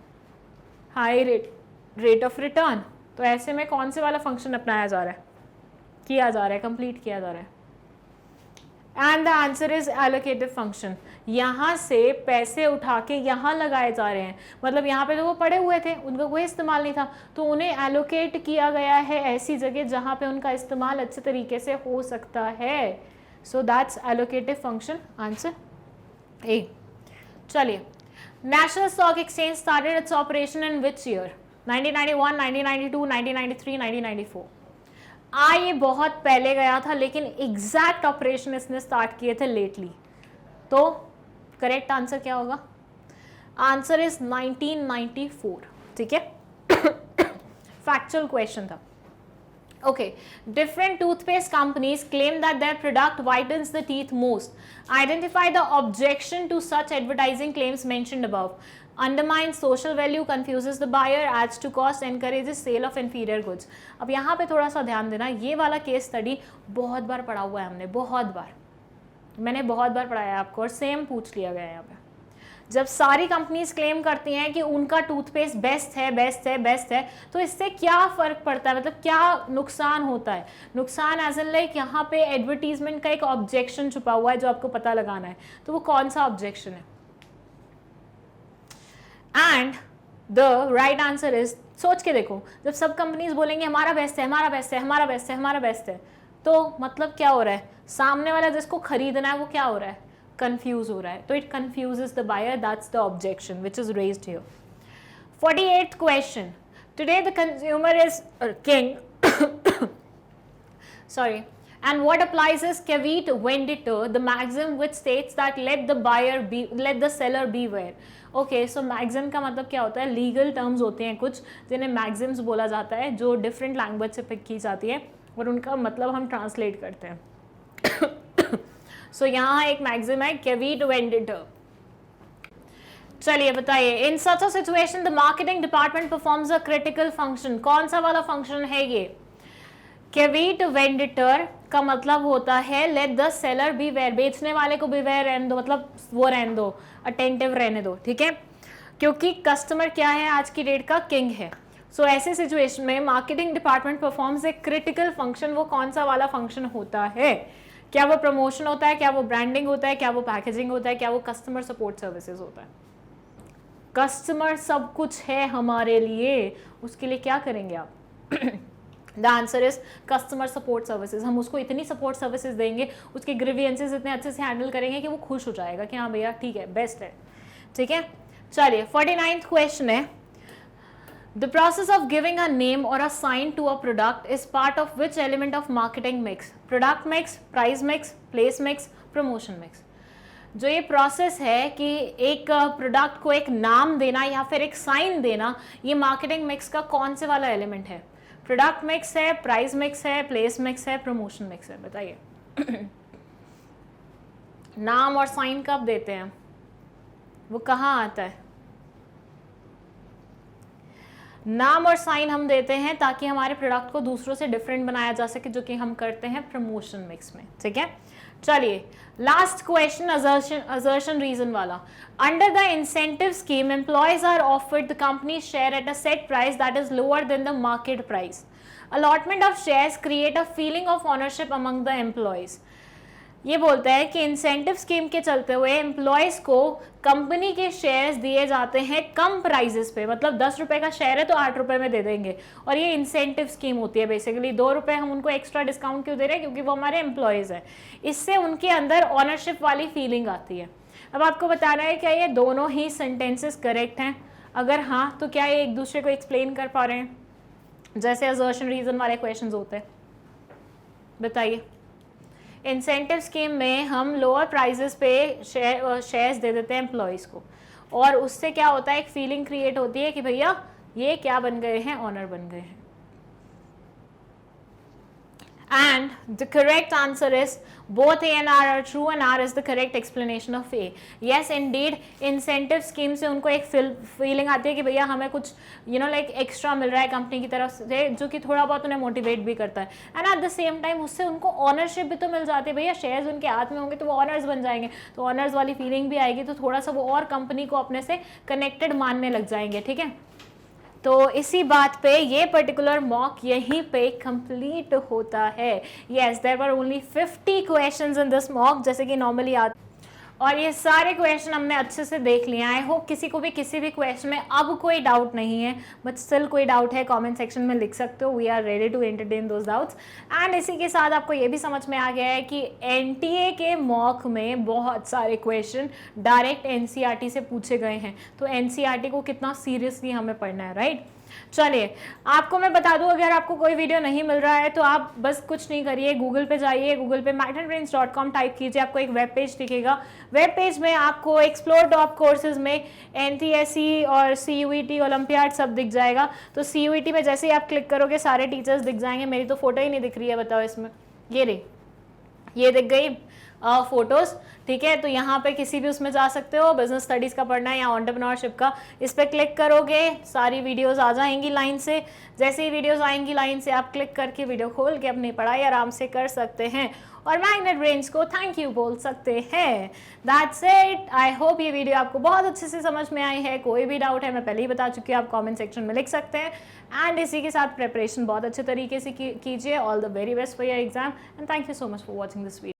high rate of return. तो ऐसे में कौन से वाला फंक्शन अपनाया जा रहा है, किया जा रहा है, कंप्लीट किया जा रहा है? And the answer is allocative function. यहाँ से पैसे उठा के यहाँ लगाए जा रहे हैं, मतलब यहाँ पे जो वो पड़े हुए थे उनका कोई इस्तेमाल नहीं था, तो उन्हें एलोकेट किया गया है ऐसी जगह जहाँ पे उनका इस्तेमाल अच्छे तरीके से हो सकता है। So that's allocative function, answer A. चलिए, National Stock Exchange started its operation in which year? 1991, 1992, 1993, 1994। ये बहुत पहले गया था, लेकिन एग्जैक्ट ऑपरेशन इसने स्टार्ट किए थे लेटली। तो करेक्ट आंसर क्या होगा? आंसर इज 1994, ठीक है। फैक्चुअल क्वेश्चन था। Okay, different toothpaste companies claim that their product whitens the teeth most. Identify the objection to such advertising claims mentioned above. Undermines social value, confuses the buyer, adds to cost, encourages sale of inferior goods. अब यहाँ पे थोड़ा सा ध्यान देना, ये वाला केस स्टडी बहुत बार पढ़ा हुआ है हमने, बहुत बार, मैंने बहुत बार पढ़ाया है आपको, और सेम पूछ लिया गया है यहाँ पे। जब सारी कंपनीज क्लेम करती हैं कि उनका टूथपेस्ट बेस्ट है, बेस्ट है, बेस्ट है, तो इससे क्या फ़र्क पड़ता है, मतलब क्या नुकसान होता है? नुकसान एज एन लाइक यहाँ पे एडवर्टीजमेंट का एक ऑब्जेक्शन छुपा हुआ है जो आपको पता लगाना है। तो वो कौन सा ऑब्जेक्शन है? And the right answer is, सोच के देखो, जब सब कंपनीज बोलेंगे हमारा बेस्ट है, हमारा बेस्ट है, हमारा बेस्ट है, हमारा बेस्ट है, तो मतलब क्या हो रहा है? सामने वाला जिसको खरीदना है वो क्या हो रहा है? कंफ्यूज हो रहा है। तो it confuses the buyer, that's the objection which is raised here. 48th question, Today the consumer is king. Sorry. And what applies is caveat venditor, the maxim which states that let the seller beware. Okay, so maxim का मतलब क्या होता है? लीगल टर्म्स होते हैं कुछ जिन्हें मैग्जिम्स बोला जाता है, जो डिफरेंट लैंग्वेज से पिक की जाती है और उनका मतलब हम ट्रांसलेट करते हैं. सो यहाँ एक मैग्जिम है कैवेट वेंडिटर. चलिए बताइए, in such a situation the marketing department performs a critical function. कौन सा वाला फंक्शन है ये? कैवेट वेंडिटर का मतलब होता है लेट द सेलर बी वेयर, बेचने वाले को बी वेयर रहने दो, मतलब वो रहने दो, अटेंटिव रहने दो, ठीक है, क्योंकि कस्टमर क्या है आज की डेट का? किंग है. सो ऐसे सिचुएशन में marketing department performs a critical function. वो कौन सा वाला फंक्शन होता है? क्या वो प्रमोशन होता है? क्या वो ब्रांडिंग होता है? क्या वो पैकेजिंग होता है? क्या वो कस्टमर सपोर्ट सर्विसेज होता है? कस्टमर सब कुछ है हमारे लिए, उसके लिए क्या करेंगे आप? The answer is customer support services. हम उसको इतनी सपोर्ट सर्विसेज देंगे, उसके ग्रीवियंसेस इतने अच्छे से हैंडल करेंगे कि वो खुश हो जाएगा कि हाँ भैया ठीक है, बेस्ट है, ठीक है. चलिए 49th क्वेश्चन है, the process of giving a name और a sign to a product is part of which element of marketing mix? Product mix, price mix, place mix, promotion mix. जो ये प्रोसेस है कि एक प्रोडक्ट को एक नाम देना या फिर एक साइन देना, ये मार्केटिंग मिक्स का कौन से वाला एलिमेंट है? प्रोडक्ट मिक्स है, प्राइस मिक्स है, प्लेस मिक्स है, प्रमोशन मिक्स है? बताइए. नाम और साइन कब देते हैं? वो कहाँ आता है? नाम और साइन हम देते हैं ताकि हमारे प्रोडक्ट को दूसरों से डिफरेंट बनाया जा सके, जो कि हम करते हैं प्रमोशन मिक्स में, ठीक है. चलिए लास्ट क्वेश्चन, असर्शन रीजन वाला. Under the incentive scheme employees are offered the company share at a set price that is lower than the market price. Allotment of shares create a feeling of ownership among the employees. ये बोलता है कि इंसेंटिव स्कीम के चलते हुए एम्प्लॉयज को कंपनी के शेयर्स दिए जाते हैं कम प्राइजेस पे, मतलब 10 रुपए का शेयर है तो 8 रुपए में दे देंगे, और ये इंसेंटिव स्कीम होती है. बेसिकली 2 रुपए हम उनको एक्स्ट्रा डिस्काउंट क्यों दे रहे हैं? क्योंकि वो हमारे एम्प्लॉयज हैं. इससे उनके अंदर ऑनरशिप वाली फीलिंग आती है. अब आपको बताना है क्या ये दोनों ही सेंटेंसेस करेक्ट हैं? अगर हाँ तो क्या ये एक दूसरे को एक्सप्लेन कर पा रहे हैं जैसे असर्शन रीजन वाले क्वेश्चंस होते हैं? बताइए. इंसेंटिव स्कीम में हम लोअर प्राइजेस पे शेयर्स दे देते हैं एम्प्लॉयज़ को, और उससे क्या होता है? एक फीलिंग क्रिएट होती है कि भैया ये क्या बन गए हैं? ऑनर बन गए हैं. And the correct answer is both A and R are true, and R is the correct explanation of A. Yes, indeed, incentive scheme से उनको एक फीलिंग आती है कि भैया हमें कुछ लाइक एक्स्ट्रा मिल रहा है कंपनी की तरफ से, जो कि थोड़ा बहुत उन्हें मोटिवेट भी करता है. And at the same time उससे उनको ऑनरशिप भी तो मिल जाती है. भैया शेयर्स उनके हाथ में होंगे तो वो ऑनर्स बन जाएंगे, तो ऑनर्स वाली फीलिंग भी आएगी, तो थोड़ा सा वो और कंपनी को अपने से कनेक्टेड मानने लग जाएंगे, ठीक है. तो इसी बात पे ये पर्टिकुलर मॉक यहीं पे कंप्लीट होता है. Yes, there were only 50 questions in this mock, जैसे कि नॉर्मली आते, और ये सारे क्वेश्चन हमने अच्छे से देख लिए. आई होप किसी को भी किसी भी क्वेश्चन में अब कोई डाउट नहीं है, बट स्टिल कोई डाउट है कमेंट सेक्शन में लिख सकते हो. We are ready to entertain those doubts. एंड इसी के साथ आपको ये भी समझ में आ गया है कि एनटीए के मॉक में बहुत सारे क्वेश्चन डायरेक्ट एनसीईआरटी से पूछे गए हैं, तो एनसीईआरटी को कितना सीरियसली हमें पढ़ना है, राइट. चलिए आपको मैं बता दूं, अगर आपको कोई वीडियो नहीं मिल रहा है तो आप बस कुछ नहीं करिए, गूगल पे जाइए, गूगल पे magnetbrains.com टाइप कीजिए, आपको एक वेब पेज दिखेगा. वेब पेज में आपको एक्सप्लोर टॉप कोर्सेज में एनटीएससी और सीयूईटी ओलंपियाड सब दिख जाएगा. तो सीयूईटी में जैसे ही आप क्लिक करोगे सारे टीचर्स दिख जाएंगे. मेरी तो फोटो ही नहीं दिख रही है, बताओ इसमें. ये दिख गई फोटोज़, ठीक है. तो यहाँ पे किसी भी उसमें जा सकते हो, बिजनेस स्टडीज़ का पढ़ना है या एंटरप्रेन्योरशिप का. इस पर क्लिक करोगे सारी वीडियोस आ जाएंगी लाइन से. जैसे ही वीडियोस आएंगी लाइन से आप क्लिक करके वीडियो खोल के अपनी पढ़ाई आराम से कर सकते हैं और मैग्नेट ब्रेन्स को थैंक यू बोल सकते हैं. That's it. आई होप ये वीडियो आपको बहुत अच्छे से समझ में आई है. कोई भी डाउट है मैं पहले ही बता चुकी हूँ, आप कमेंट सेक्शन में लिख सकते हैं. एंड इसी के साथ प्रिपरेशन बहुत अच्छे तरीके से कीजिए. All the very best for your exam and thank you so much for watching this video.